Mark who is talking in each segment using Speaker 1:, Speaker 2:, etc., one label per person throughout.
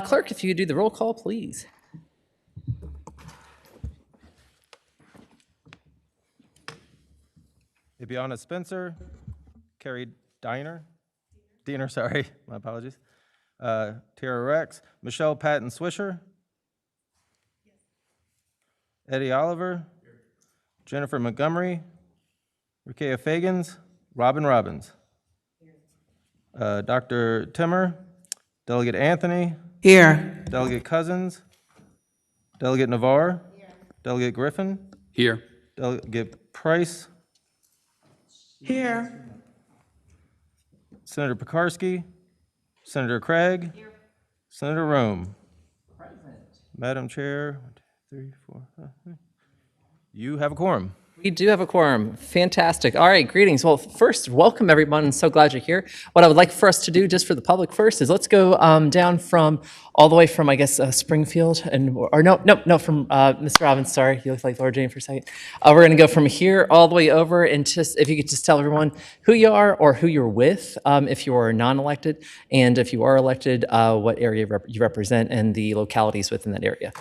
Speaker 1: Clerk, if you could do the roll call, please.
Speaker 2: Ibiana Spencer, Carrie Diener, sorry, my apologies. Tara Rex, Michelle Patton Swisher, Eddie Oliver, Jennifer Montgomery, Rukia Fagans, Robin Robbins, Dr. Timmer, Delegate Anthony,
Speaker 3: Here.
Speaker 2: Delegate Cousins, Delegate Navarre, Delegate Griffin,
Speaker 4: Here.
Speaker 2: Delegate Price,
Speaker 3: Here.
Speaker 2: Senator Pekarsky, Senator Craig, Senator Rome. Madam Chair, 1, 2, 3, 4, 5. You have a quorum.
Speaker 1: We do have a quorum. Fantastic. All right, greetings. Well, first, welcome everyone. I'm so glad you're here. What I would like for us to do, just for the public first, is let's go down from all the way from, I guess, Springfield, from Mr. Robbins. Sorry, you look like Laura Jane for a second. We're going to go from here all the way over, and just if you could just tell everyone who you are or who you're with, if you are non-elected, and if you are elected, what area you represent and the localities within that area.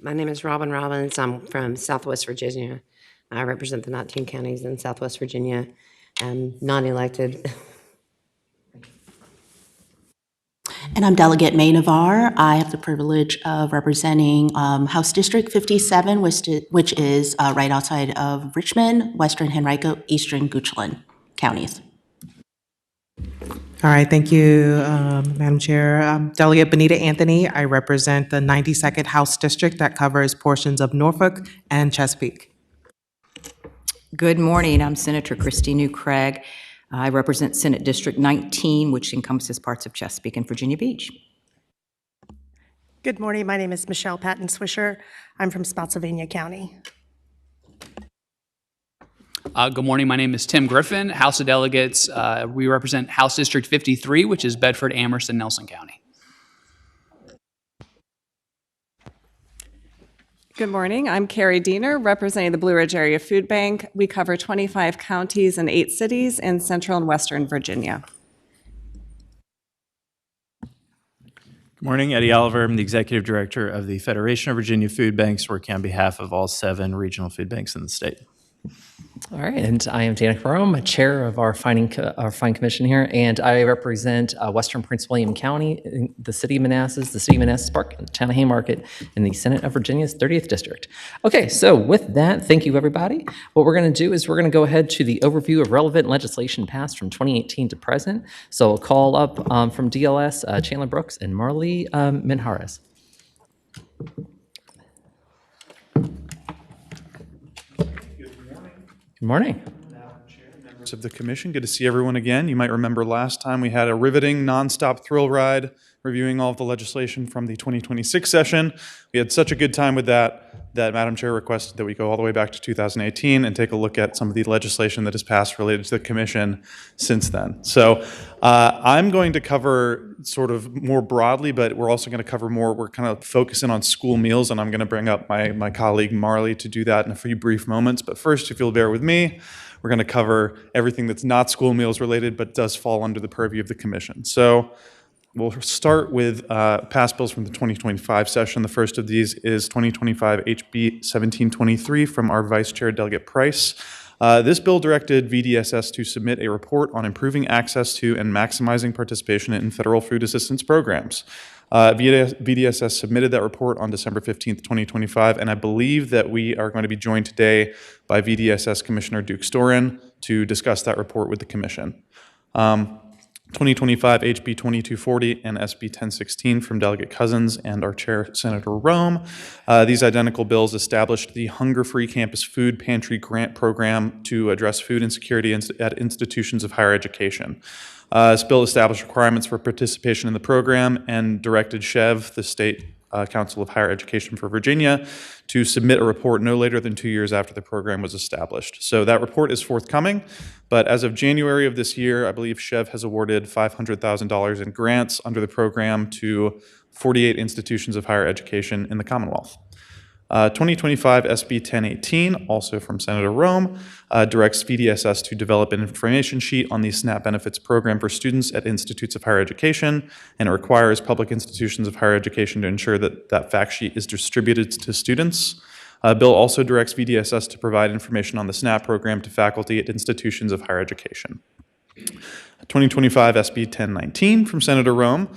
Speaker 5: My name is Robin Robbins. I'm from Southwest Virginia. I represent the 19 counties in Southwest Virginia. I'm non-elected.
Speaker 6: And I'm Delegate May Navarre. I have the privilege of representing House District 57, which is right outside of Richmond, Western Henrico, Eastern Goochland counties.
Speaker 3: All right, thank you, Madam Chair. Delegate Benita Anthony. I represent the 92nd House District that covers portions of Norfolk and Chesapeake.
Speaker 7: Good morning. I'm Senator Christine Craig. I represent Senate District 19, which encompasses parts of Chesapeake and Virginia Beach.
Speaker 8: Good morning. My name is Michelle Patton Swisher. I'm from Spotsylvania County.
Speaker 4: Good morning. My name is Tim Griffin, House of Delegates. We represent House District 53, which is Bedford, Amherst, and Nelson County.
Speaker 9: Good morning. I'm Carrie Diener, representing the Blue Ridge Area Food Bank. We cover 25 counties and 8 cities in Central and Western Virginia.
Speaker 10: Good morning, Eddie Oliver. I'm the Executive Director of the Federation of Virginia Food Banks, working on behalf of all 7 regional food banks in the state.
Speaker 1: All right, and I am Dana Carome, chair of our fine commission here, and I represent Western Prince William County, the city of Manassas, Park, and the town of Haymarket, in the Senate of Virginia's 30th District. Okay, so with that, thank you, everybody. What we're going to do is we're going to go ahead to the overview of relevant legislation passed from 2018 to present. So I'll call up from DLS, Chandler Brooks and Marley Minhares. Good morning.
Speaker 11: Members of the commission, good to see everyone again. You might remember last time we had a riveting, nonstop thrill ride reviewing all of the legislation from the 2026 session. We had such a good time with that Madam Chair requested that we go all the way back to 2018 and take a look at some of the legislation that has passed related to the commission since then. So I'm going to cover sort of more broadly, but we're also going to cover more, we're kind of focusing on school meals, and I'm going to bring up my colleague Marley to do that in a few brief moments. But first, if you'll bear with me, we're going to cover everything that's not school meals related, but does fall under the purview of the commission. So we'll start with past bills from the 2025 session. The first of these is 2025 HB 1723 from our Vice Chair, Delegate Price. This bill directed VDSS to submit a report on improving access to and maximizing participation in federal food assistance programs. VDSS submitted that report on December 15th, 2025, and I believe that we are going to be joined today by VDSS Commissioner Duke Storin to discuss that report with the Commission. 2025 HB 2240 and SB 1016 from Delegate Cousins and our Chair, Senator Rome. These identical bills established the Hunger-Free Campus Food Pantry Grant Program to address food insecurity at institutions of higher education. This bill established requirements for participation in the program and directed SHEV, the State Council of Higher Education for Virginia, to submit a report no later than 2 years after the program was established. So that report is forthcoming, but as of January of this year, I believe SHEV has awarded $500,000 in grants under the program to 48 institutions of higher education in the Commonwealth. 2025 SB 1018, also from Senator Rome, directs VDSS to develop an information sheet on the SNAP benefits program for students at institutes of higher education, and it requires public institutions of higher education to ensure that that fact sheet is distributed to students. Bill also directs VDSS to provide information on the SNAP program to faculty at institutions of higher education. 2025 SB 1019 from Senator Rome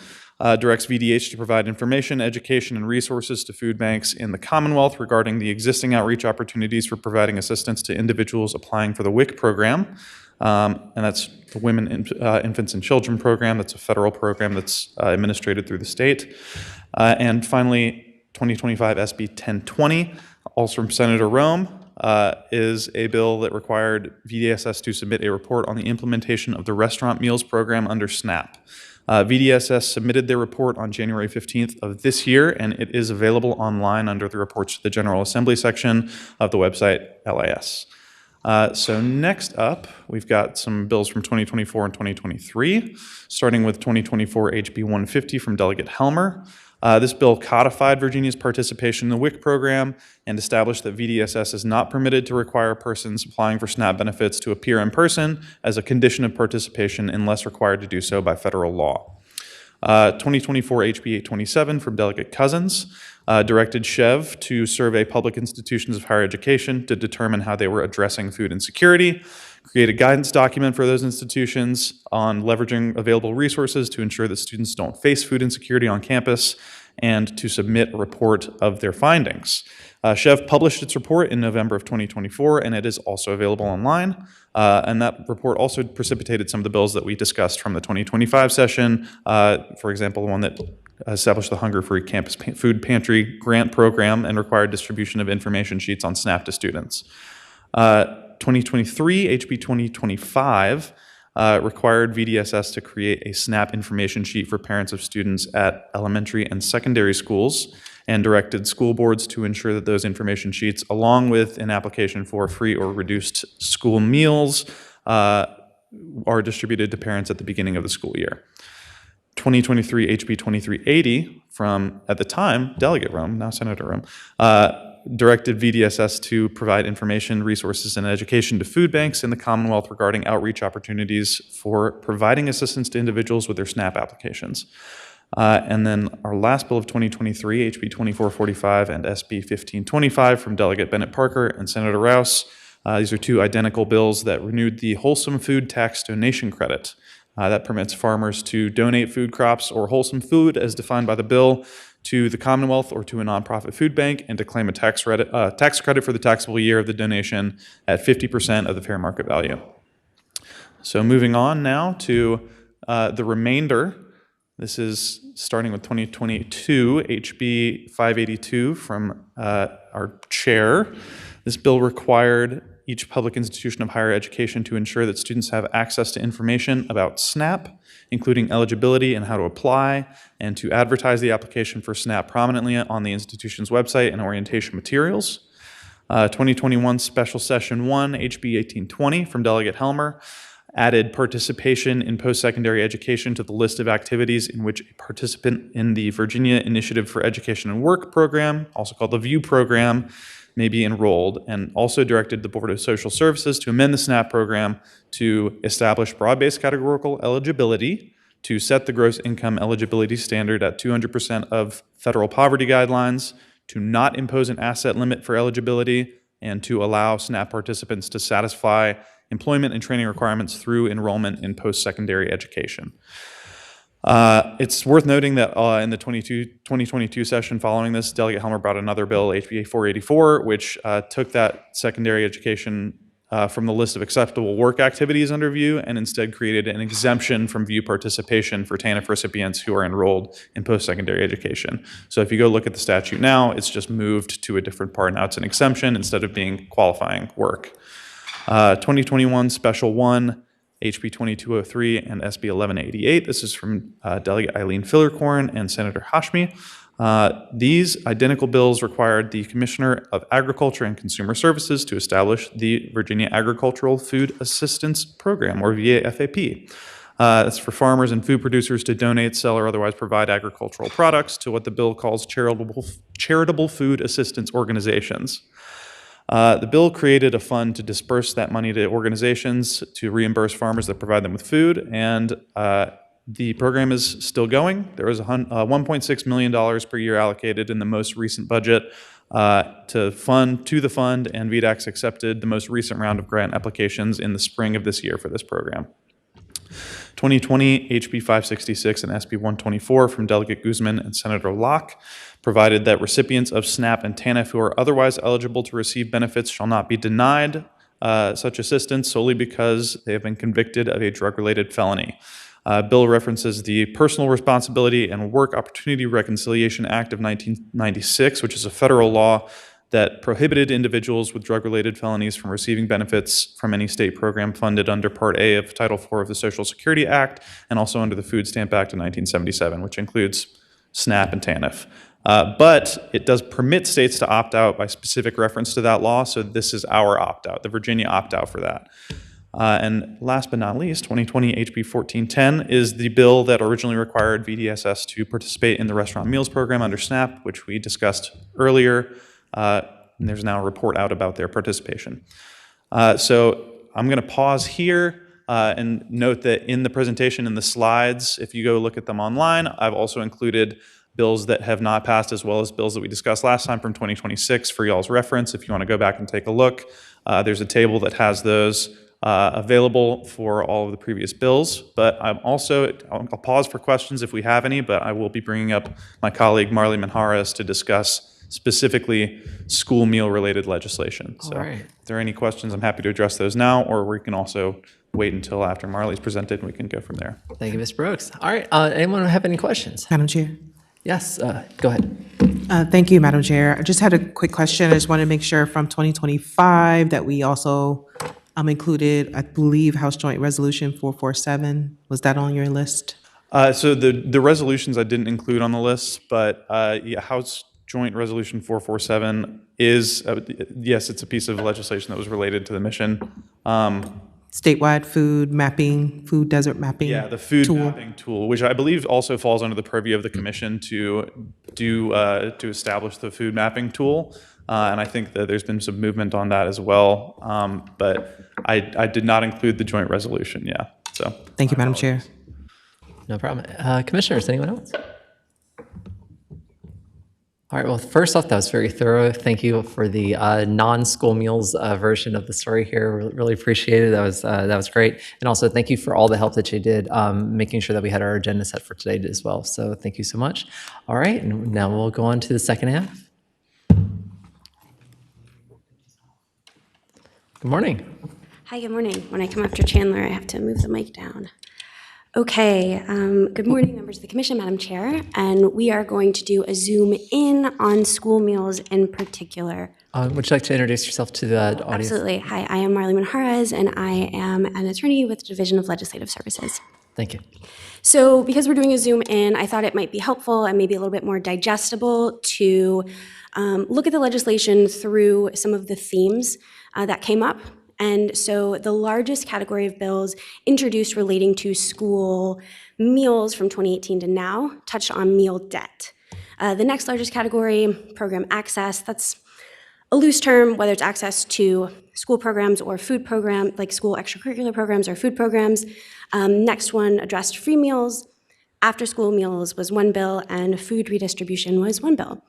Speaker 11: directs VDH to provide information, education, and resources to food banks in the Commonwealth regarding the existing outreach opportunities for providing assistance to individuals applying for the WIC program. And that's the Women, Infants, and Children program. That's a federal program that's administrated through the state. And finally, 2025 SB 1020, also from Senator Rome, is a bill that required VDSS to submit a report on the implementation of the restaurant meals program under SNAP. VDSS submitted their report on January 15th of this year, and it is available online under the Reports to the General Assembly section of the website LIS. So next up, we've got some bills from 2024 and 2023, starting with 2024 HB 150 from Delegate Helmer. This bill codified Virginia's participation in the WIC program and established that VDSS is not permitted to require persons applying for SNAP benefits to appear in person as a condition of participation unless required to do so by federal law. 2024 HB 827 from Delegate Cousins directed SCHEV to survey public institutions of higher education to determine how they were addressing food insecurity, create a guidance document for those institutions on leveraging available resources to ensure that students don't face food insecurity on campus, and to submit a report of their findings. SCHEV published its report in November of 2024, and it is also available online. And that report also precipitated some of the bills that we discussed from the 2025 session. For example, the one that established the Hunger-Free Campus Food Pantry Grant Program and required distribution of information sheets on SNAP to students. 2023, HB 2025, required VDSS to create a SNAP information sheet for parents of students at elementary and secondary schools, and directed school boards to ensure that those information sheets, along with an application for free or reduced school meals, are distributed to parents at the beginning of the school year. 2023 HB 2380 from, at the time, Delegate Rome, now Senator Rome, directed VDSS to provide information, resources, and education to food banks in the Commonwealth regarding outreach opportunities for providing assistance to individuals with their SNAP applications. And then our last bill of 2023, HB 2445 and SB 1525 from Delegate Bennett Parker and Senator Rouse. These are two identical bills that renewed the Wholesome Food Tax Donation Credit. That permits farmers to donate food crops or wholesome food as defined by the bill to the Commonwealth or to a nonprofit food bank, and to claim a tax credit for the taxable year of the donation at 50% of the fair market value. So moving on now to the remainder. This is starting with 2022, HB 582 from our chair. This bill required each public institution of higher education to ensure that students have access to information about SNAP, including eligibility and how to apply, and to advertise the application for SNAP prominently on the institution's website and orientation materials. 2021 Special Session 1, HB 1820 from Delegate Helmer, added participation in post-secondary education to the list of activities in which a participant in the Virginia Initiative for Education and Work program, also called the VIEW program, may be enrolled, and also directed the Board of Social Services to amend the SNAP program to establish broad-based categorical eligibility, to set the gross income eligibility standard at 200% of federal poverty guidelines, to not impose an asset limit for eligibility, and to allow SNAP participants to satisfy employment and training requirements through enrollment in post-secondary education. It's worth noting that in the 2022 session following this, Delegate Helmer brought another bill, HB 484, which took that secondary education from the list of acceptable work activities under VIEW and instead created an exemption from VIEW participation for TANF recipients who are enrolled in post-secondary education. So if you go look at the statute now, it's just moved to a different part. Now it's an exemption instead of being qualifying work. 2021 Special 1, HB 2203 and SB 1188. This is from Delegate Eileen Fillercorn and Senator Hashmi. These identical bills required the Commissioner of Agriculture and Consumer Services to establish the Virginia Agricultural Food Assistance Program, or VAFAP. That's for farmers and food producers to donate, sell, or otherwise provide agricultural products to what the bill calls charitable charitable food assistance organizations. The bill created a fund to disperse that money to organizations to reimburse farmers that provide them with food, and the program is still going. There was $1.6 million per year allocated in the most recent budget to the fund, and VDACs accepted the most recent round of grant applications in the spring of this year for this program. 2020 HB 566 and SB 124 from Delegate Guzman and Senator Locke provided that recipients of SNAP and TANF who are otherwise eligible to receive benefits shall not be denied such assistance solely because they have been convicted of a drug-related felony. Bill references the Personal Responsibility and Work Opportunity Reconciliation Act of 1996, which is a federal law that prohibited individuals with drug-related felonies from receiving benefits from any state program funded under Part A of Title IV of the Social Security Act, and also under the Food Stamp Act of 1977, which includes SNAP and TANF. But it does permit states to opt out by specific reference to that law, so this is our opt-out, the Virginia opt-out for that. And last but not least, 2020 HB 1410 is the bill that originally required VDSS to participate in the restaurant meals program under SNAP, which we discussed earlier. And there's now a report out about their participation. So I'm going to pause here and note that in the presentation and the slides, if you go look at them online, I've also included bills that have not passed as well as bills that we discussed last time from 2026 for y'all's reference. If you want to go back and take a look, there's a table that has those available for all of the previous bills. But I'll pause for questions if we have any, but I will be bringing up my colleague Marley Manjares to discuss specifically school meal related legislation. So if there are any questions, I'm happy to address those now, or we can also wait until after Marley's presented and we can go from there.
Speaker 1: Thank you, Ms. Brooks. All right, anyone have any questions?
Speaker 3: Madam Chair.
Speaker 1: Yes, go ahead.
Speaker 3: Thank you, Madam Chair. I just had a quick question. I just want to make sure from 2025 that we also included, I believe, House Joint Resolution 447. Was that on your list?
Speaker 11: So the resolutions I didn't include on the list, but yeah, House Joint Resolution 447 is, yes, it's a piece of legislation that was related to the mission.
Speaker 3: Statewide food mapping, food desert mapping.
Speaker 11: Yeah, the food
Speaker 3: tool.
Speaker 11: mapping tool, which I believe also falls under the purview of the commission to establish the food mapping tool. And I think that there's been some movement on that as well. But I did not include the joint resolution, yeah. So
Speaker 3: thank you, Madam Chair.
Speaker 1: No problem. Commissioners, anyone else? All right, well, first off, that was very thorough. Thank you for the non-school meals version of the story here. Really appreciate it. That was great. And also thank you for all the help that you did making sure that we had our agenda set for today as well. So thank you so much. All right, and now we'll go on to the second half. Good morning.
Speaker 12: Hi, good morning. When I come after Chandler, I have to move the mic down. Okay, good morning, members of the commission, Madam Chair, and we are going to do a zoom in on school meals in particular.
Speaker 1: Would you like to introduce yourself to the audience?
Speaker 12: Absolutely. Hi, I am Marley Manjares, and I am an attorney with the Division of Legislative Services.
Speaker 1: Thank you.
Speaker 12: So because we're doing a zoom in, I thought it might be helpful and maybe a little bit more digestible to look at the legislation through some of the themes that came up. And so the largest category of bills introduced relating to school meals from 2018 to now touched on meal debt. The next largest category, program access, that's a loose term, whether it's access to school programs or food programs, like school extracurricular programs or food programs. Next one addressed free meals. After school meals was one bill, and food redistribution was one bill.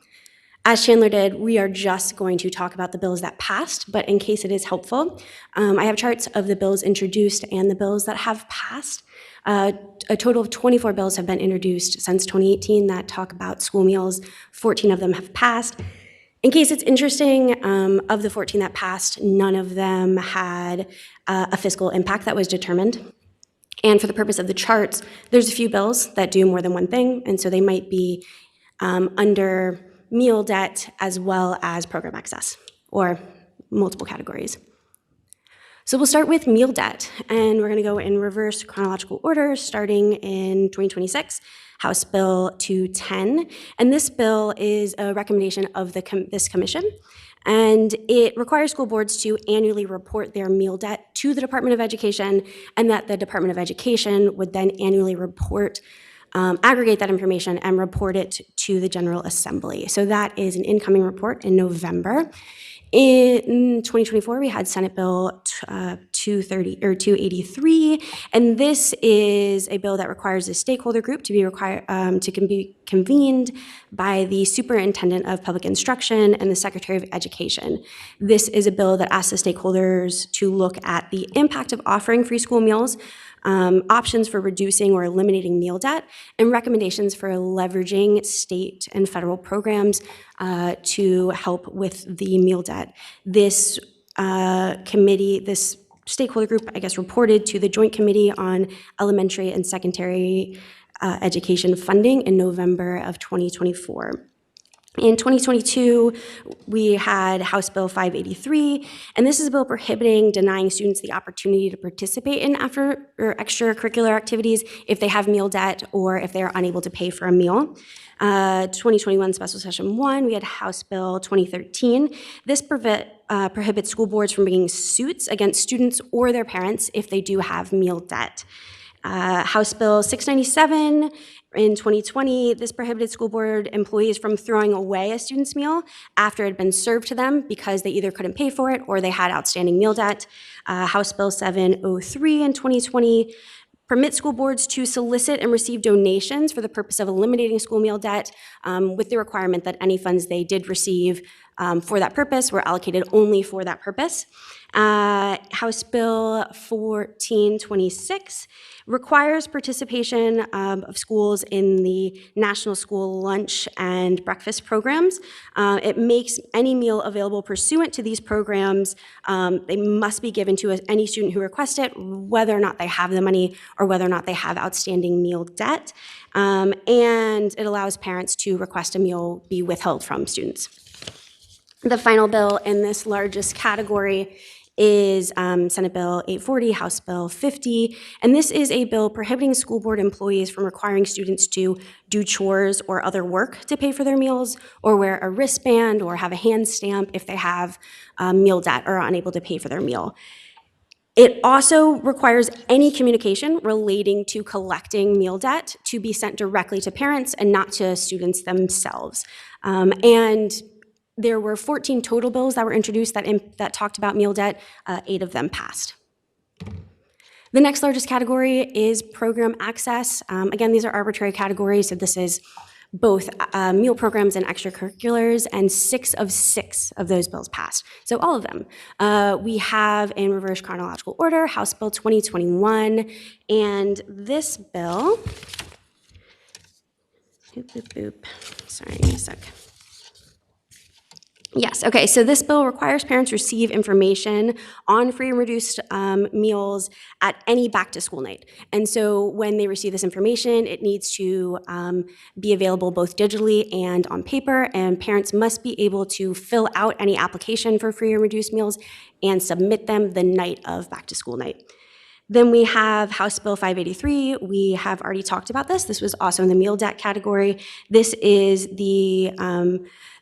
Speaker 12: As Chandler did, we are just going to talk about the bills that passed, but in case it is helpful, I have charts of the bills introduced and the bills that have passed. A total of 24 bills have been introduced since 2018 that talk about school meals. 14 of them have passed. In case it's interesting, of the 14 that passed, none of them had a fiscal impact that was determined. And for the purpose of the charts, there's a few bills that do more than one thing, and so they might be under meal debt as well as program access, or multiple categories. So we'll start with meal debt, and we're gonna go in reverse chronological order, starting in 2026, House Bill 210. And this bill is a recommendation of this commission, and it requires school boards to annually report their meal debt to the Department of Education, and that the Department of Education would then annually report aggregate that information and report it to the General Assembly. So that is an incoming report in November. In 2024, we had Senate Bill 283, and this is a bill that requires a stakeholder group to be convened by the Superintendent of Public Instruction and the Secretary of Education. This is a bill that asks the stakeholders to look at the impact of offering free school meals, options for reducing or eliminating meal debt, and recommendations for leveraging state and federal programs to help with the meal debt. This committee, this stakeholder group, I guess, reported to the Joint Committee on Elementary and Secondary Education Funding in November of 2024. In 2022, we had House Bill 583, and this is a bill prohibiting denying students the opportunity to participate in after or extracurricular activities if they have meal debt or if they are unable to pay for a meal. 2021 Special Session 1, we had House Bill 2013. This prohibits school boards from bringing suits against students or their parents if they do have meal debt. House Bill 697 in 2020, this prohibited school board employees from throwing away a student's meal after it had been served to them because they either couldn't pay for it or they had outstanding meal debt. House Bill 703 in 2020 permits school boards to solicit and receive donations for the purpose of eliminating school meal debt, with the requirement that any funds they did receive for that purpose were allocated only for that purpose. House Bill 1426 requires participation of schools in the National School Lunch and Breakfast programs. It makes any meal available pursuant to these programs. They must be given to any student who requests it, whether or not they have the money or whether or not they have outstanding meal debt. And it allows parents to request a meal be withheld from students. The final bill in this largest category is Senate Bill 840, House Bill 50, and this is a bill prohibiting school board employees from requiring students to do chores or other work to pay for their meals, or wear a wristband or have a hand stamp if they have meal debt or are unable to pay for their meal. It also requires any communication relating to collecting meal debt to be sent directly to parents and not to students themselves. And there were 14 total bills that were introduced that talked about meal debt. 8 of them passed. The next largest category is program access. Again, these are arbitrary categories, so this is both meal programs and extracurriculars, and 6 of those bills passed. So all of them. We have, in reverse chronological order, House Bill 2021, and this bill, sorry, give me a sec. Yes, okay, so this bill requires parents receive information on free and reduced meals at any back-to-school night. And so when they receive this information, it needs to be available both digitally and on paper, and parents must be able to fill out any application for free and reduced meals and submit them the night of back-to-school night. Then we have House Bill 583. We have already talked about this. This was also in the meal debt category. This is the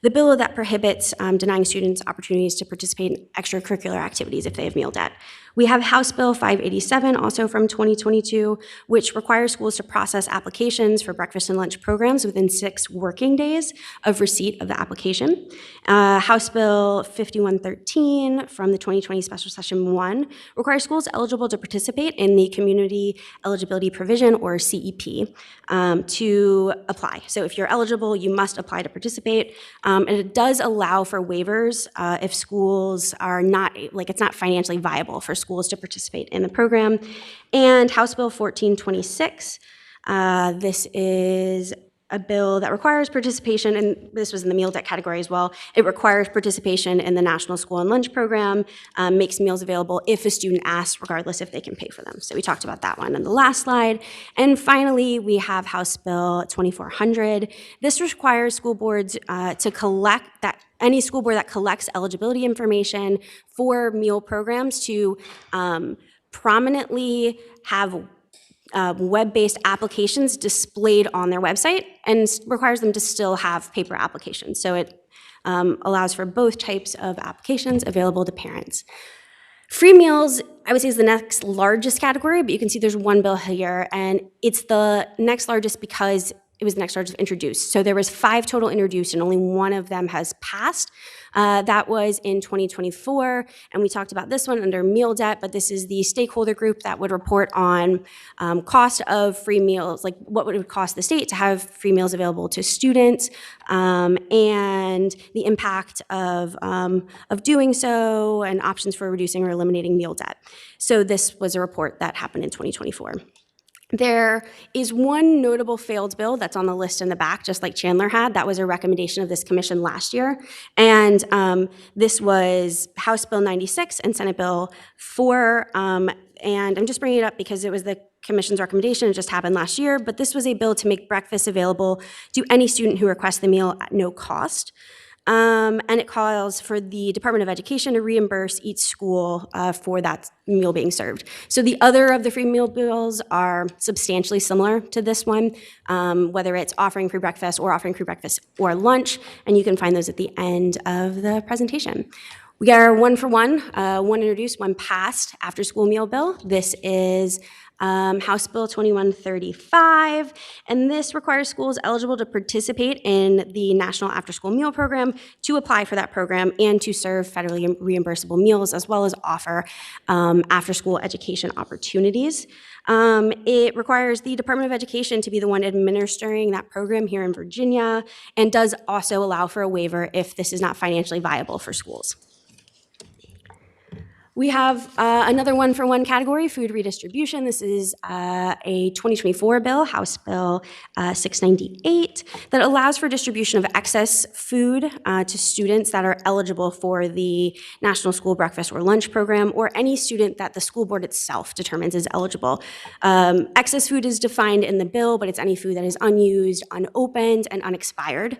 Speaker 12: bill that prohibits denying students opportunities to participate in extracurricular activities if they have meal debt. We have House Bill 587, also from 2022, which requires schools to process applications for breakfast and lunch programs within 6 working days of receipt of the application. House Bill 5113 from the 2020 Special Session 1 requires schools eligible to participate in the Community Eligibility Provision, or CEP, to apply. So if you're eligible, you must apply to participate. And it does allow for waivers if schools are not, it's not financially viable for schools to participate in the program. And House Bill 1426, this is a bill that requires participation, and this was in the meal debt category as well. It requires participation in the National School and Lunch Program, makes meals available if a student asks, regardless if they can pay for them. So we talked about that one on the last slide. And finally, we have House Bill 2400. This requires school boards to collect that, any school board that collects eligibility information for meal programs to prominently have web-based applications displayed on their website, and requires them to still have paper applications. So it allows for both types of applications available to parents. Free meals, I would say, is the next largest category, but you can see there's one bill here, and it's the next largest because it was the next largest introduced. So there was 5 total introduced, and only one of them has passed. That was in 2024, and we talked about this one under meal debt, but this is the stakeholder group that would report on cost of free meals, like what would it cost the state to have free meals available to students, and the impact of doing so, and options for reducing or eliminating meal debt. So this was a report that happened in 2024. There is one notable failed bill that's on the list in the back, just like Chandler had. That was a recommendation of this commission last year. And this was House Bill 96 and Senate Bill 4. And I'm just bringing it up because it was the commission's recommendation. It just happened last year. But this was a bill to make breakfast available to any student who requests the meal at no cost. And it calls for the Department of Education to reimburse each school for that meal being served. So the other of the free meal bills are substantially similar to this one, whether it's offering free breakfast or lunch, and you can find those at the end of the presentation. We got our one for one introduced, one passed after school meal bill. This is House Bill 2135, and this requires schools eligible to participate in the National After School Meal Program to apply for that program and to serve federally reimbursable meals, as well as offer after-school education opportunities. It requires the Department of Education to be the one administering that program here in Virginia, and does also allow for a waiver if this is not financially viable for schools. We have another one-for-one category, food redistribution. This is a 2024 bill, House Bill 698, that allows for distribution of excess food to students that are eligible for the National School Breakfast or Lunch Program, or any student that the school board itself determines is eligible. Excess food is defined in the bill, but it's any food that is unused, unopened, and unexpired.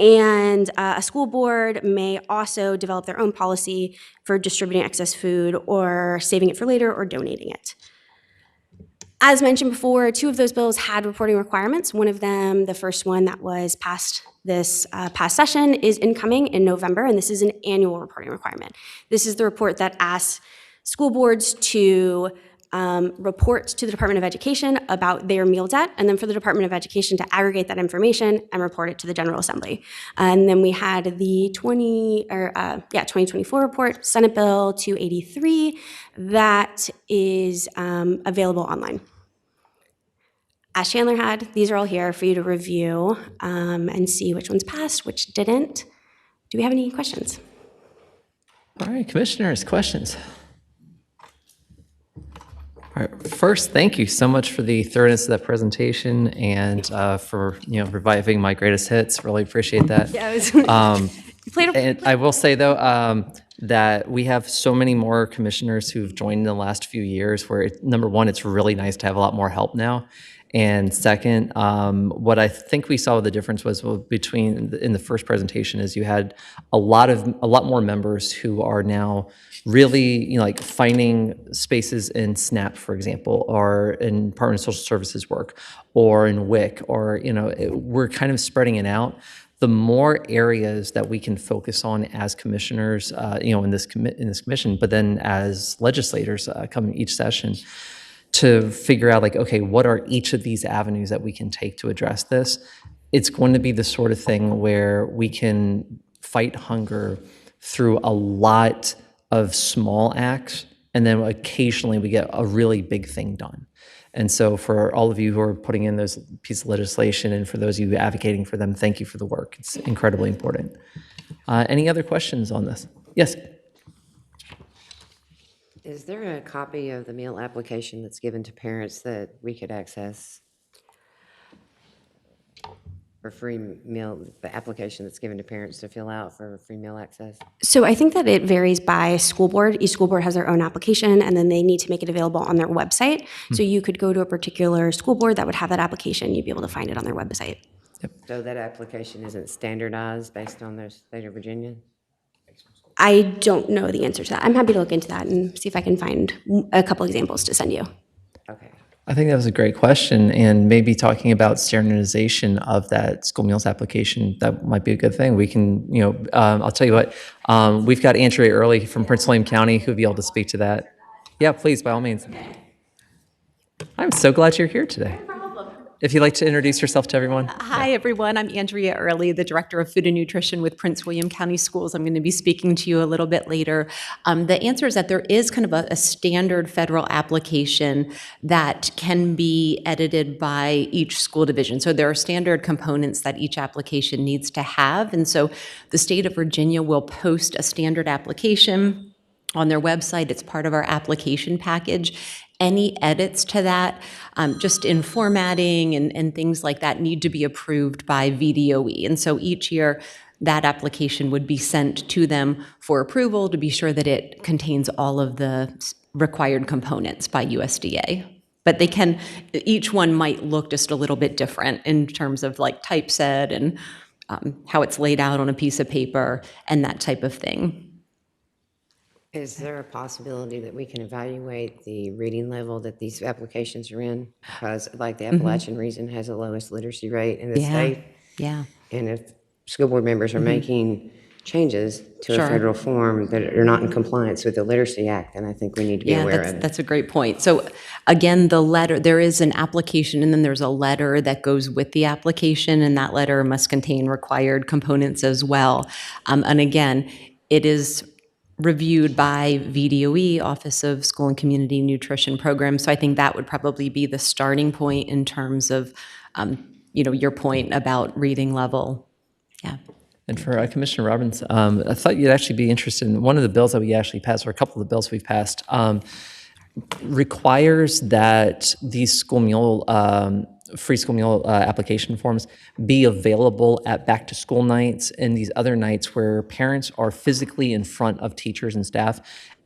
Speaker 12: And a school board may also develop their own policy for distributing excess food or saving it for later or donating it. As mentioned before, 2 of those bills had reporting requirements. One of them, the first one that was passed this past session, is incoming in November, and this is an annual reporting requirement. This is the report that asks school boards to report to the Department of Education about their meal debt, and then for the Department of Education to aggregate that information and report it to the General Assembly. And then we had the 2024 report, Senate Bill 283, that is available online. As Chandler had, these are all here for you to review and see which ones passed, which didn't. Do we have any questions?
Speaker 1: All right, commissioners, questions? All right, first, thank you so much for the thoroughness of that presentation and for reviving my greatest hits. Really appreciate that.
Speaker 12: Yeah, it was
Speaker 1: And I will say though that we have so many more commissioners who've joined in the last few years. Where number one, it's really nice to have a lot more help now. And second, what I think we saw the difference was between in the first presentation is you had a lot more members who are now really like finding spaces in SNAP, for example, or in Department of Social Services work, or in WIC, or we're kind of spreading it out. The more areas that we can focus on as commissioners, in this commission, but then as legislators come each session, to figure out like, okay, what are each of these avenues that we can take to address this? It's going to be the sort of thing where we can fight hunger through a lot of small acts, and then occasionally we get a really big thing done. And so for all of you who are putting in those pieces of legislation, and for those of you advocating for them, thank you for the work. It's incredibly important. Any other questions on this? Yes.
Speaker 5: Is there a copy of the meal application that's given to parents that we could access? For free meal, the application that's given to parents to fill out for free meal access?
Speaker 12: So I think that it varies by school board. Each school board has their own application, and then they need to make it available on their website. So you could go to a particular school board that would have that application. You'd be able to find it on their website.
Speaker 5: So that application isn't standardized based on the state of Virginia?
Speaker 12: I don't know the answer to that. I'm happy to look into that and see if I can find a couple examples to send you.
Speaker 5: Okay.
Speaker 1: I think that was a great question, and maybe talking about standardization of that school meals application, that might be a good thing. We can, I'll tell you what, we've got Andrea Early from Prince William County who would be able to speak to that. Yeah, please, by all means. I'm so glad you're here today. If you'd like to introduce yourself to everyone.
Speaker 13: Hi, everyone. I'm Andrea Early, the Director of Food and Nutrition with Prince William County Schools. I'm going to be speaking to you a little bit later. The answer is that there is kind of a standard federal application that can be edited by each school division. So there are standard components that each application needs to have. And so the state of Virginia will post a standard application on their website. It's part of our application package. Any edits to that, just in formatting and things like that, need to be approved by VDOE. And so each year, that application would be sent to them for approval to be sure that it contains all of the required components by USDA. But each one might look just a little bit different in terms of like typeset and how it's laid out on a piece of paper and that type of thing.
Speaker 5: Is there a possibility that we can evaluate the reading level that these applications are in? Because like the Appalachian region has the lowest literacy rate in the state.
Speaker 13: Yeah.
Speaker 5: And if school board members are making changes to
Speaker 13: Sure.
Speaker 5: a federal form that are not in compliance with the Literacy Act, then I think we need to be aware of it.
Speaker 13: That's a great point. So again, the letter, there is an application and then there's a letter that goes with the application, and that letter must contain required components as well. And again, it is reviewed by VDOE, Office of School and Community Nutrition Programs. So I think that would probably be the starting point in terms of, your point about reading level. Yeah.
Speaker 1: And for Commissioner Robbins, I thought you'd actually be interested in one of the bills that we actually passed, or a couple of the bills we've passed, requires that these free school meal application forms be available at back to school nights and these other nights where parents are physically in front of teachers and staff.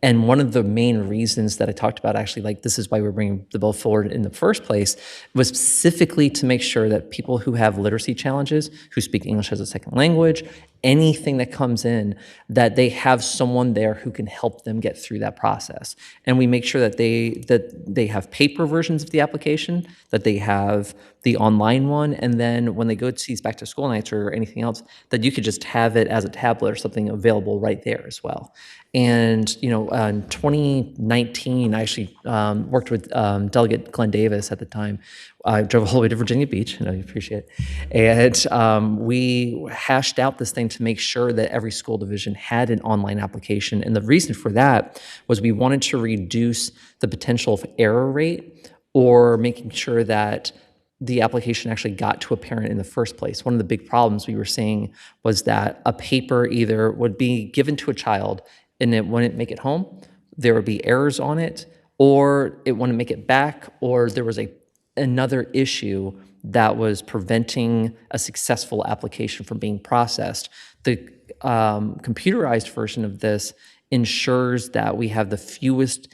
Speaker 1: And one of the main reasons that I talked about, actually, like this is why we're bringing the bill forward in the first place, was specifically to make sure that people who have literacy challenges, who speak English as a second language, anything that comes in, that they have someone there who can help them get through that process. And we make sure that they have paper versions of the application, that they have the online one, and then when they go to these back to school nights or anything else, that you could just have it as a tablet or something available right there as well. And, in 2019, I actually worked with Delegate Glenn Davis at the time. I drove all the way to Virginia Beach, and I appreciate it. And we hashed out this thing to make sure that every school division had an online application. And the reason for that was we wanted to reduce the potential of error rate, or making sure that the application actually got to a parent in the first place. One of the big problems we were seeing was that a paper either would be given to a child and it wouldn't make it home, there would be errors on it, or it wouldn't make it back, or there was another issue that was preventing a successful application from being processed. The computerized version of this ensures that we have the fewest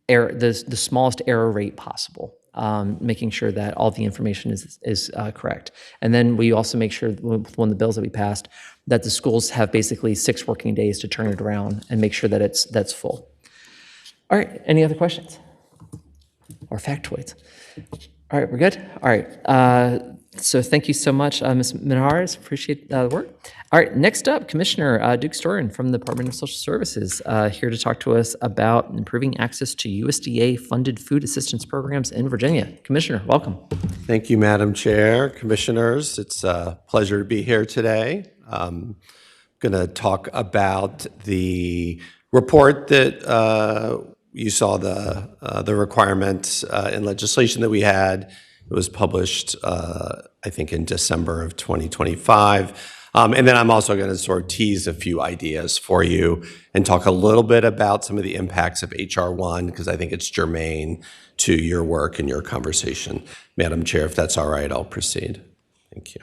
Speaker 1: error, the smallest error rate possible. Making sure that all the information is correct. And then we also make sure, with one of the bills that we passed, that the schools have basically 6 working days to turn it around and make sure that that's full. All right, any other questions? Or factoids? All right, we're good? All right, so thank you so much, Ms. Minhares, appreciate the work. All right, next up, Commissioner Duke Storin from the Department of Social Services, here to talk to us about improving access to USDA-funded food assistance programs in Virginia. Commissioner, welcome.
Speaker 14: Thank you, Madam Chair, Commissioners. It's a pleasure to be here today. I'm going to talk about the report that you saw the requirements in legislation that we had. It was published, I think, in December of 2025. And then I'm also going to sort of tease a few ideas for you and talk a little bit about some of the impacts of H.R. 1, because I think it's germane to your work and your conversation. Madam Chair, if that's all right, I'll proceed. Thank you.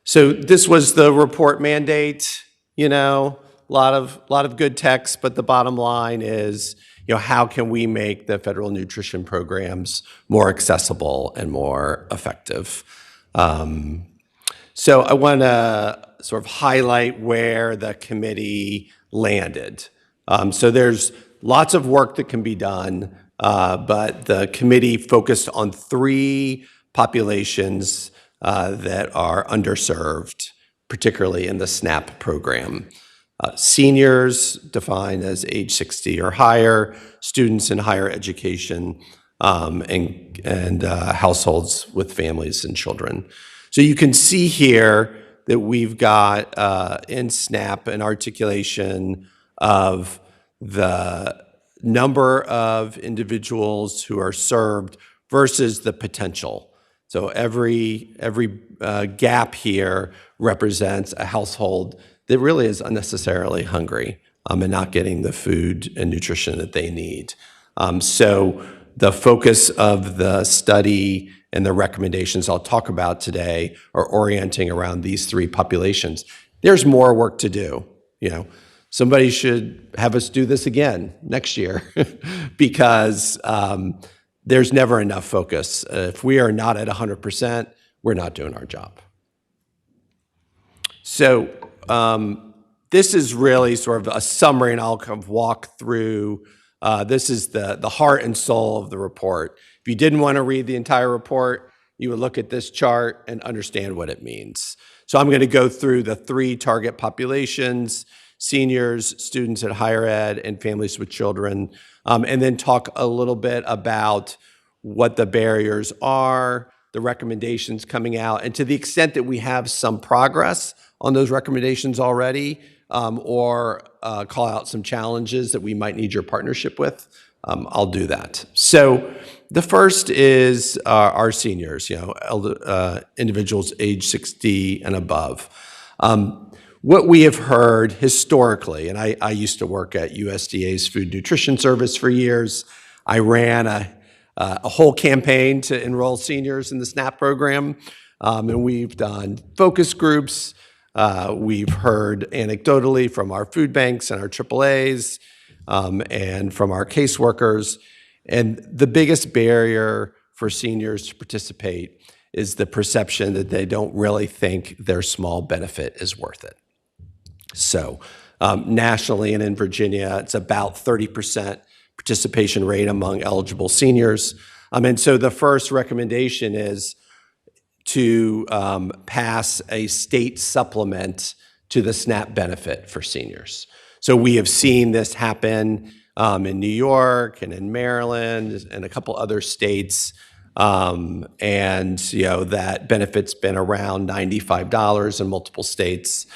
Speaker 14: So this was the report mandate, a lot of good text, but the bottom line is, how can we make the federal nutrition programs more accessible and more effective? So I want to sort of highlight where the committee landed. So there's lots of work that can be done. but the committee focused on 3 populations that are underserved, particularly in the SNAP program. Seniors, defined as age 60 or higher, students in higher education, and households with families and children. So you can see here that we've got in SNAP an articulation of the number of individuals who are served versus the potential. So every gap here represents a household that really is unnecessarily hungry and not getting the food and nutrition that they need. So the focus of the study and the recommendations I'll talk about today are orienting around these 3 populations. There's more work to do. Somebody should have us do this again next year because there's never enough focus. If we are not at 100%, we're not doing our job. So this is really sort of a summary, and I'll kind of walk through. This is the heart and soul of the report. If you didn't want to read the entire report, you would look at this chart and understand what it means. So I'm going to go through the 3 target populations: seniors, students at higher ed, and families with children, and then talk a little bit about what the barriers are, the recommendations coming out, and to the extent that we have some progress on those recommendations already, or call out some challenges that we might need your partnership with, I'll do that. So the first is our seniors, individuals age 60 and above. What we have heard historically, and I used to work at USDA's Food Nutrition Service for years. I ran a whole campaign to enroll seniors in the SNAP program, and we've done focus groups. We've heard anecdotally from our food banks and our AAAs, and from our caseworkers. And the biggest barrier for seniors to participate is the perception that they don't really think their small benefit is worth it. So nationally and in Virginia, it's about 30% participation rate among eligible seniors. And so the first recommendation is to pass a state supplement to the SNAP benefit for seniors. So we have seen this happen in New York and in Maryland and a couple other states. And that benefit's been around $95 in multiple states.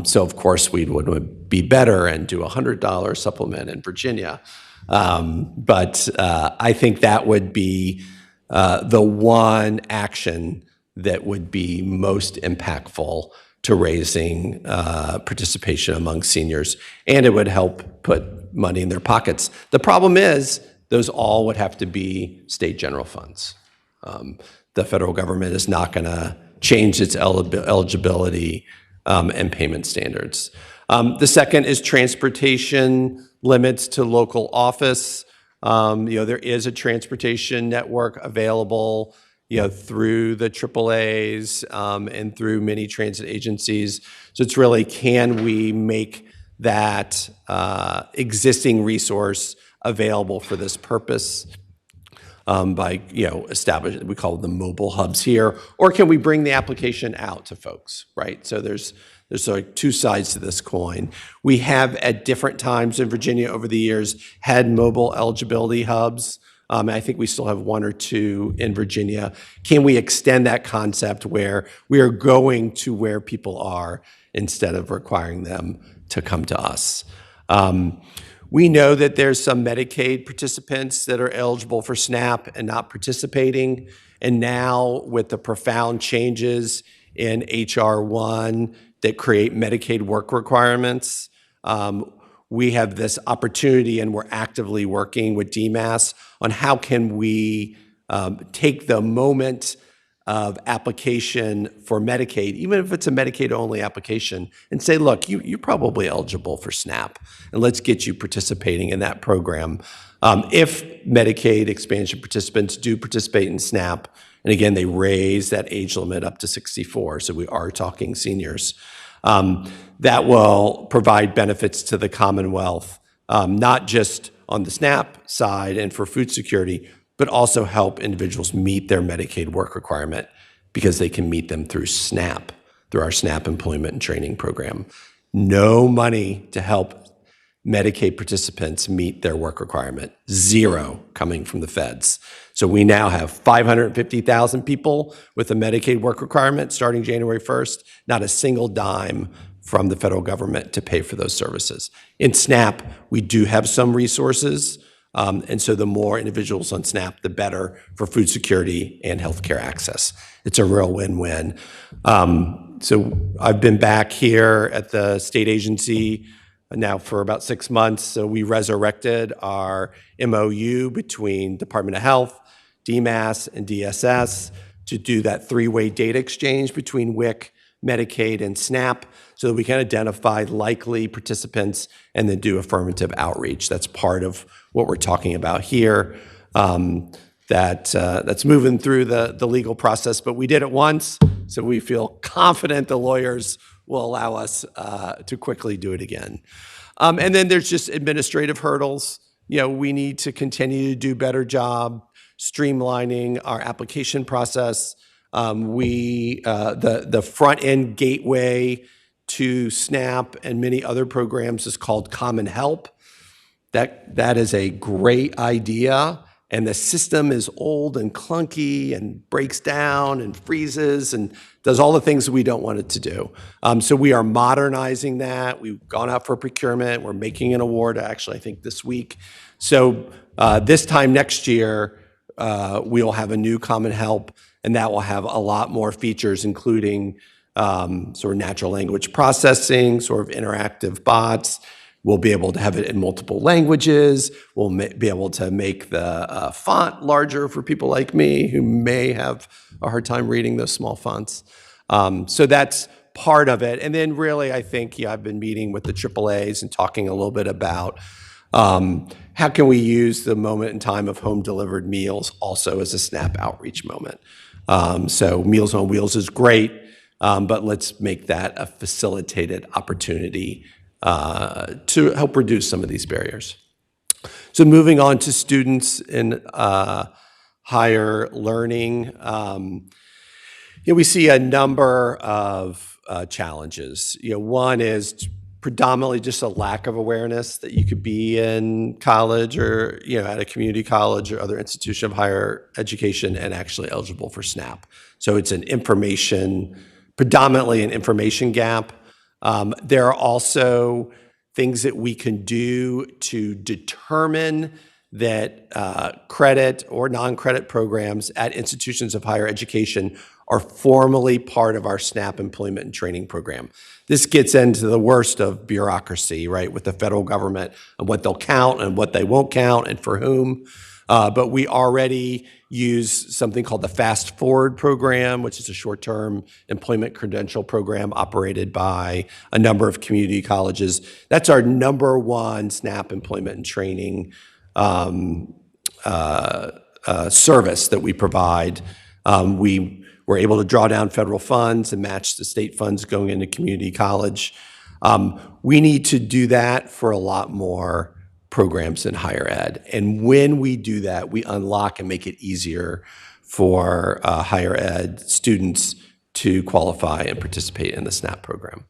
Speaker 14: So of course we would be better and do a $100 supplement in Virginia. But I think that would be the one action that would be most impactful to raising participation among seniors, and it would help put money in their pockets. The problem is those all would have to be state general funds. The federal government is not going to change its eligibility and payment standards. The second is transportation limits to local office. There is a transportation network available through the AAAs and through many transit agencies. So it's really, can we make that existing resource available for this purpose by establishing, we call them mobile hubs here, or can we bring the application out to folks, right? So there's like 2 sides to this coin. We have at different times in Virginia over the years had mobile eligibility hubs. I think we still have 1 or 2 in Virginia. Can we extend that concept where we are going to where people are instead of requiring them to come to us? We know that there's some Medicaid participants that are eligible for SNAP and not participating. And now with the profound changes in H.R. 1 that create Medicaid work requirements, we have this opportunity, and we're actively working with DMAS on how can we take the moment of application for Medicaid, even if it's a Medicaid-only application, and say, look, you're probably eligible for SNAP, and let's get you participating in that program. If Medicaid expansion participants do participate in SNAP, and again, they raise that age limit up to 64, so we are talking seniors, that will provide benefits to the Commonwealth, not just on the SNAP side and for food security, but also help individuals meet their Medicaid work requirement because they can meet them through SNAP, through our SNAP employment and training program. No money to help Medicaid participants meet their work requirement. Zero coming from the feds. So we now have 550,000 people with a Medicaid work requirement starting January 1st, not a single dime from the federal government to pay for those services. In SNAP, we do have some resources, and so the more individuals on SNAP, the better for food security and healthcare access. It's a real win-win. So I've been back here at the state agency now for about 6 months. So we resurrected our MOU between Department of Health, DMAS, and DSS to do that three-way data exchange between WIC, Medicaid, and SNAP so that we can identify likely participants and then do affirmative outreach. That's part of what we're talking about here. That's moving through the legal process, but we did it once, so we feel confident the lawyers will allow us to quickly do it again. And then there's just administrative hurdles. We need to continue to do a better job streamlining our application process. The front end gateway to SNAP and many other programs is called Common Help. That is a great idea. And the system is old and clunky and breaks down and freezes and does all the things we don't want it to do. So we are modernizing that. We've gone out for procurement. We're making an award, actually, I think this week. So this time next year, we'll have a new Common Help, and that will have a lot more features, including sort of natural language processing, sort of interactive bots. We'll be able to have it in multiple languages. We'll be able to make the font larger for people like me who may have a hard time reading those small fonts. So that's part of it. And then really, I think, I've been meeting with the AAAs and talking a little bit about how can we use the moment in time of home delivered meals also as a SNAP outreach moment. So Meals on Wheels is great, but let's make that a facilitated opportunity to help reduce some of these barriers. So moving on to students in higher learning, we see a number of challenges. One is predominantly just a lack of awareness that you could be in college or at a community college or other institution of higher education and actually eligible for SNAP. So it's predominantly an information gap. There are also things that we can do to determine that credit or non-credit programs at institutions of higher education are formally part of our SNAP employment and training program. This gets into the worst of bureaucracy, right, with the federal government and what they'll count and what they won't count and for whom. But we already use something called the Fast Forward program, which is a short-term employment credential program operated by a number of community colleges. That's our number one SNAP employment and training service that we provide. We were able to draw down federal funds and match the state funds going into community college. We need to do that for a lot more programs in higher ed. And when we do that, we unlock and make it easier for higher ed students to qualify and participate in the SNAP program.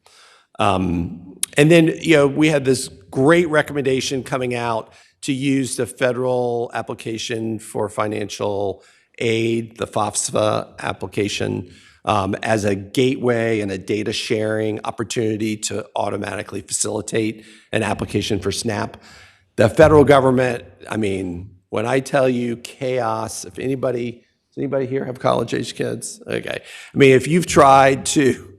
Speaker 14: And then, we had this great recommendation coming out to use the federal application for financial aid, the FAFSA application, as a gateway and a data sharing opportunity to automatically facilitate an application for SNAP. The federal government, when I tell you chaos, does anybody here have college-age kids? Okay. If you've tried to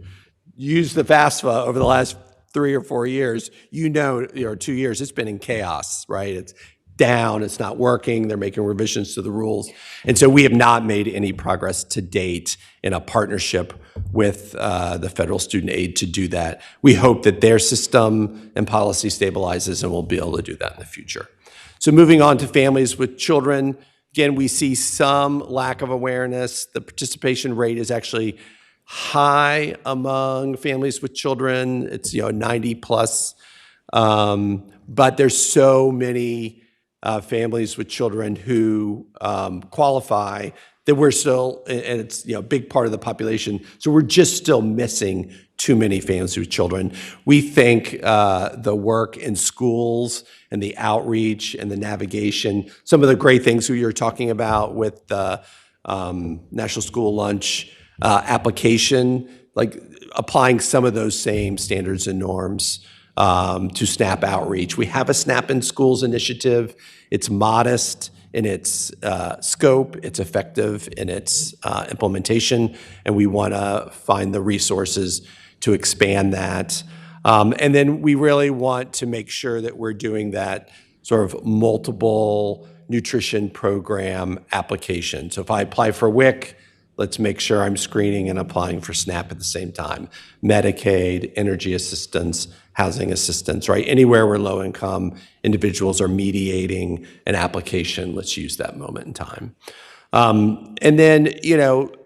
Speaker 14: use the FAFSA over the last 3 or 4 years, or 2 years, it's been in chaos, right? It's down, it's not working, they're making revisions to the rules. And so we have not made any progress to date in a partnership with the federal student aid to do that. We hope that their system and policy stabilizes and we'll be able to do that in the future. So moving on to families with children, again, we see some lack of awareness. The participation rate is actually high among families with children. It's 90 plus, but there's so many families with children who qualify, that we're still, and it's a big part of the population, so we're just still missing too many families with children. We think the work in schools and the outreach and the navigation, some of the great things we were talking about with the National School Lunch application, like applying some of those same standards and norms to SNAP outreach. We have a SNAP in Schools initiative. It's modest in its scope, it's effective in its implementation, and we want to find the resources to expand that. And then we really want to make sure that we're doing that sort of multiple nutrition program application. So if I apply for WIC, let's make sure I'm screening and applying for SNAP at the same time. Medicaid, energy assistance, housing assistance, right? Anywhere where low-income individuals are mediating an application, let's use that moment in time. And then,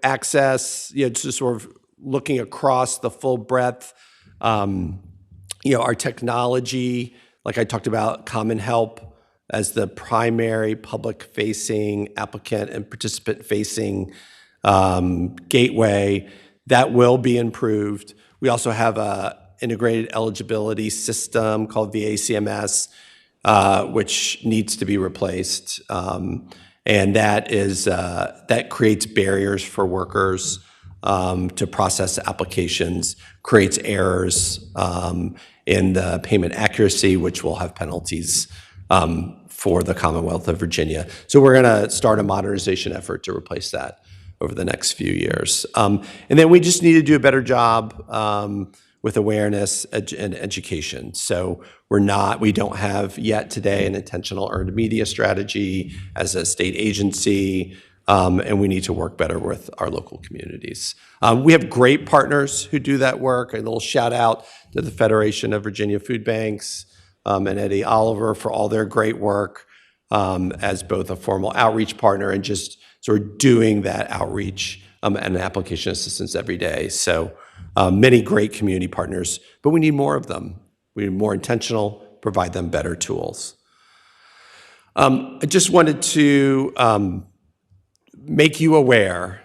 Speaker 14: access, just sort of looking across the full breadth, our technology, like I talked about, Common Help as the primary public-facing, applicant and participant-facing gateway, that will be improved. We also have a integrated eligibility system called VACMS, which needs to be replaced. And that creates barriers for workers to process applications, creates errors in the payment accuracy, which will have penalties for the Commonwealth of Virginia. So we're going to start a modernization effort to replace that over the next few years. And then we just need to do a better job with awareness and education. So we don't have yet today an intentional earned media strategy as a state agency, and we need to work better with our local communities. We have great partners who do that work. A little shout out to the Federation of Virginia Food Banks and Eddie Oliver for all their great work as both a formal outreach partner and just sort of doing that outreach and application assistance every day. So many great community partners, but we need more of them. We need more intentional, provide them better tools. I just wanted to make you aware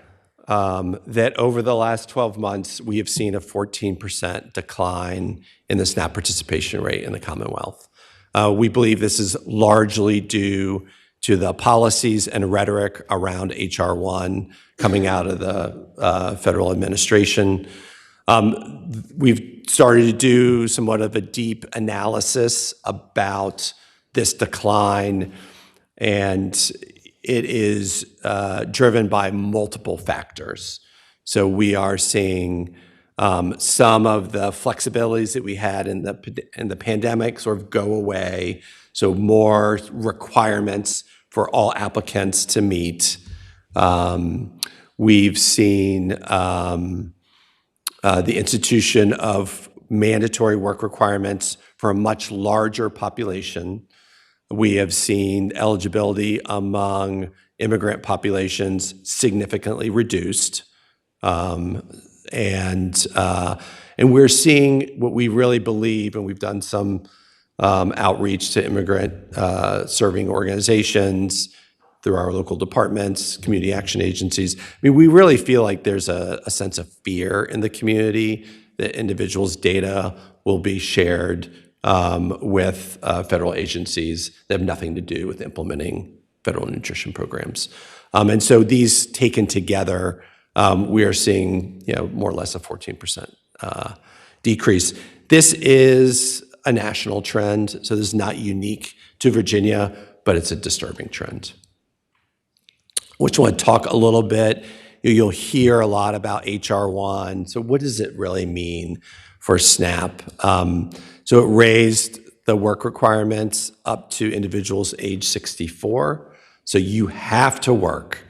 Speaker 14: that over the last 12 months, we have seen a 14% decline in the SNAP participation rate in the Commonwealth. We believe this is largely due to the policies and rhetoric around H.R. 1 coming out of the federal administration. We've started to do somewhat of a deep analysis about this decline, and it is driven by multiple factors. So we are seeing some of the flexibilities that we had in the pandemic sort of go away. So more requirements for all applicants to meet. We've seen the institution of mandatory work requirements for a much larger population. We have seen eligibility among immigrant populations significantly reduced. And we're seeing what we really believe, and we've done some outreach to immigrant serving organizations through our local departments, community action agencies. I mean, we really feel like there's a sense of fear in the community that individuals' data will be shared with federal agencies that have nothing to do with implementing federal nutrition programs. And so these taken together, we are seeing more or less a 14% decrease. This is a national trend, so this is not unique to Virginia, but it's a disturbing trend. I just want to talk a little bit. You'll hear a lot about H.R. 1. So what does it really mean for SNAP? So it raised the work requirements up to individuals age 64. So you have to work.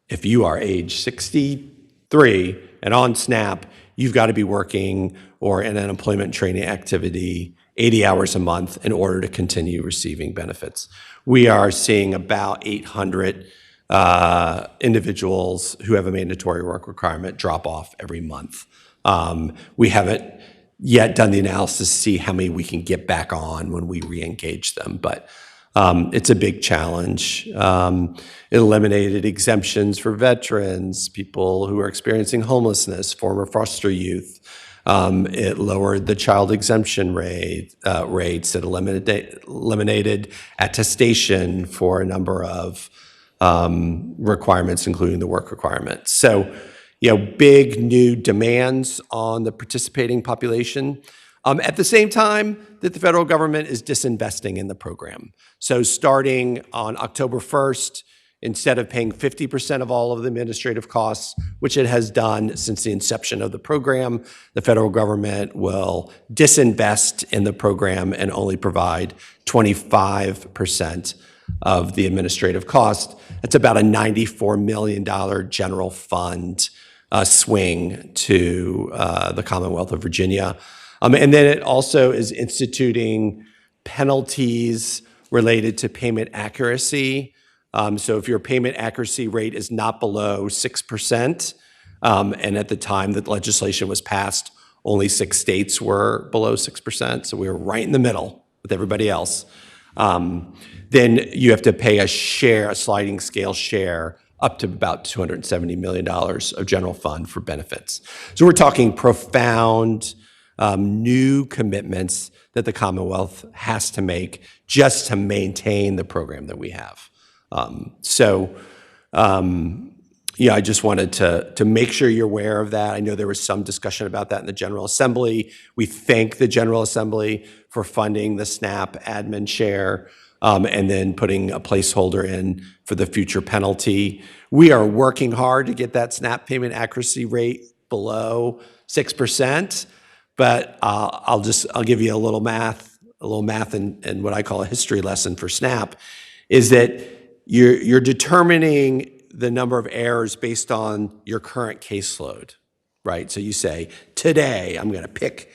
Speaker 14: If you are age 63 and on SNAP, you've got to be working or in an employment training activity 80 hours a month in order to continue receiving benefits. We are seeing about 800 individuals who have a mandatory work requirement drop off every month. We haven't yet done the analysis to see how many we can get back on when we re-engage them, but It's a big challenge. It eliminated exemptions for veterans, people who are experiencing homelessness, former foster youth. It lowered the child exemption rates. It eliminated attestation for a number of requirements, including the work requirements. So, big new demands on the participating population. At the same time that the federal government is disinvesting in the program. So starting on October 1st, instead of paying 50% of all of the administrative costs, which it has done since the inception of the program, the federal government will disinvest in the program and only provide 25% of the administrative cost. It's about a $94 million general fund swing to the Commonwealth of Virginia. And then it also is instituting penalties related to payment accuracy. So if your payment accuracy rate is not below 6%, and at the time that legislation was passed, only 6 states were below 6%, so we were right in the middle with everybody else, then you have to pay a sliding scale share, up to about $270 million of general fund for benefits. So we're talking profound new commitments that the Commonwealth has to make just to maintain the program that we have. I just wanted to make sure you're aware of that. I know there was some discussion about that in the General Assembly. We thank the General Assembly for funding the SNAP admin share and then putting a placeholder in for the future penalty. We are working hard to get that SNAP payment accuracy rate below 6%. But I'll give you a little math and what I call a history lesson for SNAP, is that you're determining the number of errors based on your current caseload, right? So you say, today I'm going to pick,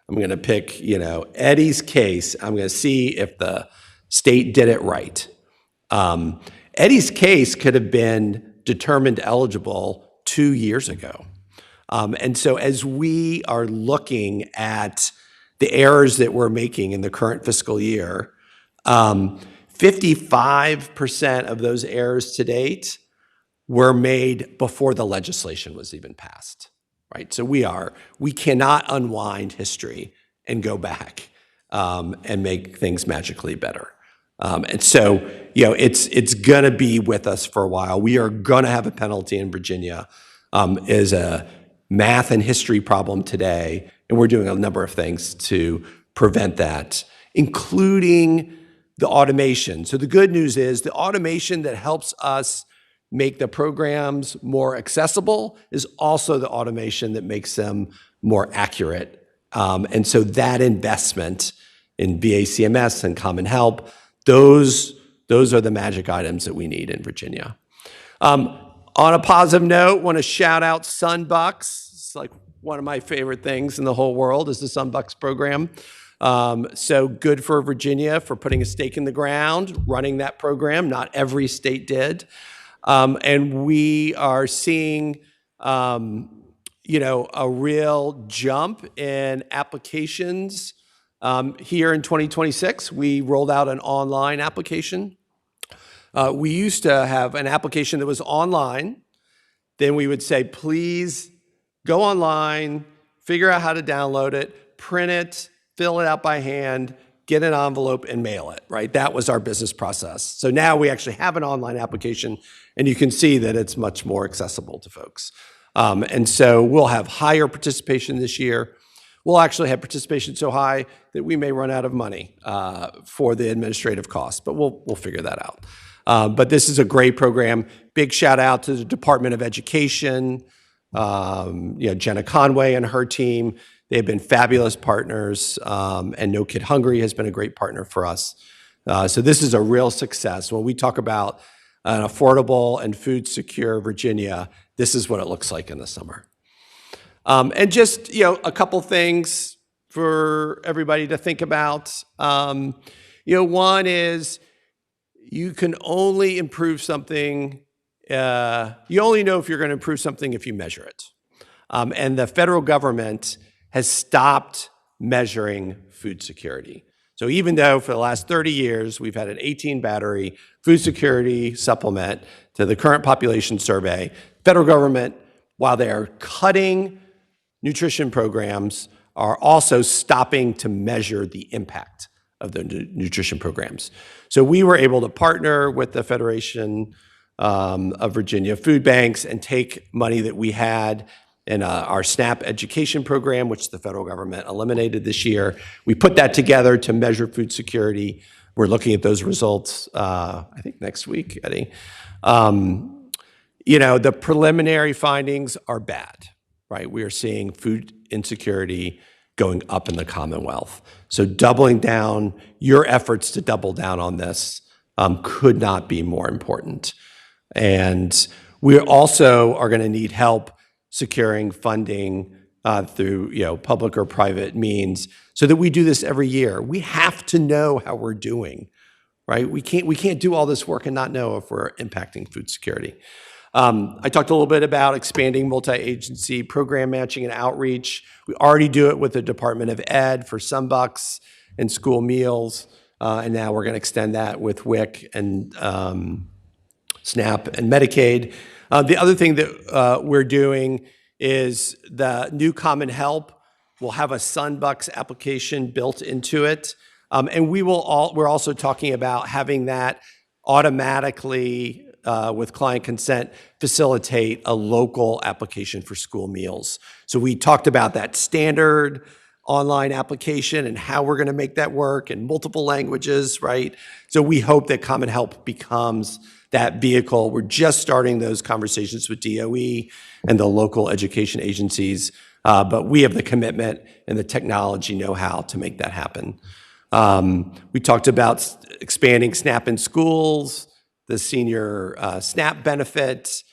Speaker 14: Eddie's case. I'm going to see if the state did it right. Eddie's case could have been determined eligible 2 years ago. And so as we are looking at the errors that we're making in the current fiscal year, 55% of those errors to date were made before the legislation was even passed, right? So we cannot unwind history and go back and make things magically better. And so, it's going to be with us for a while. We are going to have a penalty in Virginia as a math and history problem today, and we're doing a number of things to prevent that, including the automation. So the good news is the automation that helps us make the programs more accessible is also the automation that makes them more accurate. And so that investment in BACMS and Common Help, those are the magic items that we need in Virginia. On a positive note, want to shout out Sunbucks. It's like one of my favorite things in the whole world is the Sunbucks program. So good for Virginia for putting a stake in the ground, running that program. Not every state did. And we are seeing, a real jump in applications. Here in 2026, we rolled out an online application. We used to have an application that was online. Then we would say, please go online, figure out how to download it, print it, fill it out by hand, get an envelope and mail it, right? That was our business process. So now we actually have an online application and you can see that it's much more accessible to folks. And so we'll have higher participation this year. We'll actually have participation so high that we may run out of money for the administrative costs, but we'll figure that out. But this is a great program. Big shout out to the Department of Education, Jenna Conway and her team. They've been fabulous partners, and No Kid Hungry has been a great partner for us. So this is a real success. When we talk about an affordable and food secure Virginia, this is what it looks like in the summer. And just, a couple things for everybody to think about. One is you can only improve something, you only know if you're going to improve something if you measure it. And the federal government has stopped measuring food security. So even though for the last 30 years, we've had an 18 battery food security supplement to the current population survey, federal government, while they are cutting nutrition programs, are also stopping to measure the impact of the nutrition programs. So we were able to partner with the Federation of Virginia Food Banks and take money that we had in our SNAP education program, which the federal government eliminated this year. We put that together to measure food security. We're looking at those results, I think next week, Eddie. The preliminary findings are bad, right? We are seeing food insecurity going up in the Commonwealth. So doubling down, your efforts to double down on this could not be more important. And we also are going to need help securing funding through public or private means so that we do this every year. We have to know how we're doing, right? We can't do all this work and not know if we're impacting food security. I talked a little bit about expanding multi-agency program matching and outreach. We already do it with the Department of Ed for Sunbucks and school meals, and now we're going to extend that with WIC and SNAP and Medicaid. The other thing that we're doing is the new Common Help will have a Sunbucks application built into it, and we're also talking about having that automatically, with client consent, facilitate a local application for school meals. So we talked about that standard online application and how we're going to make that work in multiple languages, right? So we hope that Common Help becomes that vehicle. We're just starting those conversations with DOE and the local education agencies, but we have the commitment and the technology know-how to make that happen. We talked about expanding SNAP in schools, the senior SNAP benefit.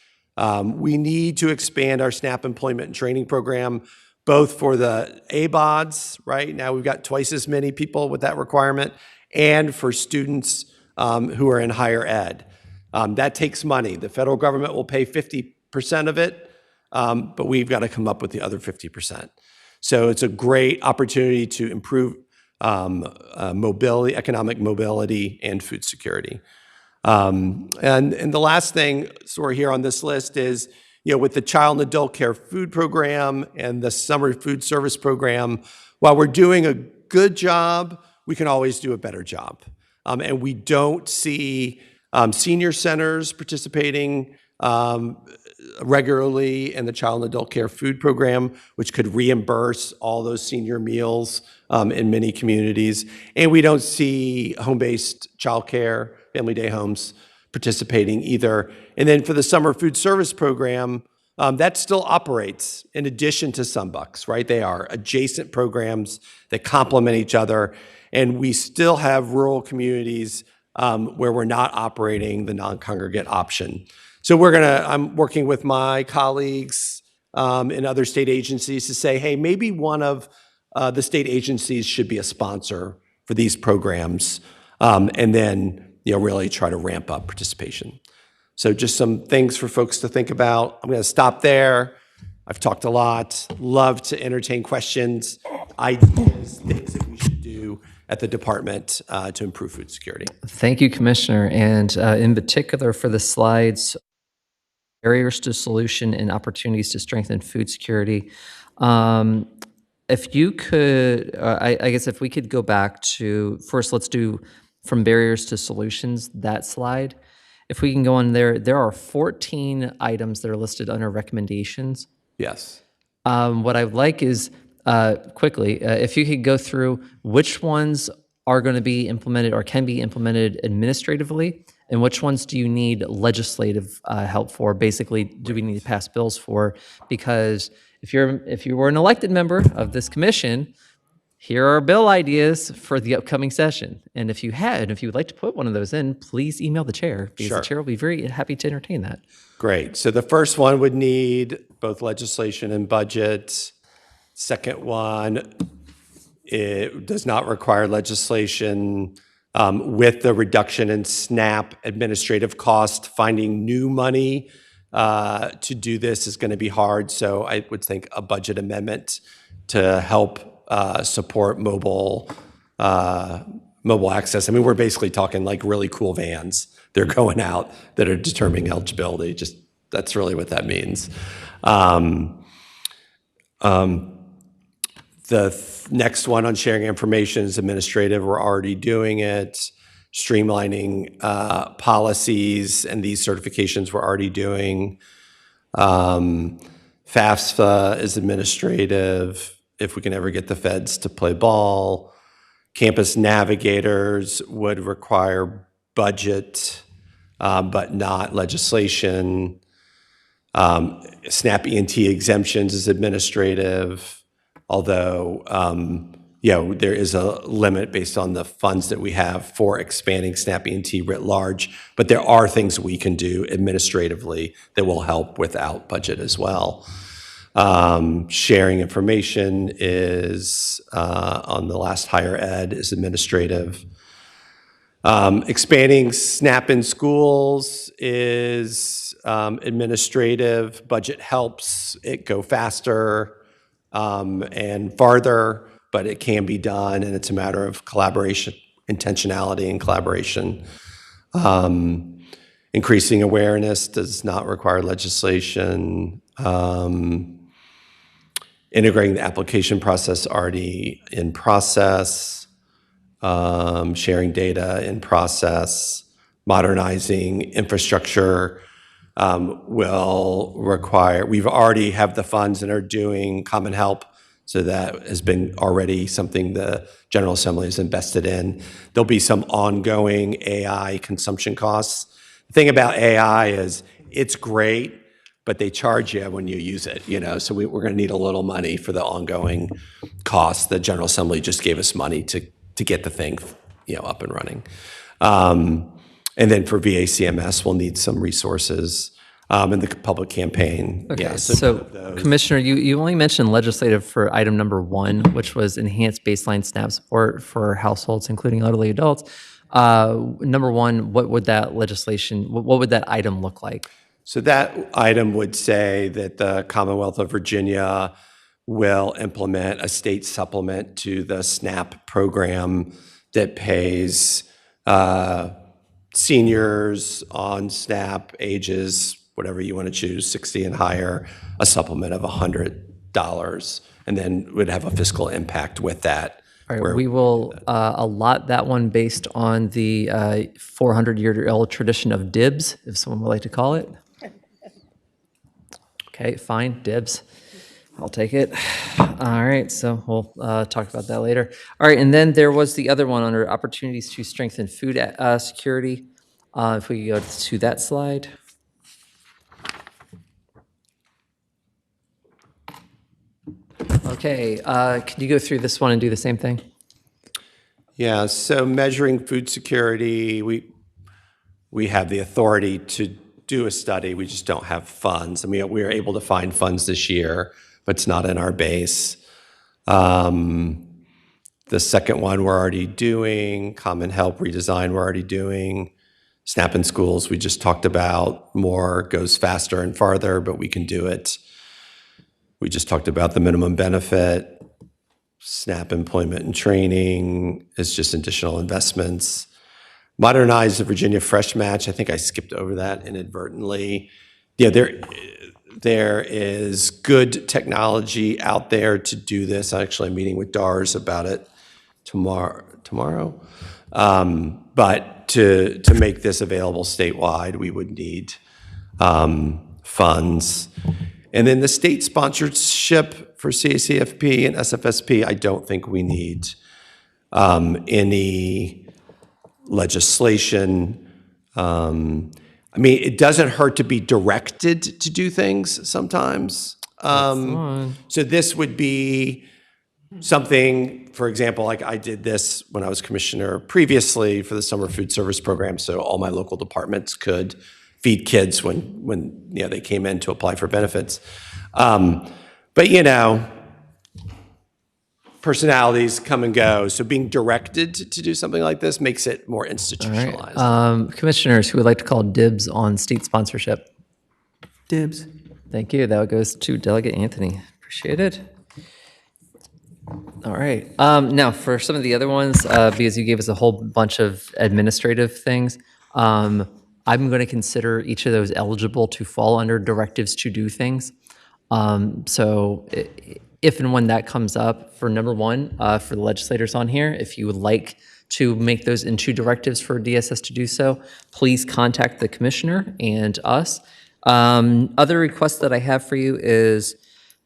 Speaker 14: We need to expand our SNAP employment and training program, both for the ABODs, right? Now we've got twice as many people with that requirement, and for students who are in higher ed. That takes money. The federal government will pay 50% of it, but we've got to come up with the other 50%. So it's a great opportunity to improve mobility, economic mobility, and food security. And the last thing sort of here on this list is, with the Child and Adult Care Food Program and the Summer Food Service Program, while we're doing a good job, we can always do a better job. And we don't see senior centers participating regularly in the Child and Adult Care Food Program, which could reimburse all those senior meals in many communities. And we don't see home-based childcare, family day homes participating either. And then for the Summer Food Service Program, that still operates in addition to Sunbucks, right? They are adjacent programs that complement each other. And we still have rural communities where we're not operating the non-congregate option. So I'm working with my colleagues in other state agencies to say, hey, maybe one of the state agencies should be a sponsor for these programs, and then really try to ramp up participation. So just some things for folks to think about. I'm going to stop there. I've talked a lot. Love to entertain questions, ideas, things that we should do at the department to improve food security.
Speaker 1: Thank you, Commissioner. And in particular for the slides, barriers to solution and opportunities to strengthen food security. If you could, I guess if we could go back to, first let's do from barriers to solutions, that slide. If we can go on there are 14 items that are listed under recommendations.
Speaker 14: Yes.
Speaker 1: What I would like is, quickly, if you could go through which ones are going to be implemented or can be implemented administratively, and which ones do you need legislative help for? Basically, do we need to pass bills for? Because if you were an elected member of this commission, here are bill ideas for the upcoming session. And if you would like to put one of those in, please email the chair, because
Speaker 14: Sure.
Speaker 1: the chair will be very happy to entertain that.
Speaker 14: Great. So the first one would need both legislation and budget. Second one, it does not require legislation. With the reduction in SNAP administrative cost, finding new money to do this is going to be hard. So I would think a budget amendment to help support mobile mobile access. I mean, we're basically talking like really cool vans. They're going out that are determining eligibility. Just that's really what that means. Next one on sharing information is administrative. We're already doing it. Streamlining policies and these certifications we're already doing. FAFSA is administrative, if we can ever get the feds to play ball. Campus navigators would require budget, but not legislation. SNAP ENT exemptions is administrative, although there is a limit based on the funds that we have for expanding SNAP ENT writ large, but there are things we can do administratively that will help without budget as well. Sharing information is, on the last higher ed, is administrative. Expanding SNAP in schools is administrative. Budget helps it go faster and farther, but it can be done, and it's a matter of collaboration, intentionality and collaboration. Increasing awareness does not require legislation. Integrating the application process already in process. Sharing data in process. Modernizing infrastructure will require, we've already have the funds and are doing Common Help, so that has been already something the General Assembly has invested in. There'll be some ongoing AI consumption costs. The thing about AI is it's great, but they charge you when you use it, so we're going to need a little money for the ongoing costs. The General Assembly just gave us money to get the thing up and running. And then for VACMS, we'll need some resources in the public campaign.
Speaker 1: Okay,
Speaker 14: Yeah,
Speaker 1: so Commissioner, you only mentioned legislative for item number 1, which was enhanced baseline SNAP support for households, including elderly adults. Number 1, what would that legislation, what would that item look like?
Speaker 14: So that item would say that the Commonwealth of Virginia will implement a state supplement to the SNAP program that pays seniors on SNAP ages, whatever you want to choose, 60 and higher, a supplement of $100, and then would have a fiscal impact with that.
Speaker 1: All right, we will allot that one based on the 400-year-old tradition of dibs, if someone would like to call it. Okay, fine, dibs. I'll take it. All right, so we'll talk about that later. All right, and then there was the other one under opportunities to strengthen food security. If we go to that slide. Okay, can you go through this one and do the same thing?
Speaker 14: Yeah, so measuring food security, we have the authority to do a study. We just don't have funds. I mean, we were able to find funds this year, but it's not in our base. The second one we're already doing, Common Help redesign we're already doing. SNAP in schools we just talked about, more goes faster and farther, but we can do it. We just talked about the minimum benefit. SNAP employment and training is just additional investments. Modernize the Virginia Fresh Match. I think I skipped over that inadvertently. Yeah, there is good technology out there to do this. I'm actually meeting with DARS about it tomorrow. But to make this available statewide, we would need funds. And then the state sponsorship for CACFP and SFSP, I don't think we need any legislation. I mean, it doesn't hurt to be directed to do things sometimes. So this would be something, for example, like I did this when I was commissioner previously for the summer food service program, so all my local departments could feed kids when they came in to apply for benefits. But personalities come and go, so being directed to do something like this makes it more institutionalized.
Speaker 1: Commissioners who would like to call dibs on state sponsorship?
Speaker 3: Dibs.
Speaker 1: Thank you. That goes to Delegate Anthony. Appreciate it. All right. Now, for some of the other ones, because you gave us a whole bunch of administrative things, I'm going to consider each of those eligible to fall under directives to do things. So if and when that comes up, for number one, for the legislators on here, if you would like to make those into directives for DSS to do so, please contact the commissioner and us. Other requests that I have for you is,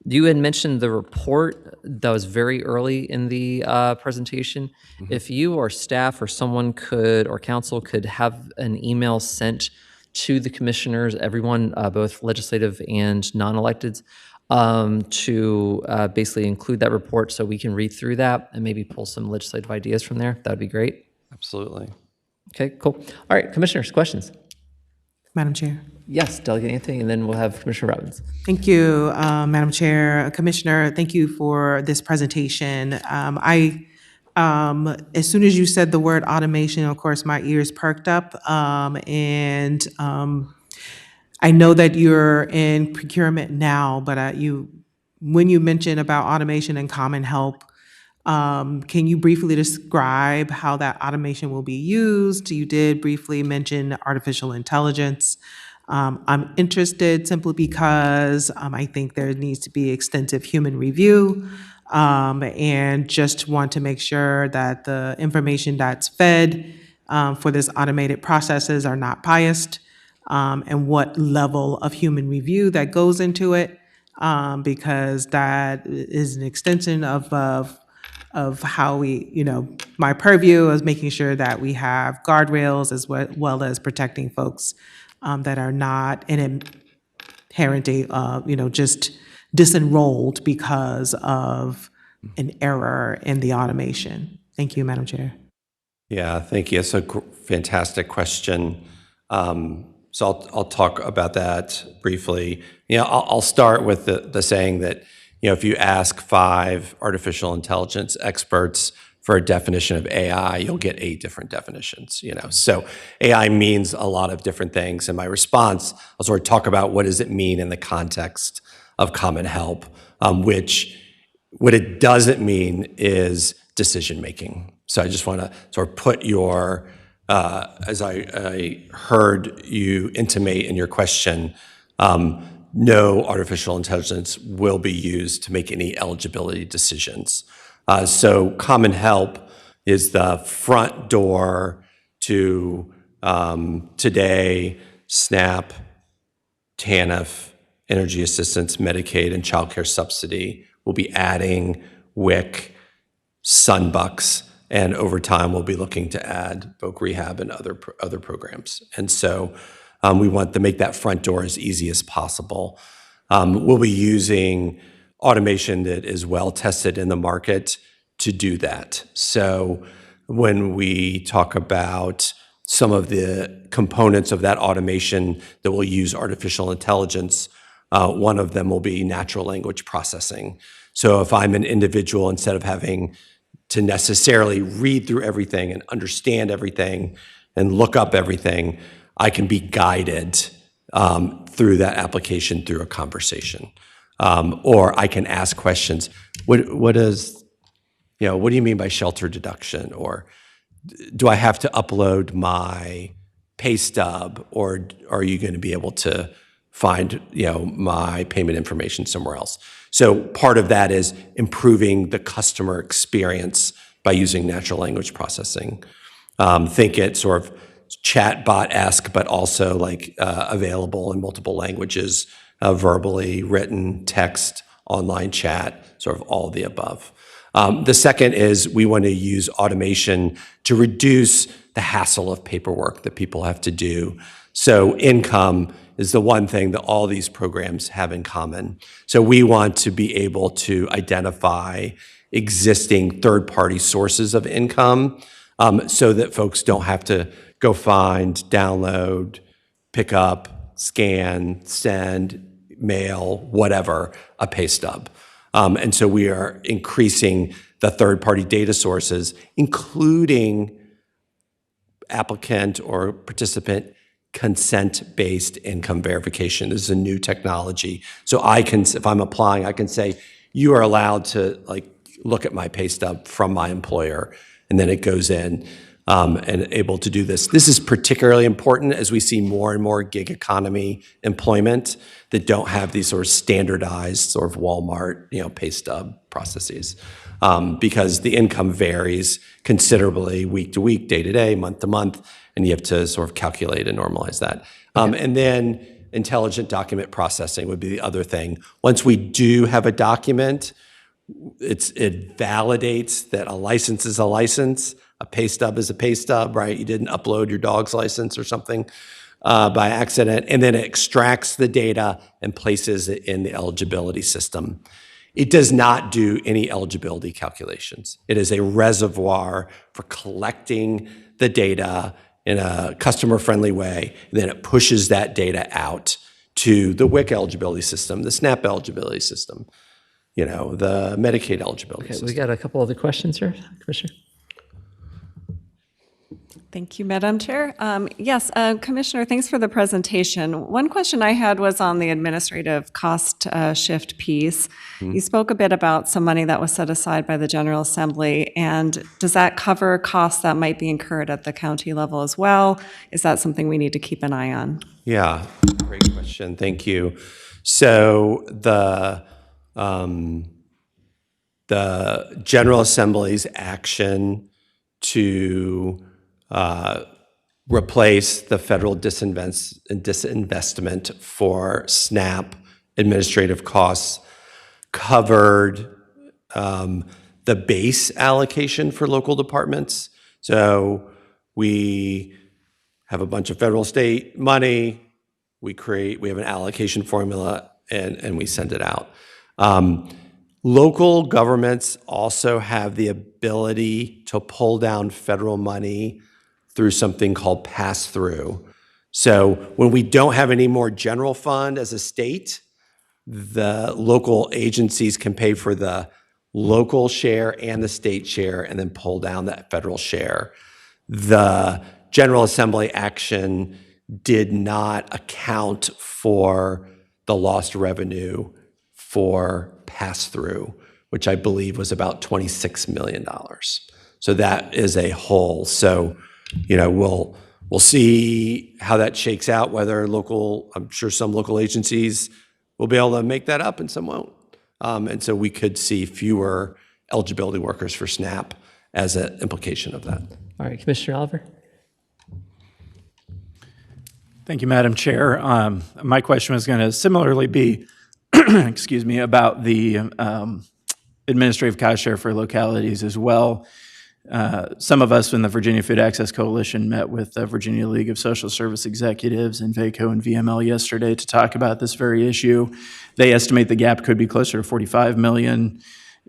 Speaker 1: you had mentioned the report that was very early in the presentation. If you or staff or someone could, or council could have an email sent to the commissioners, everyone, both legislative and non-electeds, to basically include that report so we can read through that and maybe pull some legislative ideas from there, that would be great.
Speaker 14: Absolutely.
Speaker 1: Okay, cool. All right, commissioners, questions?
Speaker 3: Madam Chair.
Speaker 1: Yes, Delegate Anthony, and then we'll have Commissioner Robbins.
Speaker 3: Thank you, Madam Chair. Commissioner, thank you for this presentation. As soon as you said the word automation, of course, my ears perked up. And I know that you're in procurement now, but when you mentioned about automation and Common Help, can you briefly describe how that automation will be used? You did briefly mention artificial intelligence. I'm interested simply because I think there needs to be extensive human review, and just want to make sure that the information that's fed for this automated processes are not biased, and what level of human review that goes into it, because that is an extension of how we, my purview is making sure that we have guardrails as well as protecting folks that are not inherently, just disenrolled because of an error in the automation. Thank you, Madam Chair.
Speaker 14: Yeah, thank you. It's a fantastic question. So I'll talk about that briefly. I'll start with the saying that, if you ask 5 artificial intelligence experts for a definition of AI, you'll get 8 different definitions, So AI means a lot of different things. In my response, I'll sort of talk about what does it mean in the context of Common Help, which what it doesn't mean is decision-making. So I just want to sort of put your, as I heard you intimate in your question, no artificial intelligence will be used to make any eligibility decisions. So Common Help is the front door to today, SNAP, TANF, energy assistance, Medicaid, and child care subsidy. We'll be adding WIC, Sunbucks, and over time we'll be looking to add voc rehab and other programs. And so we want to make that front door as easy as possible. We'll be using automation that is well tested in the market to do that. So when we talk about some of the components of that automation that will use artificial intelligence, one of them will be natural language processing. So if I'm an individual, instead of having to necessarily read through everything and understand everything and look up everything, I can be guided through that application through a conversation. Or I can ask questions. What do you mean by shelter deduction? Or do I have to upload my pay stub? Or are you going to be able to find my payment information somewhere else? So part of that is improving the customer experience by using natural language processing. Think it sort of chatbot-esque, but also available in multiple languages, verbally, written, text, online chat, sort of all of the above. The second is we want to use automation to reduce the hassle of paperwork that people have to do. So income is the one thing that all these programs have in common. So we want to be able to identify existing third-party sources of income so that folks don't have to go find, download, pick up, scan, send, mail, whatever, a pay stub. And so we are increasing the third-party data sources, including applicant or participant consent-based income verification. This is a new technology. So if I'm applying, I can say, you are allowed to look at my pay stub from my employer, and then it goes in and able to do this. This is particularly important as we see more and more gig economy employment that don't have these sort of standardized sort of Walmart, pay stub processes, because the income varies considerably week to week, day to day, month to month, and you have to sort of calculate and normalize that. And then intelligent document processing would be the other thing. Once we do have a document, it validates that a license is a license, a pay stub is a pay stub, right? You didn't upload your dog's license or something by accident, and then it extracts the data and places it in the eligibility system. It does not do any eligibility calculations. It is a reservoir for collecting the data in a customer-friendly way, and then it pushes that data out to the WIC eligibility system, the SNAP eligibility system, the Medicaid eligibility system.
Speaker 1: We got a couple other questions here, Commissioner.
Speaker 9: Thank you, Madam Chair. Yes, Commissioner, thanks for the presentation. One question I had was on the administrative cost shift piece. You spoke a bit about some money that was set aside by the General Assembly, and does that cover costs that might be incurred at the county level as well? Is that something we need to keep an eye on?
Speaker 14: Yeah, great question. Thank you. So the General Assembly's action to replace the federal disinvestment for SNAP administrative costs covered the base allocation for local departments. So we have a bunch of federal state money, we have an allocation formula, and we send it out. Local governments also have the ability to pull down federal money through something called pass-through. So when we don't have any more general fund as a state, the local agencies can pay for the local share and the state share and then pull down that federal share. The General Assembly action did not account for the lost revenue for pass-through, which I believe was about $26 million. So that is a hole. So, we'll see how that shakes out, whether I'm sure some local agencies will be able to make that up and some won't. And so we could see fewer eligibility workers for SNAP as an implication of that.
Speaker 1: All right, Commissioner Oliver.
Speaker 10: Thank you, Madam Chair. My question was going to similarly be, excuse me, about the administrative cost share for localities as well. Some of us in the Virginia Food Access Coalition met with the Virginia League of Social Service Executives and VACO and VML yesterday to talk about this very issue. They estimate the gap could be closer to $45 million.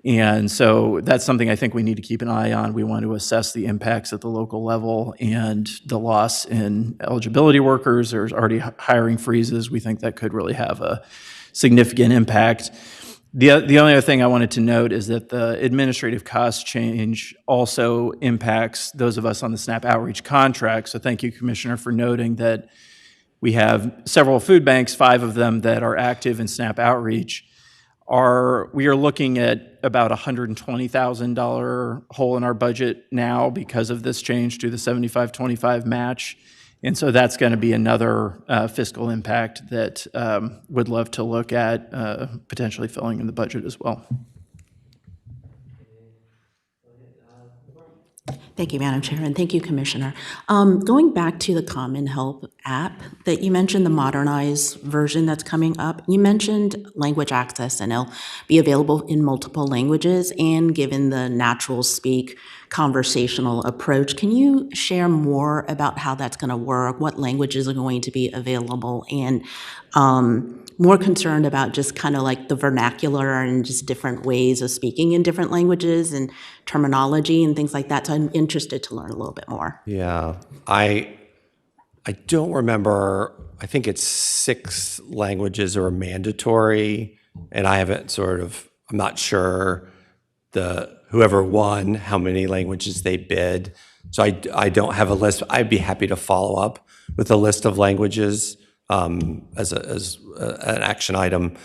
Speaker 10: And so that's something I think we need to keep an eye on. We want to assess the impacts at the local level and the loss in eligibility workers. There's already hiring freezes. We think that could really have a significant impact. The only other thing I wanted to note is that the administrative cost change also impacts those of us on the SNAP outreach contract. So thank you, Commissioner, for noting that we have several food banks, 5 of them that are active in SNAP outreach. We are looking at about $120,000 hole in our budget now because of this change to the 75-25 match. And so that's going to be another fiscal impact that would love to look at potentially filling in the budget as well.
Speaker 6: Thank you, Madam Chair, and thank you, Commissioner. Going back to the Common Help app that you mentioned, the modernized version that's coming up, you mentioned language access, and it'll be available in multiple languages, and given the natural speak conversational approach, can you share more about how that's going to work, what languages are going to be available, and more concerned about just kind of like the vernacular and just different ways of speaking in different languages and terminology and things like that. So I'm interested to learn a little bit more.
Speaker 14: Yeah, I don't remember. I think it's 6 languages are mandatory, and I haven't I'm not sure whoever won how many languages they bid. So I don't have a list. I'd be happy to follow up with a list of languages as an action item.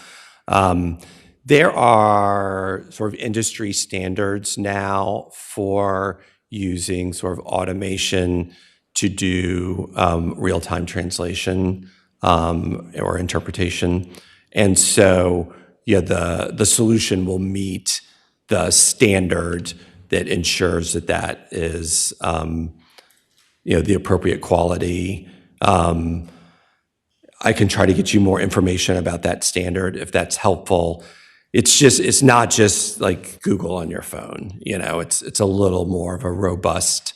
Speaker 14: There are sort of industry standards now for using sort of automation to do real-time translation or interpretation. And so the solution will meet the standard that ensures that that is the appropriate quality. I can try to get you more information about that standard if that's helpful. It's not just like Google on your phone. It's a little more of a robust,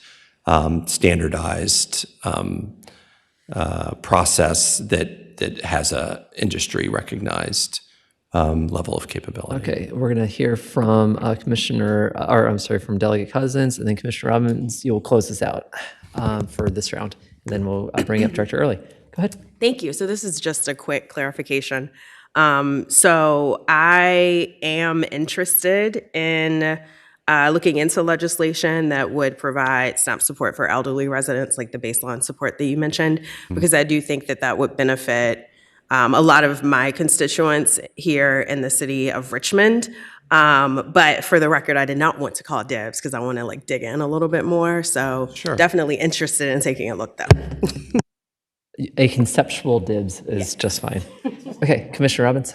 Speaker 14: standardized process that has a industry recognized level of capability.
Speaker 1: Okay, we're going to hear from from Delegate Cousins, and then Commissioner Robbins. You'll close this out for this round, and then we'll bring up Director Early. Go ahead.
Speaker 15: Thank you. So this is just a quick clarification. So I am interested in looking into legislation that would provide SNAP support for elderly residents, like the baseline support that you mentioned, because I do think that that would benefit a lot of my constituents here in the city of Richmond. But for the record, I did not want to call dibs because I want to dig in a little bit more. So definitely interested in taking a look though.
Speaker 1: A conceptual dibs is just fine. Okay, Commissioner Robbins.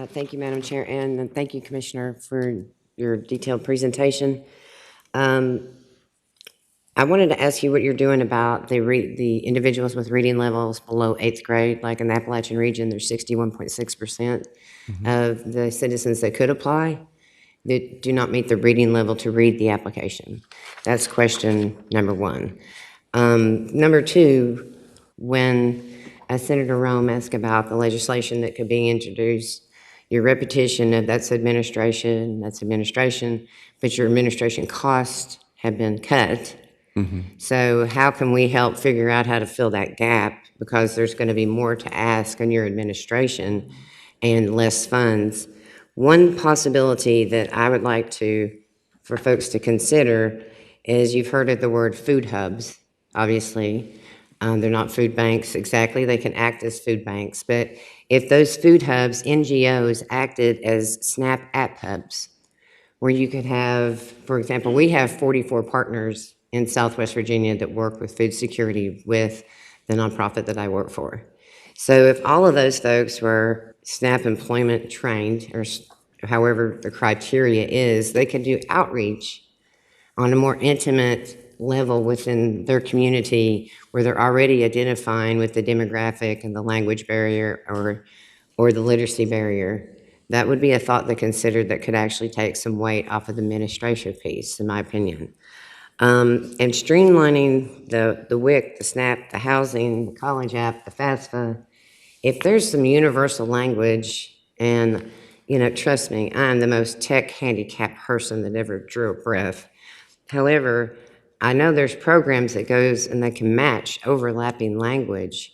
Speaker 5: Thank you, Madam Chair, and thank you, Commissioner, for your detailed presentation. I wanted to ask you what you're doing about the individuals with reading levels below 8th grade. Like in the Appalachian region, there's 61.6% of the citizens that could apply that do not meet the reading level to read the application. That's question number one. Number two, when Senator Rome asked about the legislation that could be introduced, your repetition of that's administration, but your administration costs have been cut. So how can we help figure out how to fill that gap? Because there's going to be more to ask on your administration and less funds. One possibility that I would like for folks to consider is you've heard of the word food hubs, obviously. They're not food banks exactly. They can act as food banks. But if those food hubs, NGOs, acted as SNAP app hubs, where you could have, for example, we have 44 partners in Southwest Virginia that work with food security with the nonprofit that I work for. So if all of those folks were SNAP employment trained, or however the criteria is, they could do outreach on a more intimate level within their community where they're already identifying with the demographic and the language barrier or the literacy barrier. That would be a thought to consider that could actually take some weight off of the administrative piece, in my opinion. And streamlining the WIC, the SNAP, the housing, the college app, the FAFSA, if there's some universal language, and trust me, I'm the most tech handicapped person that ever drew a breath. However, I know there's programs that goes and they can match overlapping language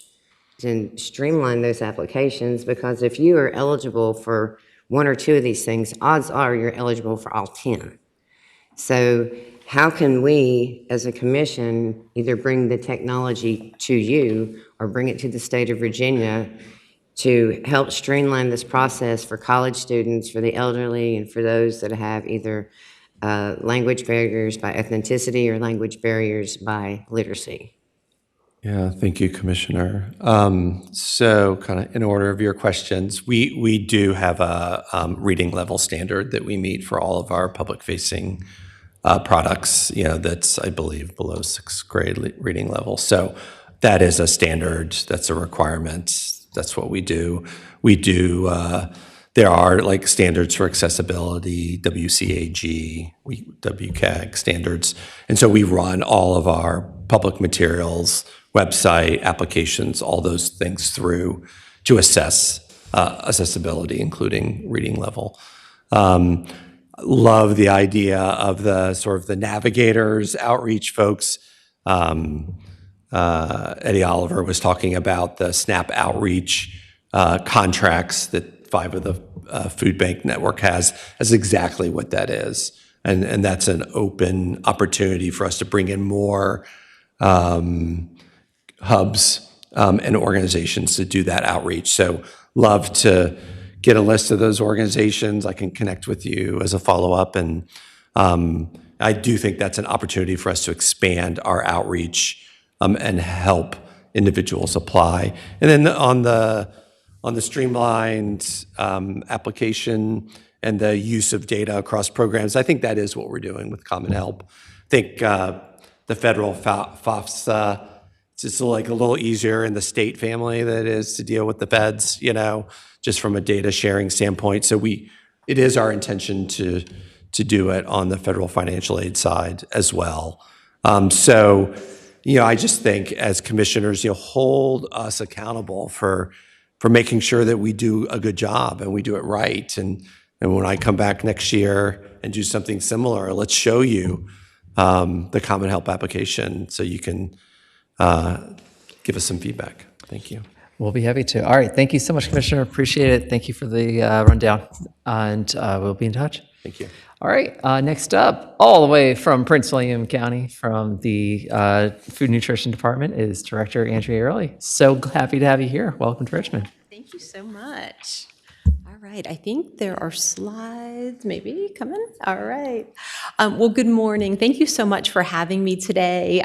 Speaker 5: and streamline those applications, because if you are eligible for one or two of these things, odds are you're eligible for all 10. So how can we, as a commission, either bring the technology to you or bring it to the state of Virginia to help streamline this process for college students, for the elderly, and for those that have either language barriers by ethnicity or language barriers by literacy?
Speaker 14: Yeah, thank you, Commissioner. So kind of in order of your questions, we do have a reading level standard that we meet for all of our public-facing products, that's, I believe, below 6th grade reading level. So that is a standard, that's a requirement, that's what we do. There are standards for accessibility, WCAG, WCAG standards. And so we run all of our public materials, website, applications, all those things through to assess accessibility, including reading level. Love the idea of the sort of the navigators, outreach folks. Eddie Oliver was talking about the SNAP outreach contracts that 5 of the food bank network has. That's exactly what that is. And that's an open opportunity for us to bring in more hubs and organizations to do that outreach. So love to get a list of those organizations. I can connect with you as a follow-up, and I do think that's an opportunity for us to expand our outreach and help individuals apply. And then on the streamlined application and the use of data across programs, I think that is what we're doing with Common Help. I think the federal FAFSA, it's just like a little easier in the state family than it is to deal with the feds, just from a data sharing standpoint. So it is our intention to do it on the federal financial aid side as well. I just think as commissioners, hold us accountable for making sure that we do a good job and we do it right. And when I come back next year and do something similar, let's show you the Common Help application so you can give us some feedback. Thank you.
Speaker 1: We'll be happy to. All right. Thank you so much, Commissioner. Appreciate it. Thank you for the rundown. And we'll be in touch.
Speaker 14: Thank you.
Speaker 1: All right. Next up, all the way from Prince William County, from the Food and Nutrition Department, is Director Andrea Early. So happy to have you here. Welcome to Richmond.
Speaker 13: Thank you so much. All right, I think there are slides maybe coming. All right. Well, good morning. Thank you so much for having me today.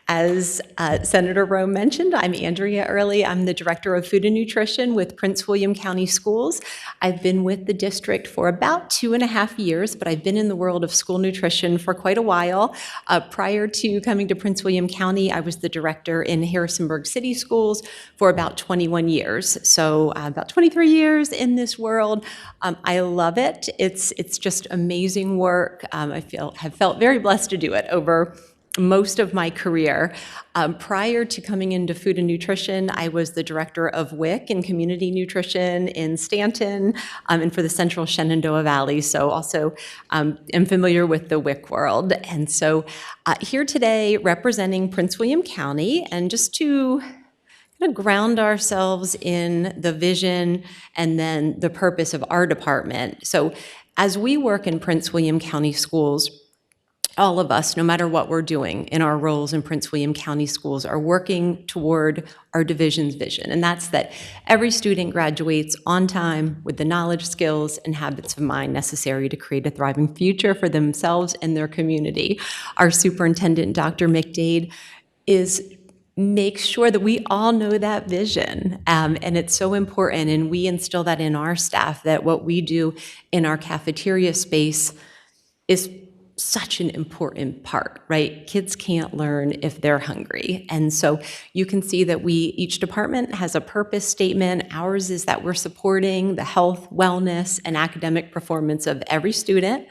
Speaker 13: As Senator Rowe mentioned, I'm Andrea Early. I'm the Director of Food and Nutrition with Prince William County Schools. I've been with the district for about 2.5 years, but I've been in the world of school nutrition for quite a while. Prior to coming to Prince William County, I was the director in Harrisonburg City Schools for about 21 years. So about 23 years in this world. I love it. It's just amazing work. I have felt very blessed to do it over most of my career. Prior to coming into food and nutrition, I was the director of WIC and community nutrition in Stanton and for the Central Shenandoah Valley. So also am familiar with the WIC world. And so here today representing Prince William County, and just to kind of ground ourselves in the vision and then the purpose of our department. So as we work in Prince William County Schools, all of us, no matter what we're doing in our roles in Prince William County Schools, are working toward our division's vision, and that's that every student graduates on time with the knowledge, skills, and habits of mind necessary to create a thriving future for themselves and their community. Our superintendent, Dr. McDade, makes sure that we all know that vision, and it's so important, and we instill that in our staff, that what we do in our cafeteria space is such an important part, right? Kids can't learn if they're hungry. And so you can see that each department has a purpose statement. Ours is that we're supporting the health, wellness, and academic performance of every student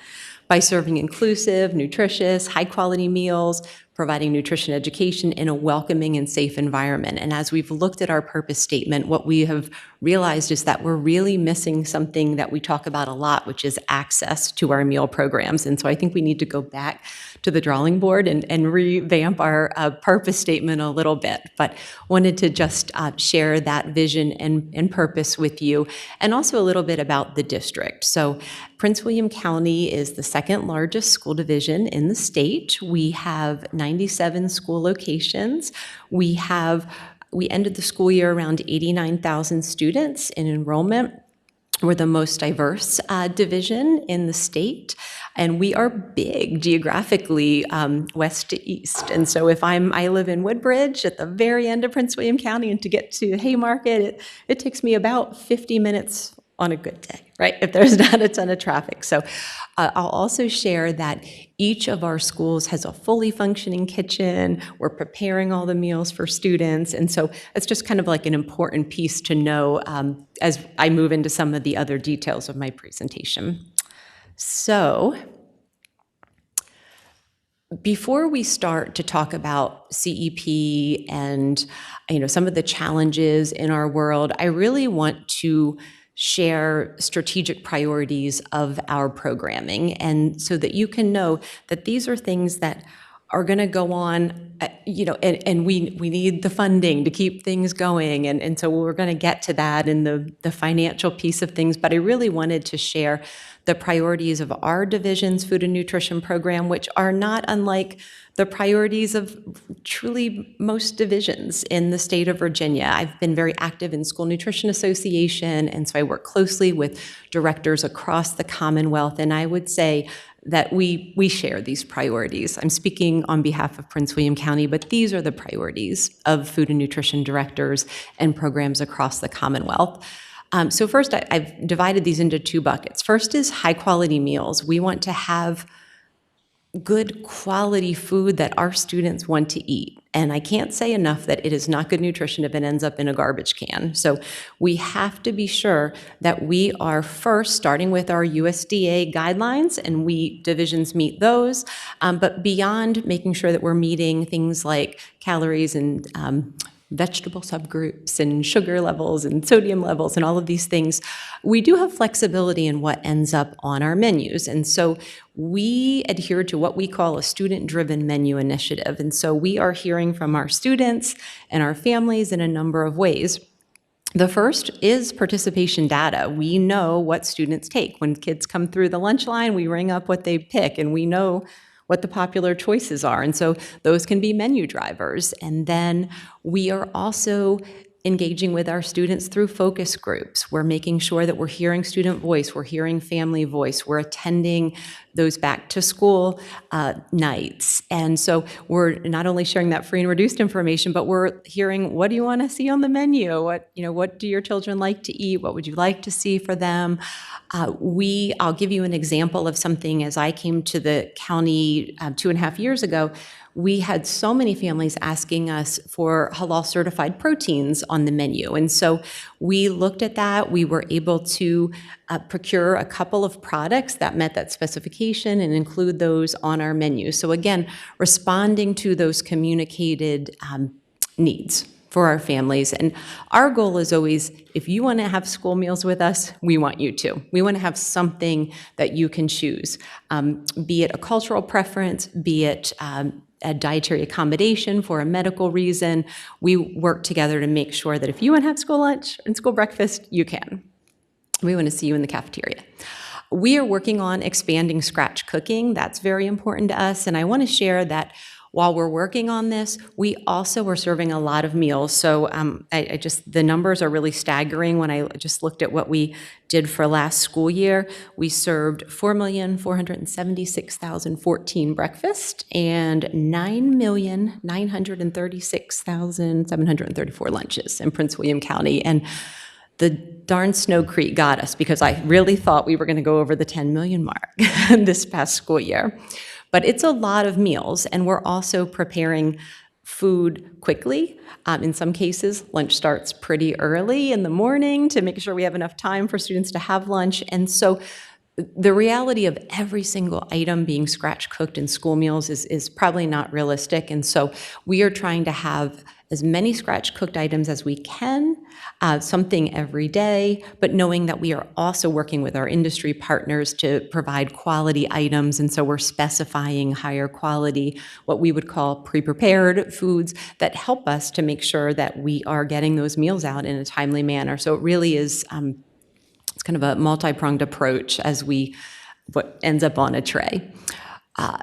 Speaker 13: by serving inclusive, nutritious, high-quality meals, providing nutrition education in a welcoming and safe environment. And as we've looked at our purpose statement, what we have realized is that we're really missing something that we talk about a lot, which is access to our meal programs. And so I think we need to go back to the drawing board and revamp our purpose statement a little bit. But wanted to just share that vision and purpose with you, and also a little bit about the district. So Prince William County is the second largest school division in the state. We have 97 school locations. We ended the school year around 89,000 students in enrollment. We're the most diverse division in the state, and we are big geographically, west to east. And so if I live in Woodbridge at the very end of Prince William County, and to get to Haymarket, it takes me about 50 minutes on a good day, right? If there's not a ton of traffic. So I'll also share that each of our schools has a fully functioning kitchen. We're preparing all the meals for students. And so it's just kind of like an important piece to know as I move into some of the other details of my presentation. So before we start to talk about CEP and some of the challenges in our world, I really want to share strategic priorities of our programming, and so that you can know that these are things that are going to go on, and we need the funding to keep things going. And so we're going to get to that in the financial piece of things. But I really wanted to share the priorities of our division's food and nutrition program, which are not unlike the priorities of truly most divisions in the state of Virginia. I've been very active in School Nutrition Association, and so I work closely with directors across the Commonwealth, and I would say that we share these priorities. I'm speaking on behalf of Prince William County, but these are the priorities of food and nutrition directors and programs across the Commonwealth. So first, I've divided these into two buckets. First is high-quality meals. We want to have good quality food that our students want to eat. And I can't say enough that it is not good nutrition if it ends up in a garbage can. So we have to be sure that we are first starting with our USDA guidelines, and we divisions meet those, but beyond making sure that we're meeting things like calories and vegetable subgroups and sugar levels and sodium levels and all of these things, we do have flexibility in what ends up on our menus. And so we adhere to what we call a student-driven menu initiative. And so we are hearing from our students and our families in a number of ways. The first is participation data. We know what students take. When kids come through the lunch line, we ring up what they pick, and we know what the popular choices are. And so those can be menu drivers. And then we are also engaging with our students through focus groups. We're making sure that we're hearing student voice, we're hearing family voice, we're attending those back to school nights. And so we're not only sharing that free and reduced information, but we're hearing, what do you want to see on the menu? What do your children like to eat? What would you like to see for them? I'll give you an example of something. As I came to the county 2.5 years ago, we had so many families asking us for halal certified proteins on the menu. And so we looked at that. We were able to procure a couple of products that met that specification and include those on our menu. So again, responding to those communicated needs for our families. And our goal is always, if you want to have school meals with us, we want you to. We want to have something that you can choose, be it a cultural preference, be it a dietary accommodation for a medical reason. We work together to make sure that if you want to have school lunch and school breakfast, you can. We want to see you in the cafeteria. We are working on expanding scratch cooking. That's very important to us. And I want to share that while we're working on this, we also are serving a lot of meals. So the numbers are really staggering. When I just looked at what we did for last school year, we served 4,476,014 breakfast and 9,936,734 lunches in Prince William County. And the darn Snow Creek got us, because I really thought we were going to go over the 10 million mark this past school year. But it's a lot of meals, and we're also preparing food quickly. In some cases, lunch starts pretty early in the morning to make sure we have enough time for students to have lunch. And so the reality of every single item being scratch cooked in school meals is probably not realistic. And so we are trying to have as many scratch cooked items as we can, something every day, but knowing that we are also working with our industry partners to provide quality items. And so we're specifying higher quality, what we would call pre-prepared foods that help us to make sure that we are getting those meals out in a timely manner. So it really is, it's kind of a multi-pronged approach as what ends up on a tray.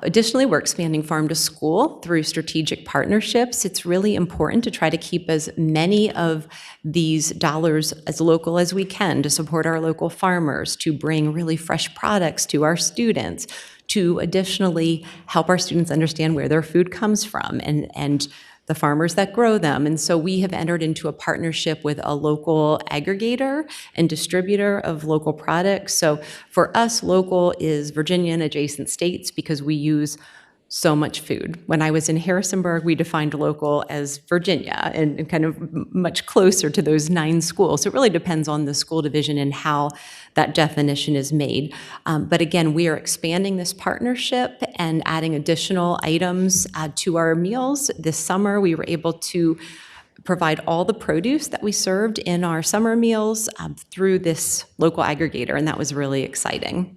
Speaker 13: Additionally, we're expanding farm to school through strategic partnerships. It's really important to try to keep as many of these dollars as local as we can to support our local farmers, to bring really fresh products to our students, to additionally help our students understand where their food comes from and the farmers that grow them. And so we have entered into a partnership with a local aggregator and distributor of local products. So for us, local is Virginia and adjacent states, because we use so much food. When I was in Harrisonburg, we defined local as Virginia and kind of much closer to those 9 schools. So it really depends on the school division and how that definition is made. But again, we are expanding this partnership and adding additional items to our meals. This summer, we were able to provide all the produce that we served in our summer meals through this local aggregator, and that was really exciting.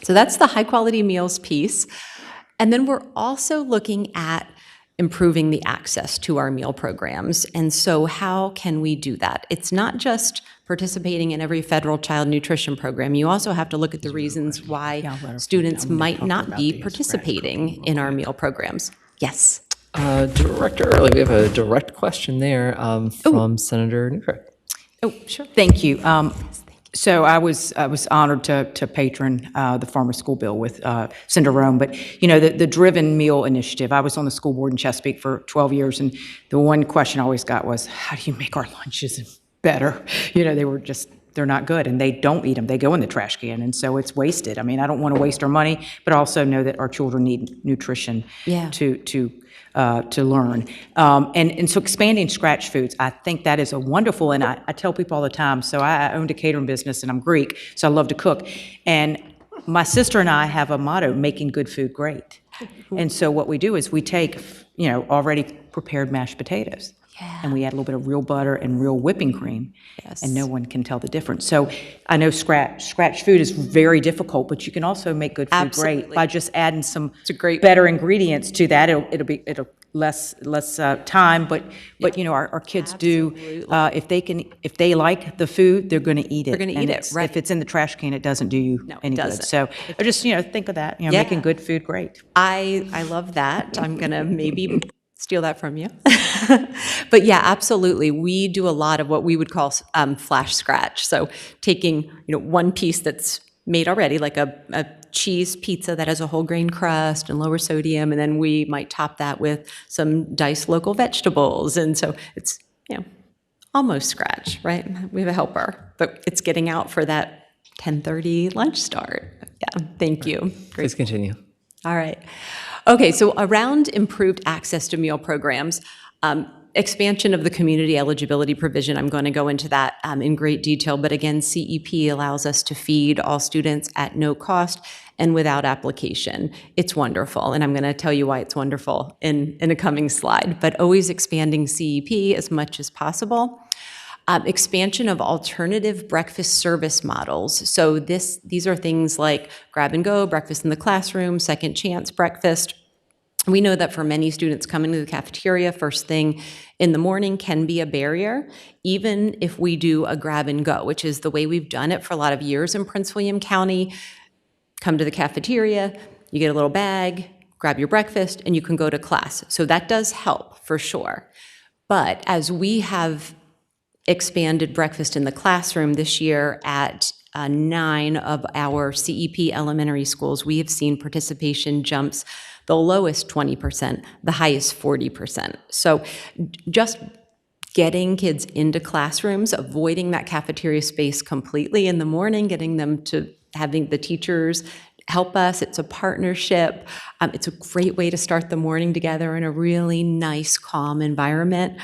Speaker 13: So that's the high quality meals piece. And then we're also looking at improving the access to our meal programs. And so how can we do that? It's not just participating in every federal child nutrition program. You also have to look at the reasons why students might not be participating in our meal programs. Yes.
Speaker 1: Director Early, we have a direct question there from Senator Newkirk.
Speaker 7: Oh, sure. Thank you. So I was honored to patron the farmer school bill with Senator Rome, but the Driven Meal Initiative. I was on the school board in Chesapeake for 12 years, and the one question I always got was, how do you make our lunches better? They're not good, and they don't eat them. They go in the trash can, and so it's wasted. I mean, I don't want to waste our money, but I also know that our children need nutrition to learn. And so expanding scratch foods, I think that is a wonderful, and I tell people all the time, so I owned a catering business and I'm Greek, so I love to cook. And my sister and I have a motto, making good food great. And so what we do is we take, already prepared mashed potatoes. And we add a little bit of real butter and real whipping cream, and no one can tell the difference. So I know scratch food is very difficult, but you can also make good food great by just adding some better ingredients to that. It'll less time, but our kids do. If they like the food, they're going to eat it.
Speaker 13: They're going to eat it, right?
Speaker 7: If it's in the trash can, it doesn't do you any good. So just think of that. Making good food great.
Speaker 13: I love that. I'm going to maybe steal that from you. But yeah, absolutely. We do a lot of what we would call flash scratch. So taking, one piece that's made already, like a cheese pizza that has a whole grain crust and lower sodium, and then we might top that with some diced local vegetables. And so it's, almost scratch, right? We have a helper, but it's getting out for that 10:30 lunch start. Yeah, thank you.
Speaker 1: Please continue.
Speaker 13: All right. Okay, so around improved access to meal programs, expansion of the community eligibility provision, I'm going to go into that in great detail, but again, CEP allows us to feed all students at no cost and without application. It's wonderful, and I'm going to tell you why it's wonderful in a coming slide, but always expanding CEP as much as possible. Expansion of alternative breakfast service models. So these are things like grab and go, breakfast in the classroom, second chance breakfast. We know that for many students, coming to the cafeteria first thing in the morning can be a barrier, even if we do a grab and go, which is the way we've done it for a lot of years in Prince William County. Come to the cafeteria, you get a little bag, grab your breakfast, and you can go to class. So that does help for sure. But as we have expanded breakfast in the classroom this year at 9 of our CEP elementary schools, we have seen participation jumps the lowest 20%, the highest 40%. So just getting kids into classrooms, avoiding that cafeteria space completely in the morning, getting them to having the teachers help us. It's a partnership. It's a great way to start the morning together in a really nice, calm environment.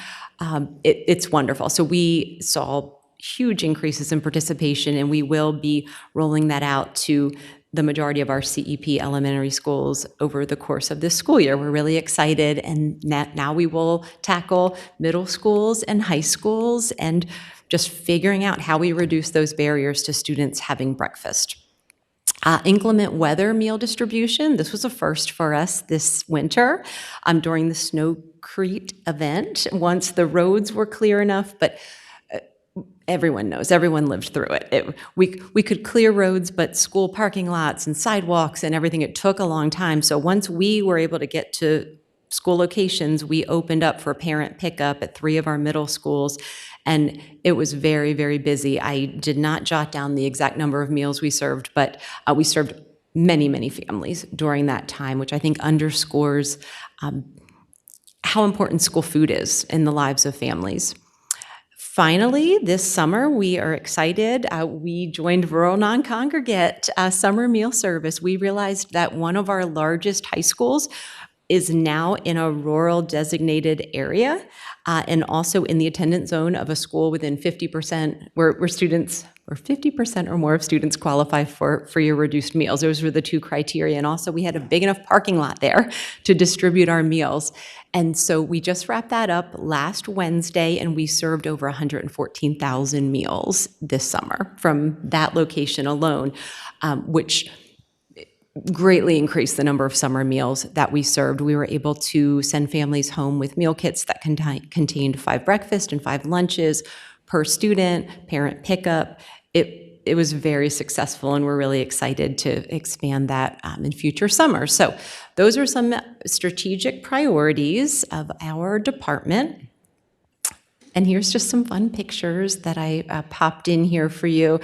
Speaker 13: It's wonderful. So we saw huge increases in participation, and we will be rolling that out to the majority of our CEP elementary schools over the course of this school year. We're really excited, and now we will tackle middle schools and high schools and just figuring out how we reduce those barriers to students having breakfast. Inclement weather meal distribution. This was a first for us this winter during the Snowcrete event, once the roads were clear enough, but everyone knows, everyone lived through it. We could clear roads, but school parking lots and sidewalks and everything, it took a long time. So once we were able to get to school locations, we opened up for parent pickup at 3 of our middle schools, and it was very, very busy. I did not jot down the exact number of meals we served, but we served many, many families during that time, which I think underscores how important school food is in the lives of families. Finally, this summer, we are excited. We joined Rural Non-Congregate Summer Meal Service. We realized that one of our largest high schools is now in a rural designated area and also in the attendance zone of a school within 50% where students, or 50% or more of students qualify for your reduced meals. Those were the 2 criteria. And also we had a big enough parking lot there to distribute our meals. And so we just wrapped that up last Wednesday, and we served over 114,000 meals this summer from that location alone, which greatly increased the number of summer meals that we served. We were able to send families home with meal kits that contained 5 breakfasts and 5 lunches per student, parent pickup. It was very successful, and we're really excited to expand that in future summers. So those are some strategic priorities of our department. And here's just some fun pictures that I popped in here for you.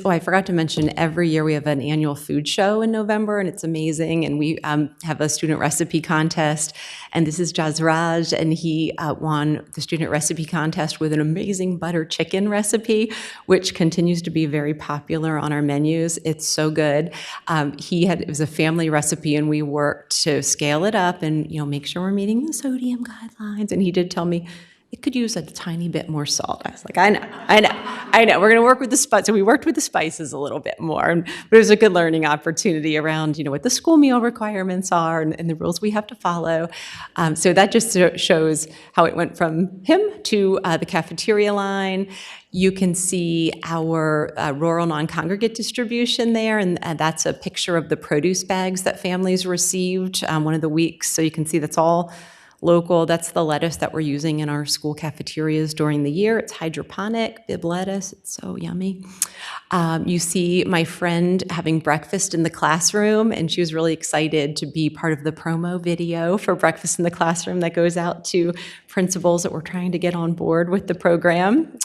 Speaker 13: I forgot to mention, every year we have an annual food show in November, and it's amazing. And we have a student recipe contest. And this is Jazraj, and he won the student recipe contest with an amazing butter chicken recipe, which continues to be very popular on our menus. It's so good. It was a family recipe, and we worked to scale it up and make sure we're meeting the sodium guidelines. And he did tell me, it could use a tiny bit more salt. I was like, I know. We're going to work with the spice. So we worked with the spices a little bit more. But it was a good learning opportunity around, what the school meal requirements are and the rules we have to follow. So that just shows how it went from him to the cafeteria line. You can see our rural non-congregate distribution there, and that's a picture of the produce bags that families received one of the weeks. So you can see that's all local. That's the lettuce that we're using in our school cafeterias during the year. It's hydroponic, bib lettuce. It's so yummy. You see my friend having breakfast in the classroom, and she was really excited to be part of the promo video for Breakfast in the Classroom that goes out to principals that we're trying to get on board with the program.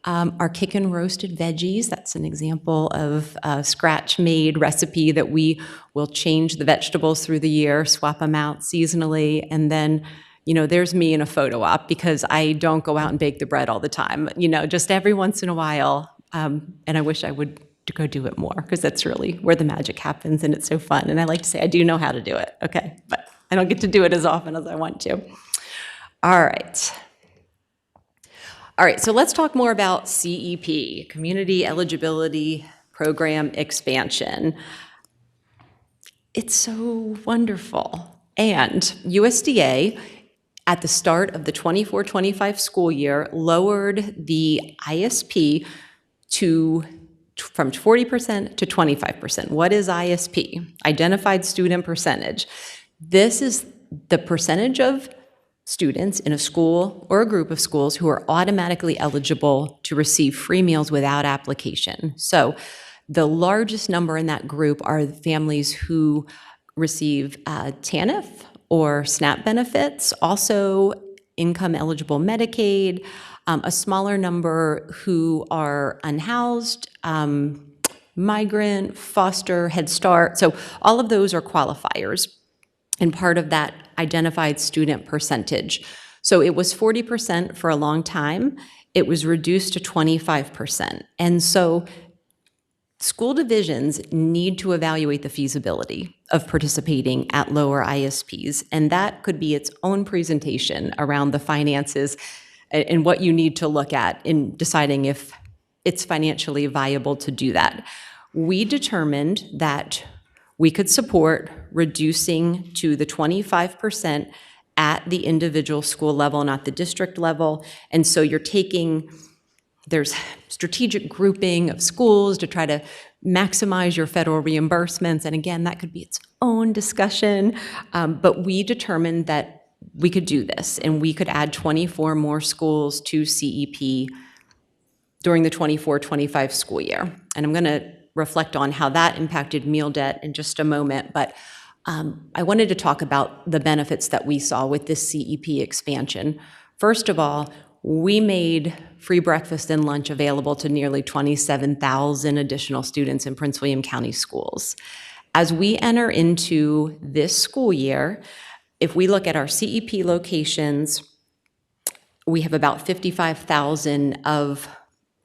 Speaker 13: Our Kickin' Roasted Veggies, that's an example of a scratch-made recipe that we will change the vegetables through the year, swap them out seasonally, and then, there's me in a photo op because I don't go out and bake the bread all the time, just every once in a while, and I wish I would go do it more because that's really where the magic happens, and it's so fun, and I like to say I do know how to do it, okay, but I don't get to do it as often as I want to. All right, so let's talk more about CEP, Community Eligibility Program Expansion. It's so wonderful. And USDA, at the start of the 24-25 school year, lowered the ISP from 40% to 25%. What is ISP? Identified Student Percentage. This is the percentage of students in a school or a group of schools who are automatically eligible to receive free meals without application. So the largest number in that group are families who receive TANF or SNAP benefits, also income-eligible Medicaid, a smaller number who are unhoused, migrant, foster, Head Start. So all of those are qualifiers and part of that identified student percentage. So it was 40% for a long time. It was reduced to 25%. And so school divisions need to evaluate the feasibility of participating at lower ISPs, and that could be its own presentation around the finances and what you need to look at in deciding if it's financially viable to do that. We determined that we could support reducing to the 25% at the individual school level, not the district level. And so there's strategic grouping of schools to try to maximize your federal reimbursements. And again, that could be its own discussion. But we determined that we could do this, and we could add 24 more schools to CEP during the 24-25 school year. And I'm going to reflect on how that impacted meal debt in just a moment, but I wanted to talk about the benefits that we saw with this CEP expansion. First of all, we made free breakfast and lunch available to nearly 27,000 additional students in Prince William County schools. As we enter into this school year, if we look at our CEP locations, we have about 55,000 of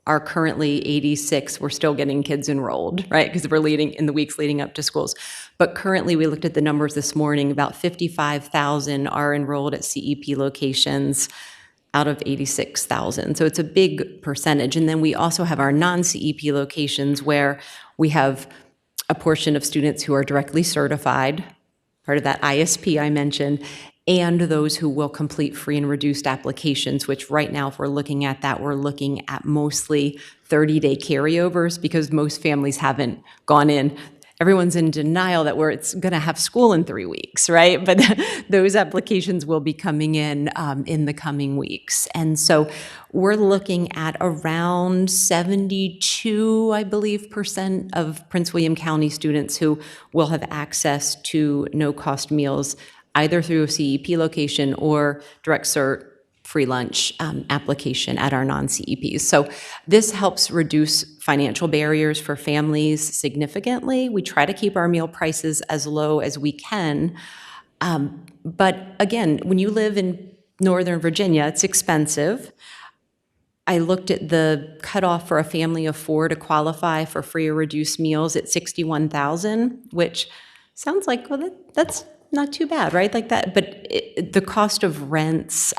Speaker 13: our currently 86, we're still getting kids enrolled, right? Because we're leading in the weeks leading up to schools. But currently, we looked at the numbers this morning, about 55,000 are enrolled at CEP locations out of 86,000. So it's a big percentage. And then we also have our non-CEP locations where we have a portion of students who are directly certified, part of that ISP I mentioned, and those who will complete free and reduced applications, which right now, if we're looking at that, we're looking at mostly 30-day carryovers because most families haven't gone in everyone's in denial that it's going to have school in 3 weeks, right? But those applications will be coming in the coming weeks. And so we're looking at around 72, I believe, % of Prince William County students who will have access to no-cost meals, either through a CEP location or direct cert free lunch application at our non-CEPs. So this helps reduce financial barriers for families significantly. We try to keep our meal prices as low as we can. But again, when you live in Northern Virginia, it's expensive. I looked at the cutoff for a family of 4 to qualify for free or reduced meals at $61,000, which sounds like, well, that's not too bad, right? Like that, but the cost of rents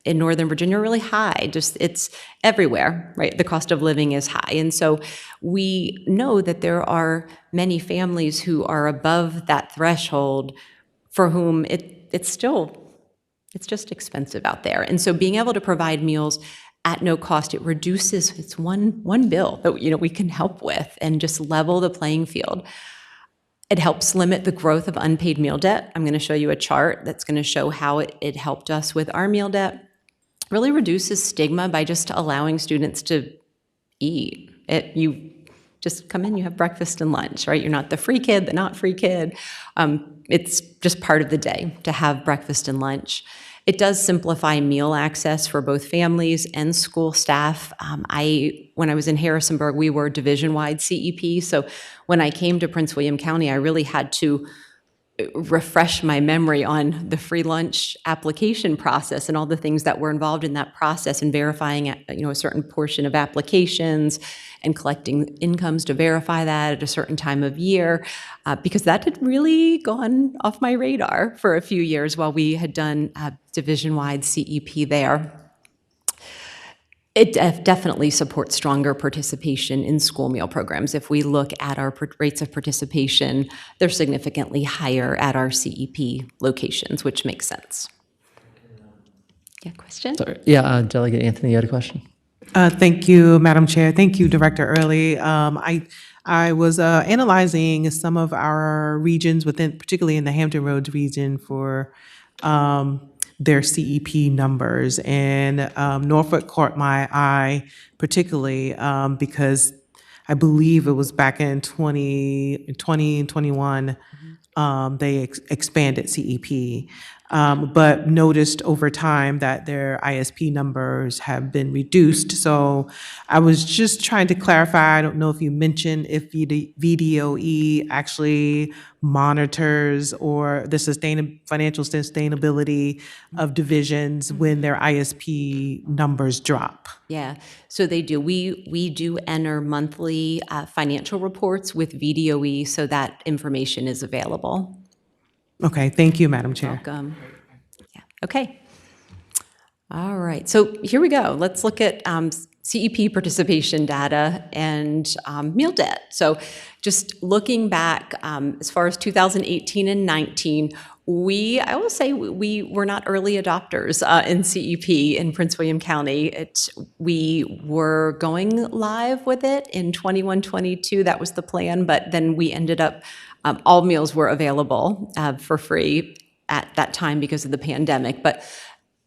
Speaker 13: in Northern Virginia are really high. Just it's everywhere, right? The cost of living is high. And so we know that there are many families who are above that threshold for whom it's just expensive out there. And so being able to provide meals at no cost, it reduces, it's one bill that we can help with and just level the playing field. It helps limit the growth of unpaid meal debt. I'm going to show you a chart that's going to show how it helped us with our meal debt. Really reduces stigma by just allowing students to eat. You just come in, you have breakfast and lunch, right? You're not the free kid, the not free kid. It's just part of the day to have breakfast and lunch. It does simplify meal access for both families and school staff. When I was in Harrisonburg, we were division-wide CEP. So when I came to Prince William County, I really had to refresh my memory on the free lunch application process and all the things that were involved in that process and verifying a certain portion of applications and collecting incomes to verify that at a certain time of year, because that had really gone off my radar for a few years while we had done division-wide CEP there. It definitely supports stronger participation in school meal programs. If we look at our rates of participation, they're significantly higher at our CEP locations, which makes sense. Yeah, question?
Speaker 1: Sorry. Yeah, Delegate Anthony, you had a question?
Speaker 3: Thank you, Madam Chair. Thank you, Director Early. I was analyzing some of our regions particularly in the Hampton Roads region for their CEP numbers. And Norfolk caught my eye particularly because I believe it was back in 2020 and 21, they expanded CEP. But noticed over time that their ISP numbers have been reduced. So I was just trying to clarify, I don't know if you mentioned if VDOE actually monitors or the financial sustainability of divisions when their ISP numbers drop.
Speaker 13: Yeah, so they do. We do enter monthly financial reports with VDOE, so that information is available.
Speaker 3: Okay, thank you, Madam Chair.
Speaker 13: Welcome. Yeah. Okay. All right. So here we go. Let's look at CEP participation data and meal debt. So just looking back as far as 2018 and 19, I will say we were not early adopters in CEP in Prince William County. We were going live with it in 21-22. That was the plan, but then we ended up all meals were available for free at that time because of the pandemic. But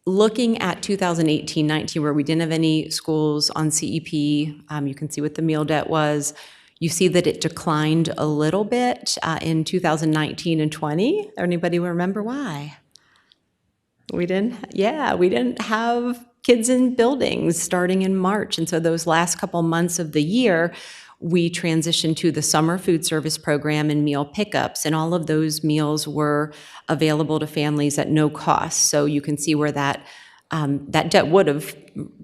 Speaker 13: looking at 2018-19, where we didn't have any schools on CEP, you can see what the meal debt was. You see that it declined a little bit in 2019 and 20. Anybody remember why? We didn't have kids in buildings starting in March. And so those last couple months of the year, we transitioned to the summer food service program and meal pickups, and all of those meals were available to families at no cost. So you can see where that debt would have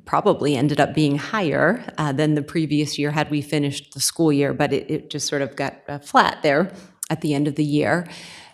Speaker 13: probably ended up being higher than the previous year had we finished the school year, but it just sort of got flat there at the end of the year.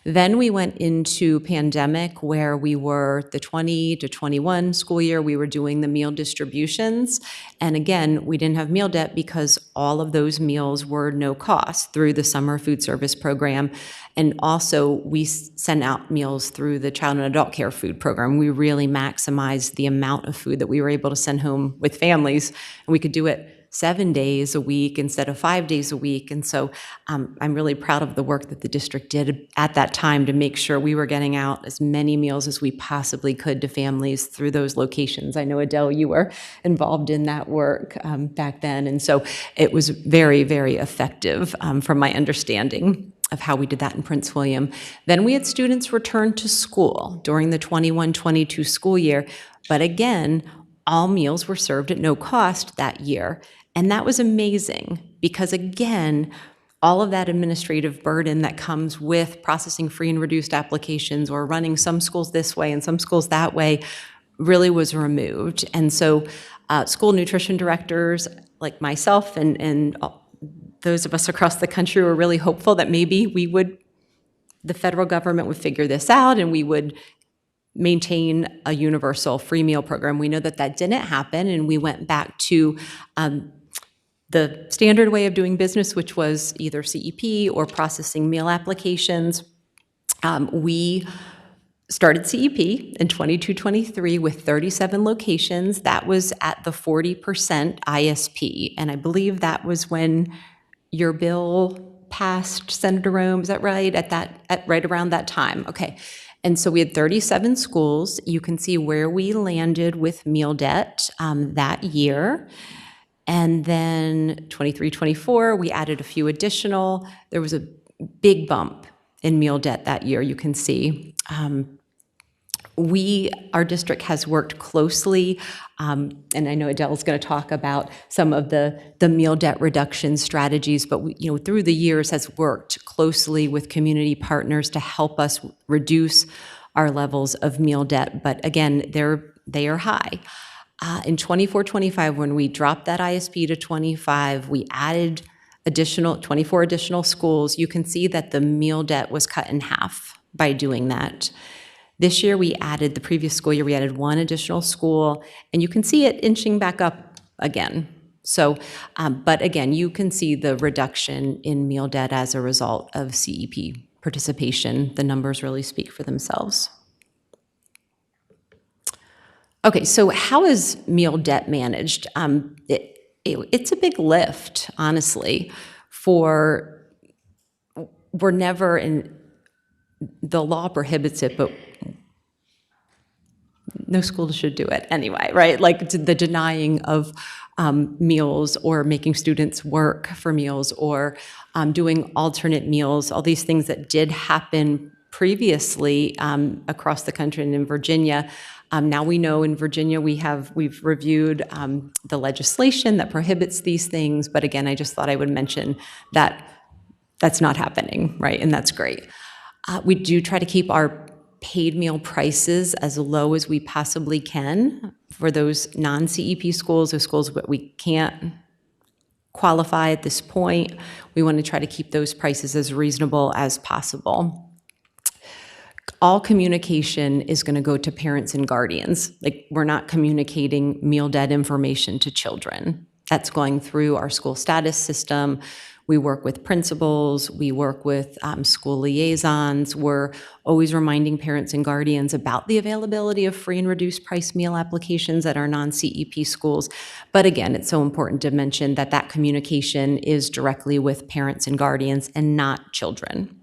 Speaker 13: Then we went into pandemic where we were the 20 to 21 school year, we were doing the meal distributions. And again, we didn't have meal debt because all of those meals were no cost through the summer food service program. And also we sent out meals through the child and adult care food program. We really maximized the amount of food that we were able to send home with families. And we could do it 7 days a week instead of 5 days a week. And so I'm really proud of the work that the district did at that time to make sure we were getting out as many meals as we possibly could to families through those locations. I know, Adele, you were involved in that work back then. And so it was very, very effective from my understanding of how we did that in Prince William. Then we had students return to school during the 21-22 school year. But again, all meals were served at no cost that year. And that was amazing because, again, all of that administrative burden that comes with processing free and reduced applications or running some schools this way and some schools that way really was removed. And so school nutrition directors like myself and those of us across the country were really hopeful that maybe the federal government would figure this out and we would maintain a universal free meal program. We know that that didn't happen, and we went back to the standard way of doing business, which was either CEP or processing meal applications. We started CEP in 22-23 with 37 locations. That was at the 40% ISP, and I believe that was when your bill passed, Senator Rome. Is that right? At right around that time. Okay. And so we had 37 schools. You can see where we landed with meal debt that year. And then 23-24, we added a few additional. There was a big bump in meal debt that year, you can see. Our district has worked closely, and I know Adele's going to talk about some of the meal debt reduction strategies, but we, through the years has worked closely with community partners to help us reduce our levels of meal debt. But again, they are high. In 24-25, when we dropped that ISP to 25, we added 24 additional schools. You can see that the meal debt was cut in half by doing that. This year, the previous school year, we added one additional school, and you can see it inching back up again. So, but again, you can see the reduction in meal debt as a result of CEP participation. The numbers really speak for themselves. Okay, so how is meal debt managed? It's a big lift, honestly. We're never in, the law prohibits it, but no school should do it anyway, right? Like the denying of meals or making students work for meals or doing alternate meals, all these things that did happen previously across the country and in Virginia. Now we know in Virginia we've reviewed the legislation that prohibits these things, but again, I just thought I would mention that that's not happening, right? And that's great. We do try to keep our paid meal prices as low as we possibly can for those non-CEP schools, those schools that we can't qualify at this point. We want to try to keep those prices as reasonable as possible. All communication is going to go to parents and guardians. Like, we're not communicating meal debt information to children. That's going through our school status system. We work with principals, we work with school liaisons. We're always reminding parents and guardians about the availability of free and reduced price meal applications at our non-CEP schools. But again, it's so important to mention that that communication is directly with parents and guardians and not children.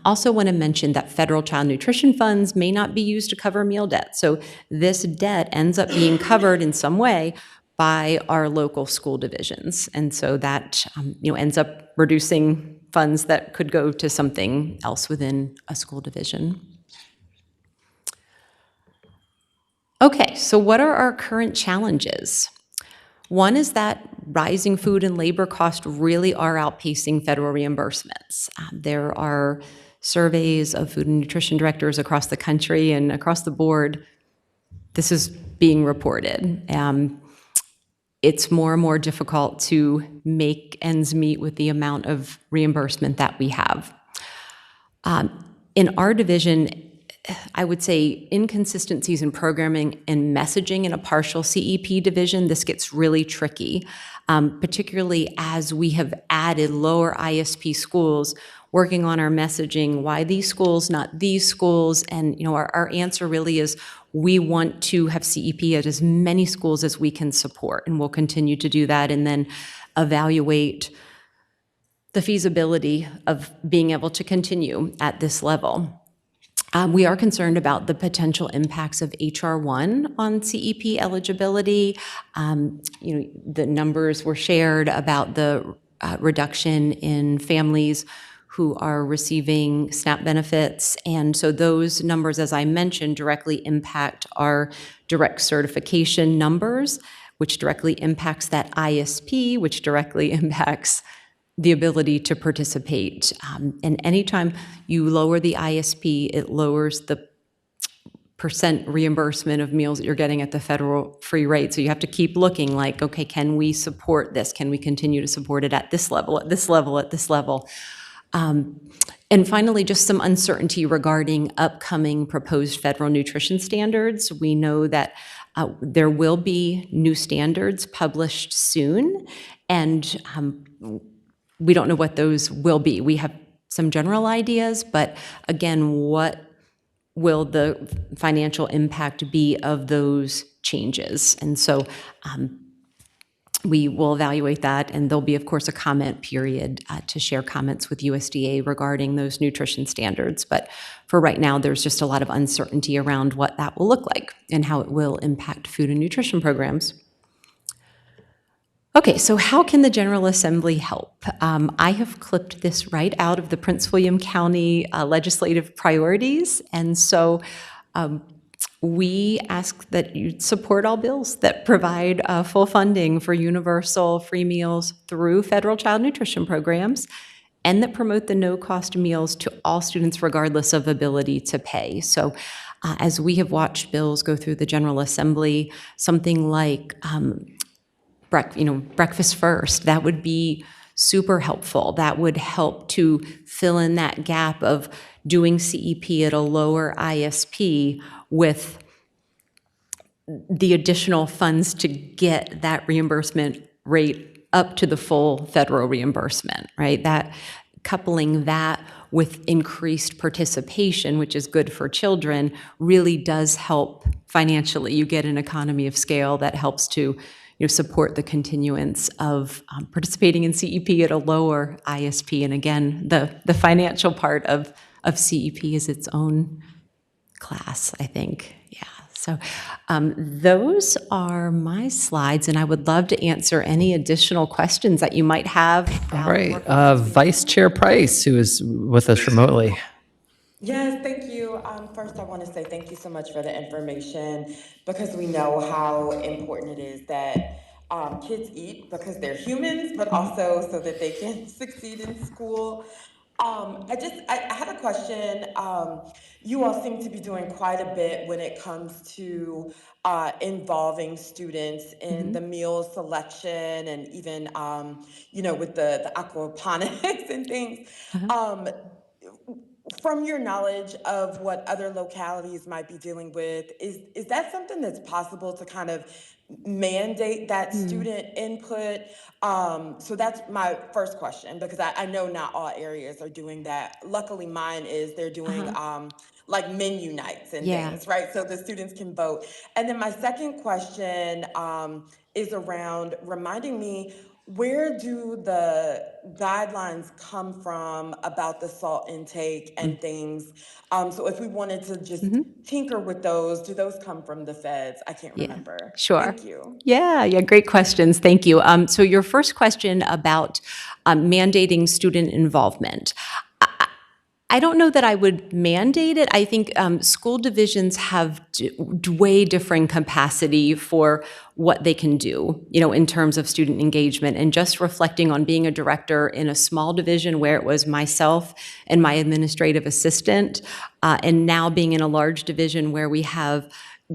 Speaker 13: Also want to mention that federal child nutrition funds may not be used to cover meal debt. So this debt ends up being covered in some way by our local school divisions. And so that ends up reducing funds that could go to something else within a school division. Okay, so what are our current challenges? One is that rising food and labor costs really are outpacing federal reimbursements. There are surveys of food and nutrition directors across the country and across the board. This is being reported. It's more and more difficult to make ends meet with the amount of reimbursement that we have. In our division, I would say inconsistencies in programming and messaging in a partial CEP division, this gets really tricky. particularly as we have added lower ISP schools, working on our messaging, why these schools, not these schools. And, our answer really is we want to have CEP at as many schools as we can support, and we'll continue to do that, and then evaluate the feasibility of being able to continue at this level. We are concerned about the potential impacts of HR 1 on CEP eligibility. The numbers were shared about the reduction in families who are receiving SNAP benefits. And so those numbers, as I mentioned, directly impact our direct certification numbers, which directly impacts that ISP, which directly impacts the ability to participate. And anytime you lower the ISP, it lowers the percent reimbursement of meals that you're getting at the federal free rate. So you have to keep looking like, okay, can we support this? Can we continue to support it at this level, at this level, at this level? And finally, just some uncertainty regarding upcoming proposed federal nutrition standards. We know that there will be new standards published soon, and we don't know what those will be. We have some general ideas, but again, what will the financial impact be of those changes? And so we will evaluate that, and there'll be, of course, a comment period to share comments with USDA regarding those nutrition standards. But for right now, there's just a lot of uncertainty around what that will look like and how it will impact food and nutrition programs. Okay, so how can the General Assembly help? I have clipped this right out of the Prince William County legislative priorities, and so we ask that you support all bills that provide full funding for universal free meals through federal child nutrition programs, and that promote the no-cost meals to all students regardless of ability to pay. So as we have watched bills go through the General Assembly, something like breakfast first, that would be super helpful. That would help to fill in that gap of doing CEP at a lower ISP with the additional funds to get that reimbursement rate up to the full federal reimbursement, right? That coupling that with increased participation, which is good for children, really does help financially. You get an economy of scale that helps to support the continuance of participating in CEP at a lower ISP. And again, the financial part of CEP is its own class, I think. Yeah. So those are my slides, and I would love to answer any additional questions that you might have.
Speaker 1: All right. Vice Chair Price, who is with us remotely.
Speaker 16: Yes, thank you. First, I want to say thank you so much for the information, because we know how important it is that kids eat because they're humans, but also so that they can succeed in school. I had a question. You all seem to be doing quite a bit when it comes to involving students in the meal selection, and even, with the aquaponics and things. From your knowledge of what other localities might be dealing with, is that something that's possible to kind of mandate that student input? So that's my first question, because I know not all areas are doing that. Luckily, mine is, they're doing like menu nights and things, right? So the students can vote. And then my second question is around reminding me, where do the guidelines come from about the salt intake and things? So if we wanted to just tinker with those, do those come from the feds? I can't remember.
Speaker 13: Sure.
Speaker 16: Thank you.
Speaker 13: Yeah, great questions. Thank you. So your first question about mandating student involvement. I don't know that I would mandate it. I think school divisions have way different capacity for what they can do, in terms of student engagement. And just reflecting on being a director in a small division where it was myself and my administrative assistant, and now being in a large division where we have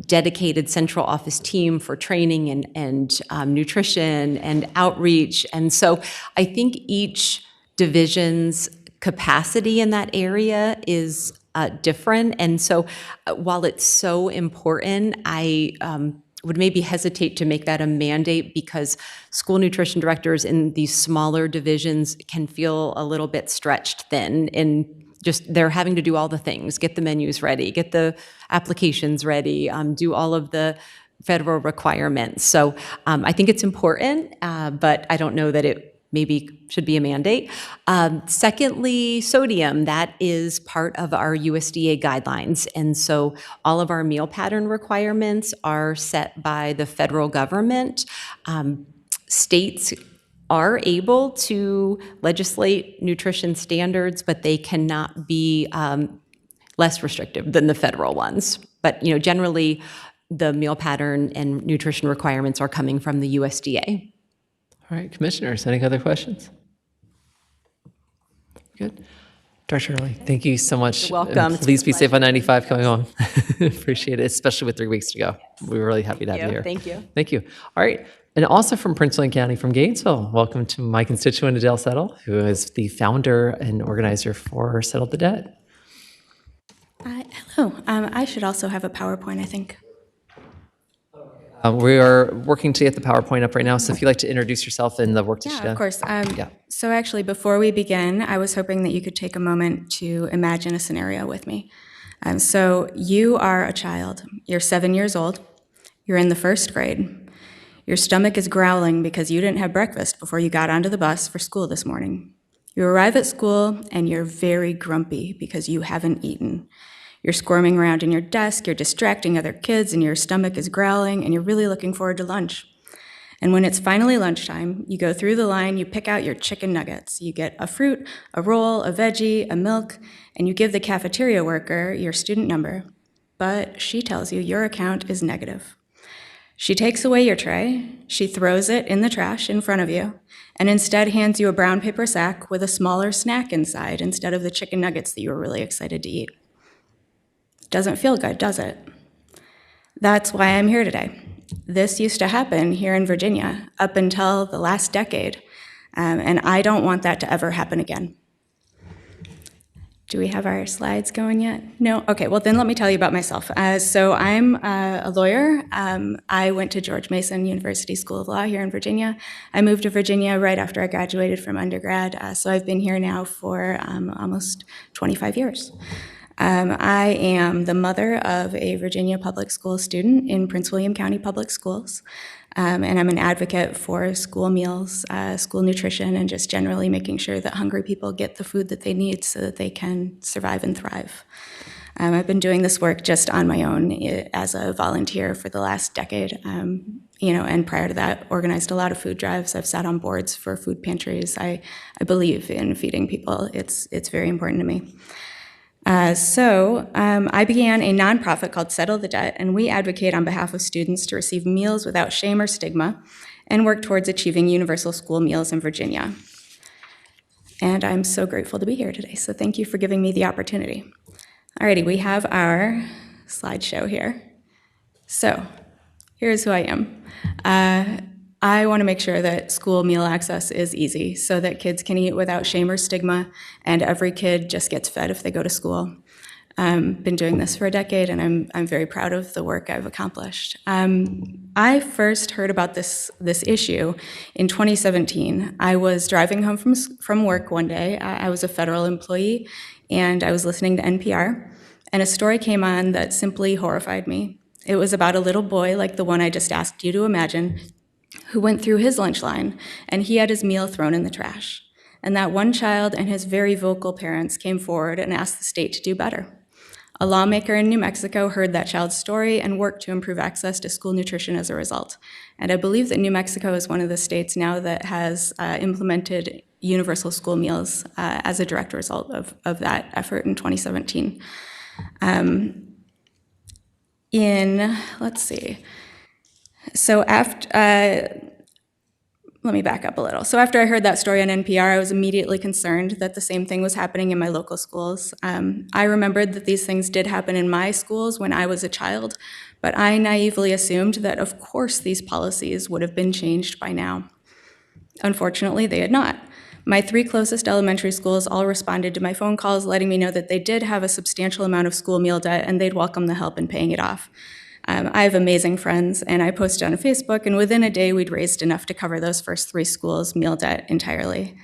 Speaker 13: dedicated central office team for training and nutrition and outreach. And so I think each division's capacity in that area is different. And so while it's so important, I would maybe hesitate to make that a mandate because school nutrition directors in these smaller divisions can feel a little bit stretched thin in just they're having to do all the things, get the menus ready, get the applications ready, do all of the federal requirements. So I think it's important, but I don't know that it maybe should be a mandate. Secondly, sodium, that is part of our USDA guidelines. And so all of our meal pattern requirements are set by the federal government. States are able to legislate nutrition standards, but they cannot be less restrictive than the federal ones. But generally, the meal pattern and nutrition requirements are coming from the USDA.
Speaker 1: All right, commissioners, any other questions? Good. Dr. Early, thank you so much.
Speaker 13: You're welcome.
Speaker 1: And please be safe on 95 coming home. Appreciate it, especially with 3 weeks to go. We're really happy to have you here.
Speaker 13: Thank you.
Speaker 1: Thank you. All right. And also from Prince William County, from Gainesville, welcome to my constituent Adele Settle, who is the founder and organizer for Settle the Debt.
Speaker 17: Hello. I should also have a PowerPoint, I think.
Speaker 1: We are working to get the PowerPoint up right now, so if you'd like to introduce yourself and the work that you've done.
Speaker 17: Of course. So actually, before we begin, I was hoping that you could take a moment to imagine a scenario with me. So you are a child. You're 7 years old. You're in the first grade. Your stomach is growling because you didn't have breakfast before you got onto the bus for school this morning. You arrive at school and you're very grumpy because you haven't eaten. You're squirming around in your desk, you're distracting other kids, and your stomach is growling, and you're really looking forward to lunch. And when it's finally lunchtime, you go through the line, you pick out your chicken nuggets. You get a fruit, a roll, a veggie, a milk, and you give the cafeteria worker your student number. But she tells you your account is negative. She takes away your tray, she throws it in the trash in front of you, and instead hands you a brown paper sack with a smaller snack inside instead of the chicken nuggets that you were really excited to eat. Doesn't feel good, does it? That's why I'm here today. This used to happen here in Virginia up until the last decade, and I don't want that to ever happen again. Do we have our slides going yet? No? Okay, well then let me tell you about myself. So I'm a lawyer. I went to George Mason University School of Law here in Virginia. I moved to Virginia right after I graduated from undergrad, so I've been here now for almost 25 years. I am the mother of a Virginia public school student in Prince William County Public Schools, and I'm an advocate for school meals, school nutrition, and just generally making sure that hungry people get the food that they need so that they can survive and thrive. I've been doing this work just on my own as a volunteer for the last decade, and prior to that, organized a lot of food drives. I've sat on boards for food pantries. I believe in feeding people. It's very important to me. I began a nonprofit called Settle the Debt, and we advocate on behalf of students to receive meals without shame or stigma and work towards achieving universal school meals in Virginia. And I'm so grateful to be here today, so thank you for giving me the opportunity. Alrighty, we have our slideshow here. So here's who I am. I want to make sure that school meal access is easy so that kids can eat without shame or stigma, and every kid just gets fed if they go to school. Been doing this for a decade, and I'm very proud of the work I've accomplished. I first heard about this issue in 2017. I was driving home from work one day. I was a federal employee, and I was listening to NPR, and a story came on that simply horrified me. It was about a little boy like the one I just asked you to imagine, who went through his lunch line, and he had his meal thrown in the trash. And that one child and his very vocal parents came forward and asked the state to do better. A lawmaker in New Mexico heard that child's story and worked to improve access to school nutrition as a result. And I believe that New Mexico is one of the states now that has implemented universal school meals as a direct result of that effort in 2017. So let me back up a little. So after I heard that story on NPR, I was immediately concerned that the same thing was happening in my local schools. I remembered that these things did happen in my schools when I was a child, but I naively assumed that of course these policies would have been changed by now. Unfortunately, they had not. My 3 closest elementary schools all responded to my phone calls letting me know that they did have a substantial amount of school meal debt and they'd welcome the help in paying it off. I have amazing friends, and I posted on Facebook, and within a day, we'd raised enough to cover those first 3 schools' meal debt entirely.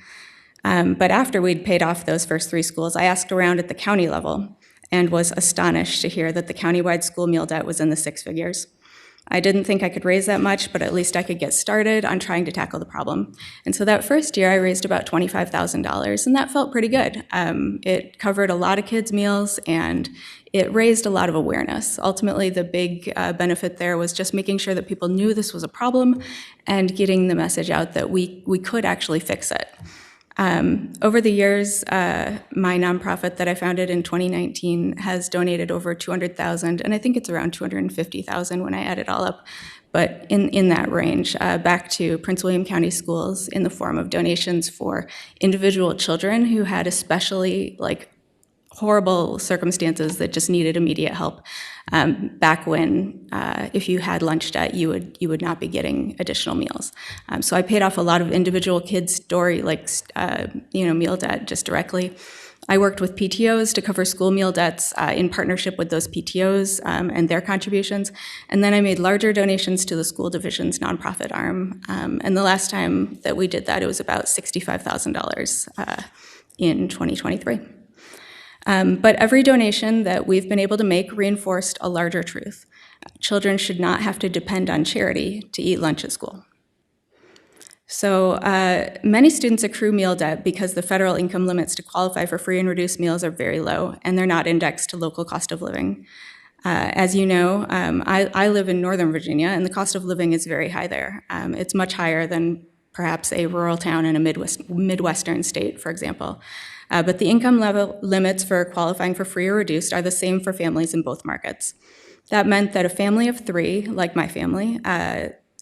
Speaker 17: But after we'd paid off those first 3 schools, I asked around at the county level and was astonished to hear that the countywide school meal debt was in the 6 figures. I didn't think I could raise that much, but at least I could get started on trying to tackle the problem. And so that first year, I raised about $25,000, and that felt pretty good. It covered a lot of kids' meals, and it raised a lot of awareness. Ultimately, the big benefit there was just making sure that people knew this was a problem and getting the message out that we could actually fix it. Over the years, my nonprofit that I founded in 2019 has donated over $200,000, and I think it's around $250,000 when I add it all up, but in that range, back to Prince William County Schools in the form of donations for individual children who had especially horrible circumstances that just needed immediate help. Back when, if you had lunch debt, you would not be getting additional meals. So I paid off a lot of individual kids' meal debt just directly. I worked with PTOs to cover school meal debts in partnership with those PTOs and their contributions. And then I made larger donations to the school division's nonprofit arm. And the last time that we did that, it was about $65,000 in 2023. But every donation that we've been able to make reinforced a larger truth. Children should not have to depend on charity to eat lunch at school. So many students accrue meal debt because the federal income limits to qualify for free and reduced meals are very low, and they're not indexed to local cost of living. As you know, I live in Northern Virginia, and the cost of living is very high there. It's much higher than perhaps a rural town in a Midwestern state, for example. But the income level limits for qualifying for free or reduced are the same for families in both markets. That meant that a family of 3, like my family,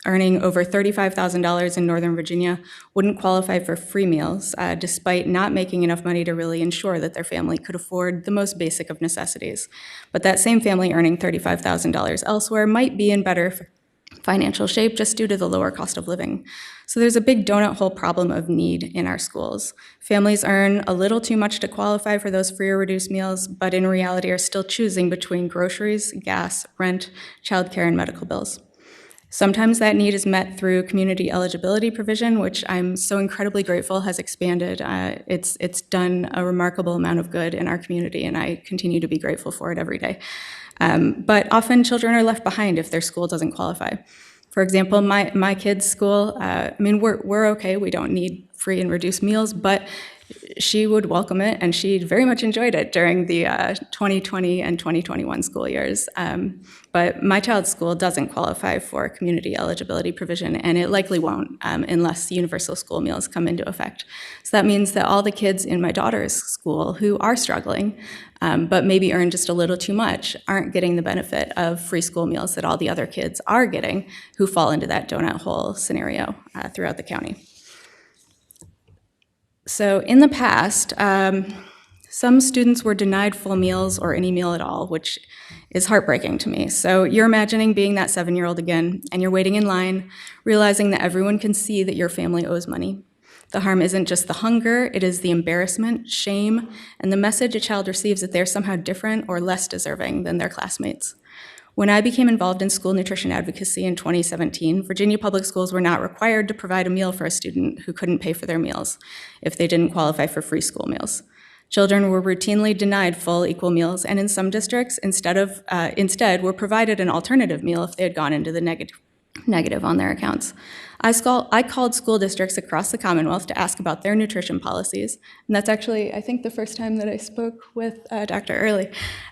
Speaker 17: earning over $35,000 in Northern Virginia wouldn't qualify for free meals, despite not making enough money to really ensure that their family could afford the most basic of necessities. But that same family earning $35,000 elsewhere might be in better financial shape just due to the lower cost of living. So there's a big donut hole problem of need in our schools. Families earn a little too much to qualify for those free or reduced meals, but in reality are still choosing between groceries, gas, rent, childcare, and medical bills. Sometimes that need is met through community eligibility provision, which I'm so incredibly grateful has expanded. It's done a remarkable amount of good in our community, and I continue to be grateful for it every day. But often children are left behind if their school doesn't qualify. For example, my kids' school, we're okay, we don't need free and reduced meals, but she would welcome it, and she very much enjoyed it during the 2020 and 2021 school years. But my child's school doesn't qualify for community eligibility provision, and it likely won't unless universal school meals come into effect. So that means that all the kids in my daughter's school who are struggling, but maybe earn just a little too much, aren't getting the benefit of free school meals that all the other kids are getting who fall into that donut hole scenario throughout the county. So in the past, some students were denied full meals or any meal at all, which is heartbreaking to me. So you're imagining being that 7-year-old again, and you're waiting in line, realizing that everyone can see that your family owes money. The harm isn't just the hunger, it is the embarrassment, shame, and the message a child receives that they're somehow different or less deserving than their classmates. When I became involved in school nutrition advocacy in 2017, Virginia public schools were not required to provide a meal for a student who couldn't pay for their meals if they didn't qualify for free school meals. Children were routinely denied full equal meals, and in some districts, instead were provided an alternative meal if they had gone into the negative on their accounts. I called school districts across the Commonwealth to ask about their nutrition policies, and that's actually, I think, the first time that I spoke with Dr. Early,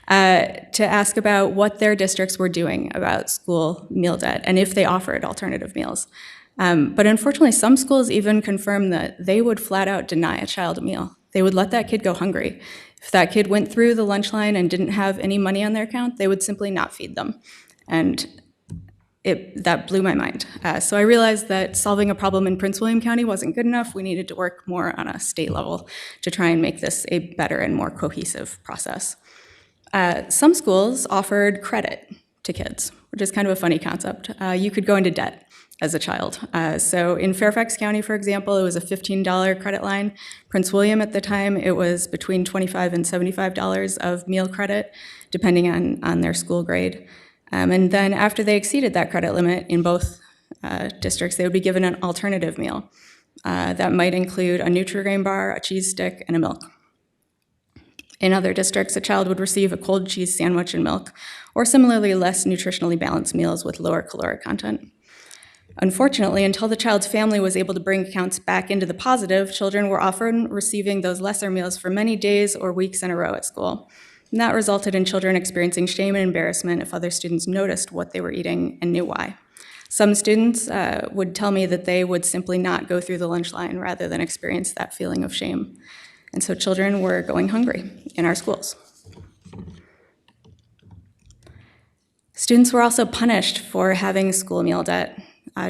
Speaker 17: to ask about what their districts were doing about school meal debt and if they offered alternative meals. But unfortunately, some schools even confirmed that they would flat out deny a child a meal. They would let that kid go hungry. If that kid went through the lunch line and didn't have any money on their account, they would simply not feed them. And that blew my mind. So I realized that solving a problem in Prince William County wasn't good enough. We needed to work more on a state level to try and make this a better and more cohesive process. Some schools offered credit to kids, which is kind of a funny concept. You could go into debt as a child. So in Fairfax County, for example, it was a $15 credit line. Prince William at the time, it was between $25 and $75 of meal credit, depending on their school grade. And then after they exceeded that credit limit in both districts, they would be given an alternative meal. That might include a Nutri-Grain bar, a cheese stick, and a milk. In other districts, a child would receive a cold cheese sandwich and milk, or similarly less nutritionally balanced meals with lower caloric content. Unfortunately, until the child's family was able to bring accounts back into the positive, children were often receiving those lesser meals for many days or weeks in a row at school. And that resulted in children experiencing shame and embarrassment if other students noticed what they were eating and knew why. Some students would tell me that they would simply not go through the lunch line rather than experience that feeling of shame. And so children were going hungry in our schools. Students were also punished for having school meal debt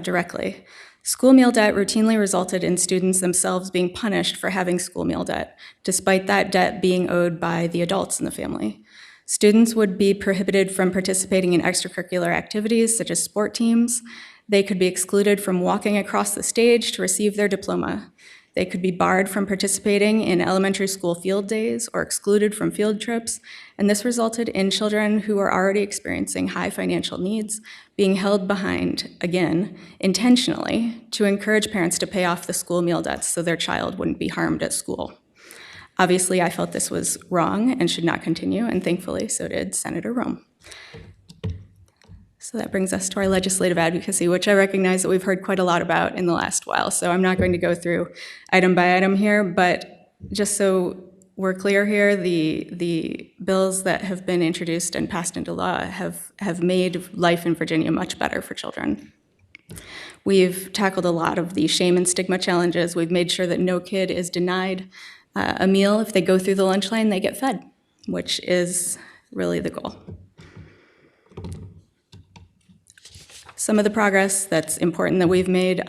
Speaker 17: directly. School meal debt routinely resulted in students themselves being punished for having school meal debt, despite that debt being owed by the adults in the family. Students would be prohibited from participating in extracurricular activities such as sport teams. They could be excluded from walking across the stage to receive their diploma. They could be barred from participating in elementary school field days or excluded from field trips, and this resulted in children who were already experiencing high financial needs being held behind, again, intentionally, to encourage parents to pay off the school meal debts so their child wouldn't be harmed at school. Obviously, I felt this was wrong and should not continue, and thankfully, so did Senator Rome. So that brings us to our legislative advocacy, which I recognize that we've heard quite a lot about in the last while. So I'm not going to go through item by item here, but just so we're clear here, the bills that have been introduced and passed into law have made life in Virginia much better for children. We've tackled a lot of the shame and stigma challenges. We've made sure that no kid is denied a meal. If they go through the lunch line, they get fed, which is really the goal. Some of the progress that's important that we've made,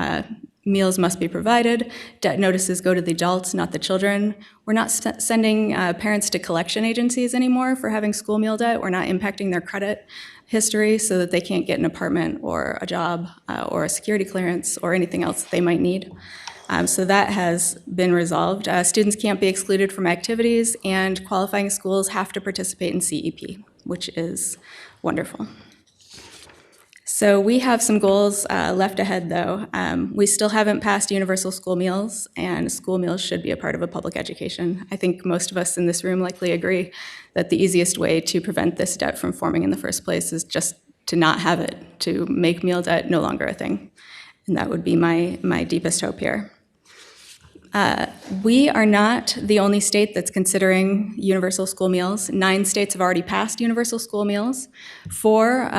Speaker 17: meals must be provided. Debt notices go to the adults, not the children. We're not sending parents to collection agencies anymore for having school meal debt. We're not impacting their credit history so that they can't get an apartment or a job or a security clearance or anything else that they might need. So that has been resolved. Students can't be excluded from activities, and qualifying schools have to participate in CEP, which is wonderful. So we have some goals left ahead, though. We still haven't passed universal school meals, and school meals should be a part of a public education. I think most of us in this room likely agree that the easiest way to prevent this debt from forming in the first place is just to not have it, to make meal debt no longer a thing. And that would be my deepest hope here. We are not the only state that's considering universal school meals. 9 states have already passed universal school meals. 4,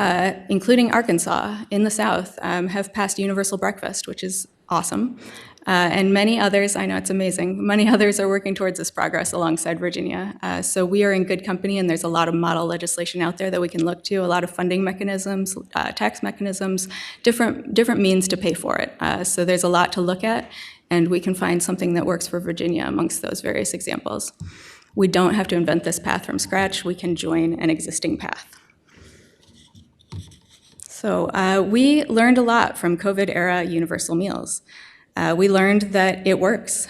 Speaker 17: including Arkansas in the South, have passed universal breakfast, which is awesome. And many others, I know it's amazing, many others are working towards this progress alongside Virginia. So we are in good company, and there's a lot of model legislation out there that we can look to, a lot of funding mechanisms, tax mechanisms, different means to pay for it. So there's a lot to look at, and we can find something that works for Virginia amongst those various examples. We don't have to invent this path from scratch. We can join an existing path. So we learned a lot from COVID-era universal meals. We learned that it works.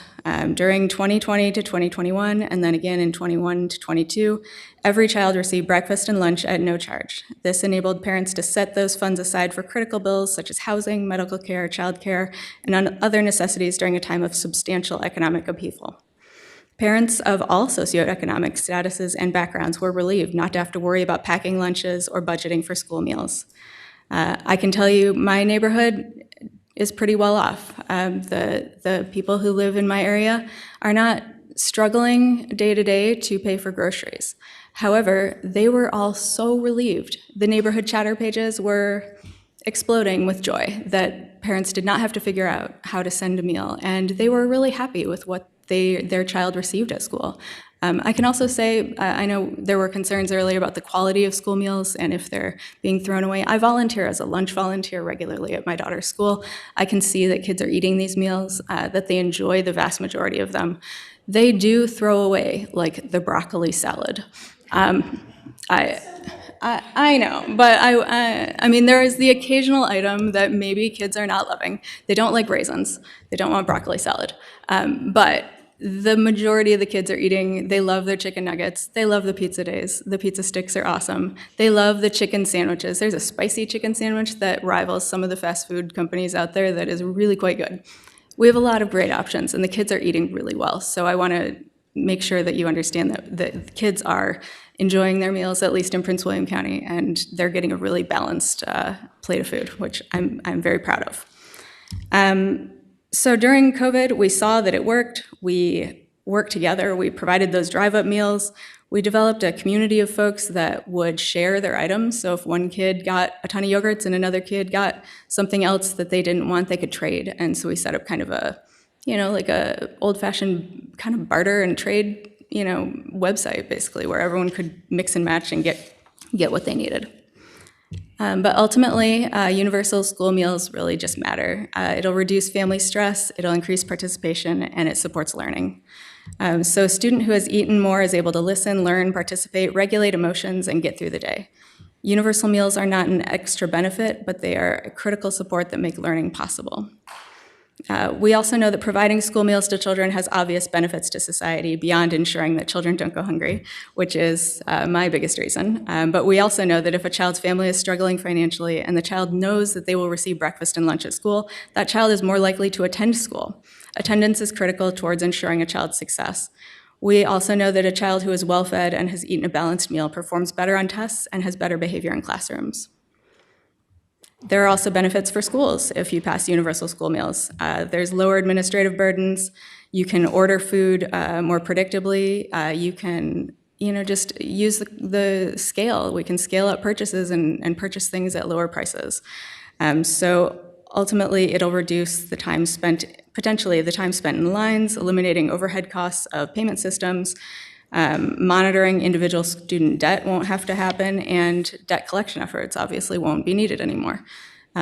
Speaker 17: During 2020 to 2021, and then again in 21 to 22, every child received breakfast and lunch at no charge. This enabled parents to set those funds aside for critical bills such as housing, medical care, childcare, and other necessities during a time of substantial economic upheaval. Parents of all socioeconomic statuses and backgrounds were relieved not to have to worry about packing lunches or budgeting for school meals. I can tell you my neighborhood is pretty well off. The people who live in my area are not struggling day to day to pay for groceries. However, they were all so relieved. The neighborhood chatter pages were exploding with joy that parents did not have to figure out how to send a meal, and they were really happy with what their child received at school. I can also say, I know there were concerns earlier about the quality of school meals and if they're being thrown away. I volunteer as a lunch volunteer regularly at my daughter's school. I can see that kids are eating these meals, that they enjoy the vast majority of them. They do throw away, like, the broccoli salad. I know, but I mean, there is the occasional item that maybe kids are not loving. They don't like raisins. They don't want broccoli salad. But the majority of the kids are eating, they love their chicken nuggets, they love the pizza days, the pizza sticks are awesome, they love the chicken sandwiches. There's a spicy chicken sandwich that rivals some of the fast food companies out there that is really quite good. We have a lot of great options, and the kids are eating really well. So I want to make sure that you understand that the kids are enjoying their meals, at least in Prince William County, and they're getting a really balanced plate of food, which I'm very proud of. So during COVID, we saw that it worked. We worked together. We provided those drive-up meals. We developed a community of folks that would share their items. So if one kid got a ton of yogurts and another kid got something else that they didn't want, they could trade. And so we set up kind of a, like a old-fashioned kind of barter and trade, website, basically, where everyone could mix and match and get what they needed. But ultimately, universal school meals really just matter. It'll reduce family stress, it'll increase participation, and it supports learning. So a student who has eaten more is able to listen, learn, participate, regulate emotions, and get through the day. Universal meals are not an extra benefit, but they are a critical support that make learning possible. We also know that providing school meals to children has obvious benefits to society beyond ensuring that children don't go hungry, which is my biggest reason. But we also know that if a child's family is struggling financially and the child knows that they will receive breakfast and lunch at school, that child is more likely to attend school. Attendance is critical towards ensuring a child's success. We also know that a child who is well-fed and has eaten a balanced meal performs better on tests and has better behavior in classrooms. There are also benefits for schools if you pass universal school meals. There's lower administrative burdens. You can order food more predictably. You can, just use the scale. We can scale up purchases and purchase things at lower prices. So ultimately, it'll reduce the time spent, potentially the time spent in lines, eliminating overhead costs of payment systems. Monitoring individual student debt won't have to happen, and debt collection efforts obviously won't be needed anymore.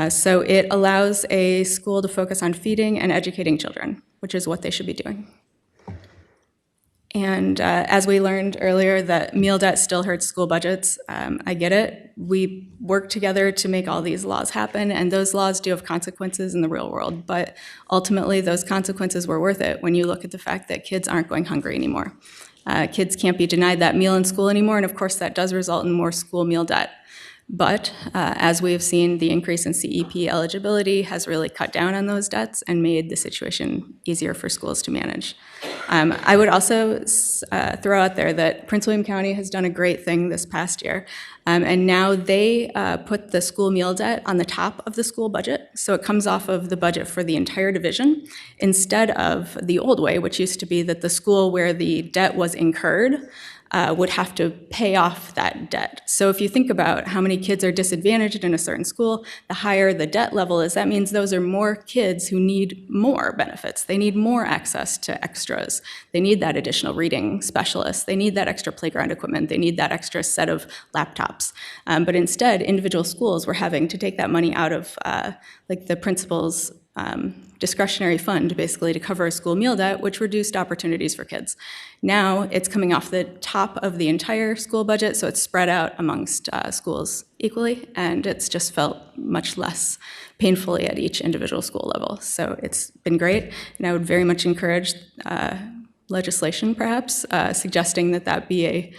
Speaker 17: So it allows a school to focus on feeding and educating children, which is what they should be doing. And as we learned earlier, that meal debt still hurts school budgets. I get it. We work together to make all these laws happen, and those laws do have consequences in the real world. But ultimately, those consequences were worth it when you look at the fact that kids aren't going hungry anymore. Kids can't be denied that meal in school anymore, and of course that does result in more school meal debt. But as we have seen, the increase in CEP eligibility has really cut down on those debts and made the situation easier for schools to manage. I would also throw out there that Prince William County has done a great thing this past year, and now they put the school meal debt on the top of the school budget, so it comes off of the budget for the entire division, instead of the old way, which used to be that the school where the debt was incurred would have to pay off that debt. So if you think about how many kids are disadvantaged in a certain school, the higher the debt level is, that means those are more kids who need more benefits. They need more access to extras. They need that additional reading specialist. They need that extra playground equipment. They need that extra set of laptops. But instead, individual schools were having to take that money out of like the principal's discretionary fund, basically, to cover a school meal debt, which reduced opportunities for kids. Now it's coming off the top of the entire school budget, so it's spread out amongst schools equally, and it's just felt much less painfully at each individual school level. So it's been great, and I would very much encourage legislation, perhaps, suggesting that that be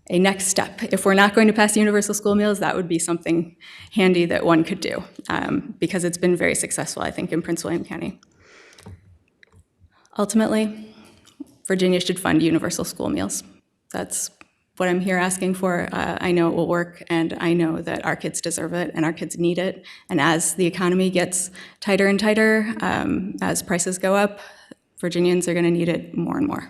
Speaker 17: a next step. If we're not going to pass universal school meals, that would be something handy that one could do, because it's been very successful, I think, in Prince William County. Ultimately, Virginia should fund universal school meals. That's what I'm here asking for. I know it will work, and I know that our kids deserve it, and our kids need it. And as the economy gets tighter and tighter, as prices go up, Virginians are going to need it more and more.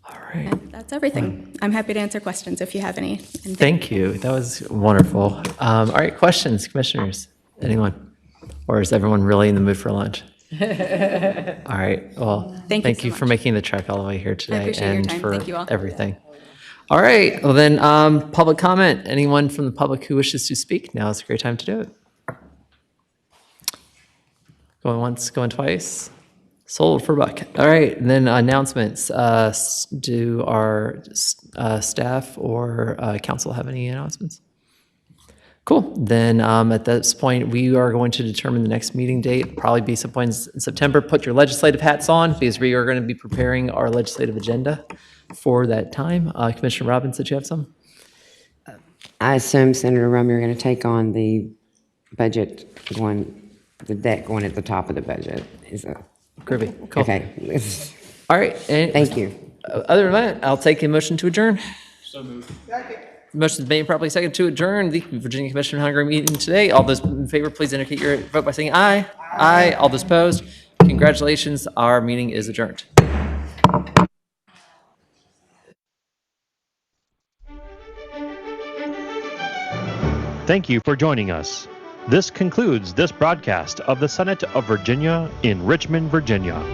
Speaker 1: All right.
Speaker 17: And that's everything. I'm happy to answer questions if you have any. And
Speaker 1: Thank you. That was wonderful. All right, questions, commissioners? Anyone? Or is everyone really in the mood for lunch? All right. Well, thank you for making the trek all the way here today
Speaker 17: appreciate your
Speaker 1: and
Speaker 17: time.
Speaker 1: for
Speaker 17: Thank you all.
Speaker 1: everything. All right. Well, then, public comment. Anyone from the public who wishes to speak? Now is a great time to do it. Going once, going twice. Sold for a buck. All right, and then announcements. Do our staff or council have any announcements? Cool. Then at this point, we are going to determine the next meeting date, probably be some point in September. Put your legislative hats on because we are going to be preparing our legislative agenda for that time. Commissioner Robbins, did you have some?
Speaker 5: I assume, Senator Rome, you're going to take on the budget the debt going at the top of the budget.
Speaker 1: Groovy. Cool.
Speaker 5: Okay.
Speaker 1: All right.
Speaker 5: Thank you.
Speaker 1: Other than that, I'll take a motion to adjourn. So moved. Motion is made and properly second to adjourn the Virginia Commission on Hungary meeting today. All those in favor, please indicate your vote by saying aye. Aye. All those opposed, congratulations. Our meeting is adjourned.
Speaker 18: Thank you for joining us. This concludes this broadcast of the Senate of Virginia in Richmond, Virginia.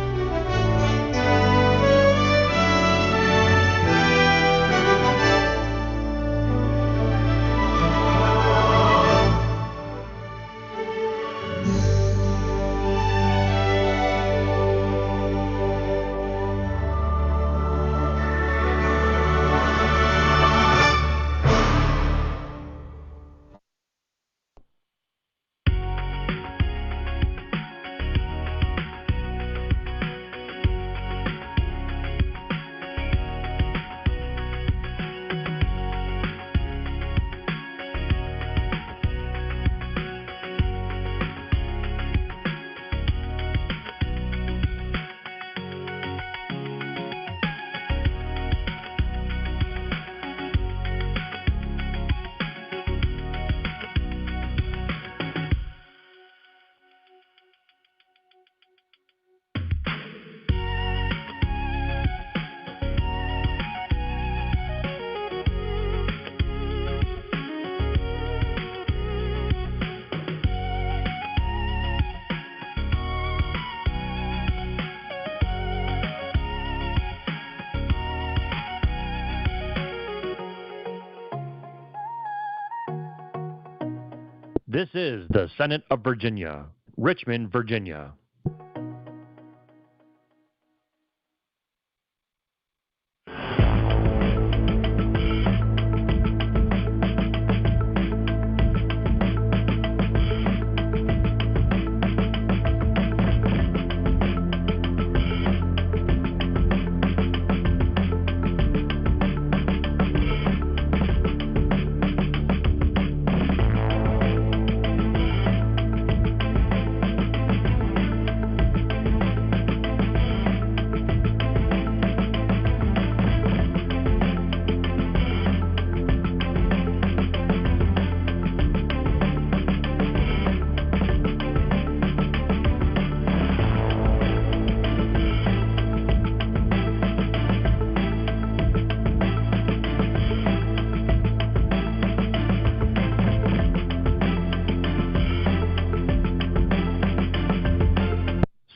Speaker 18: This is the Senate of Virginia, Richmond, Virginia.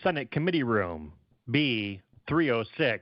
Speaker 18: Senate Committee Room, B306.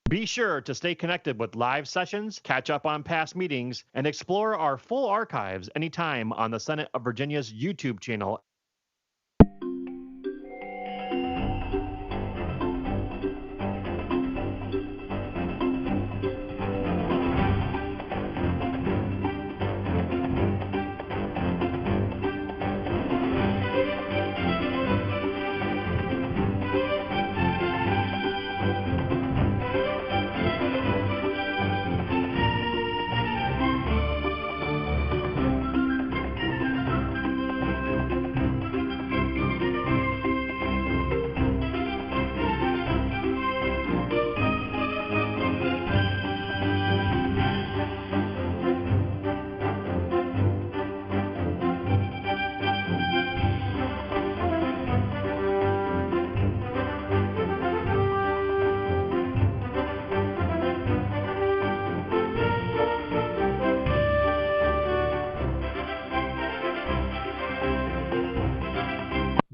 Speaker 18: Be sure to stay connected with live sessions, catch up on past meetings, and explore our full archives anytime on the Senate of Virginia's YouTube channel.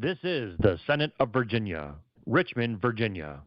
Speaker 18: This is the Senate of Virginia, Richmond, Virginia.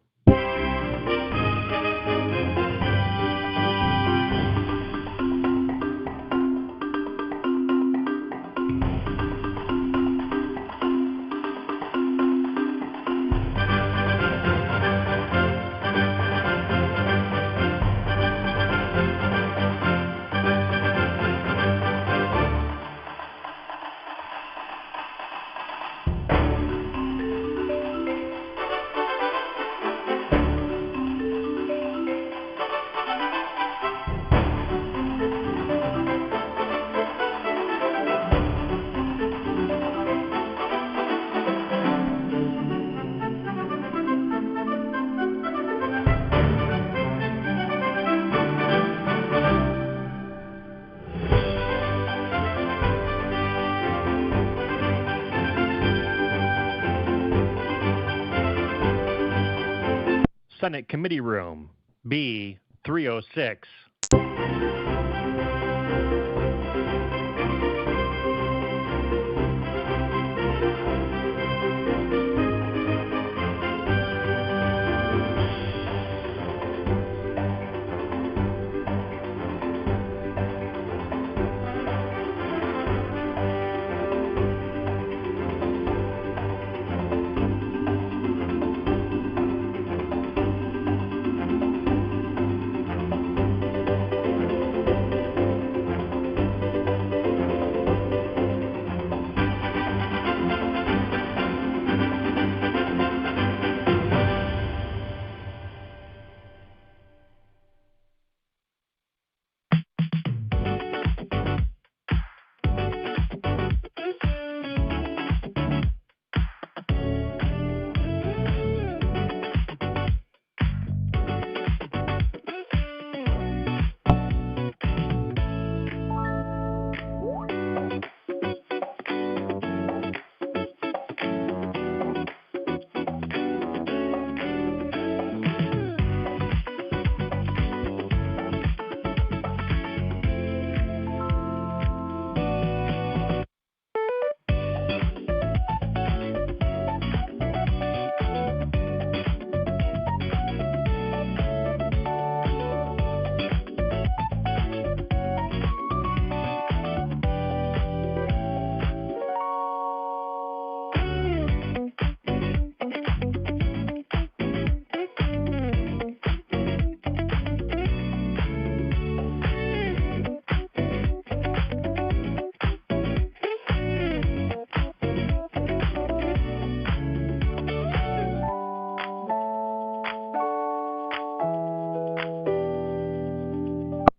Speaker 18: Senate Committee Room, B 306.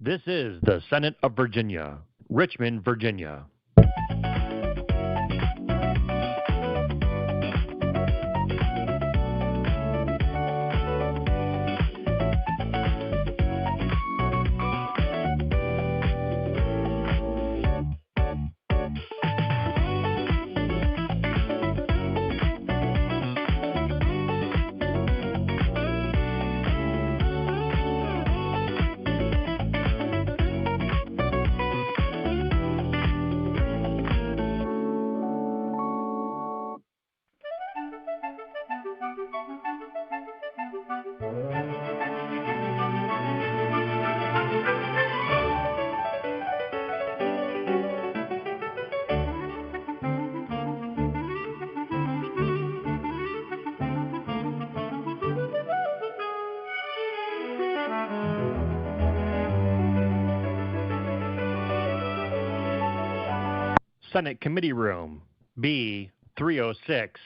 Speaker 18: This is the Senate of Virginia, Richmond, Virginia. Senate Committee Room, B 306.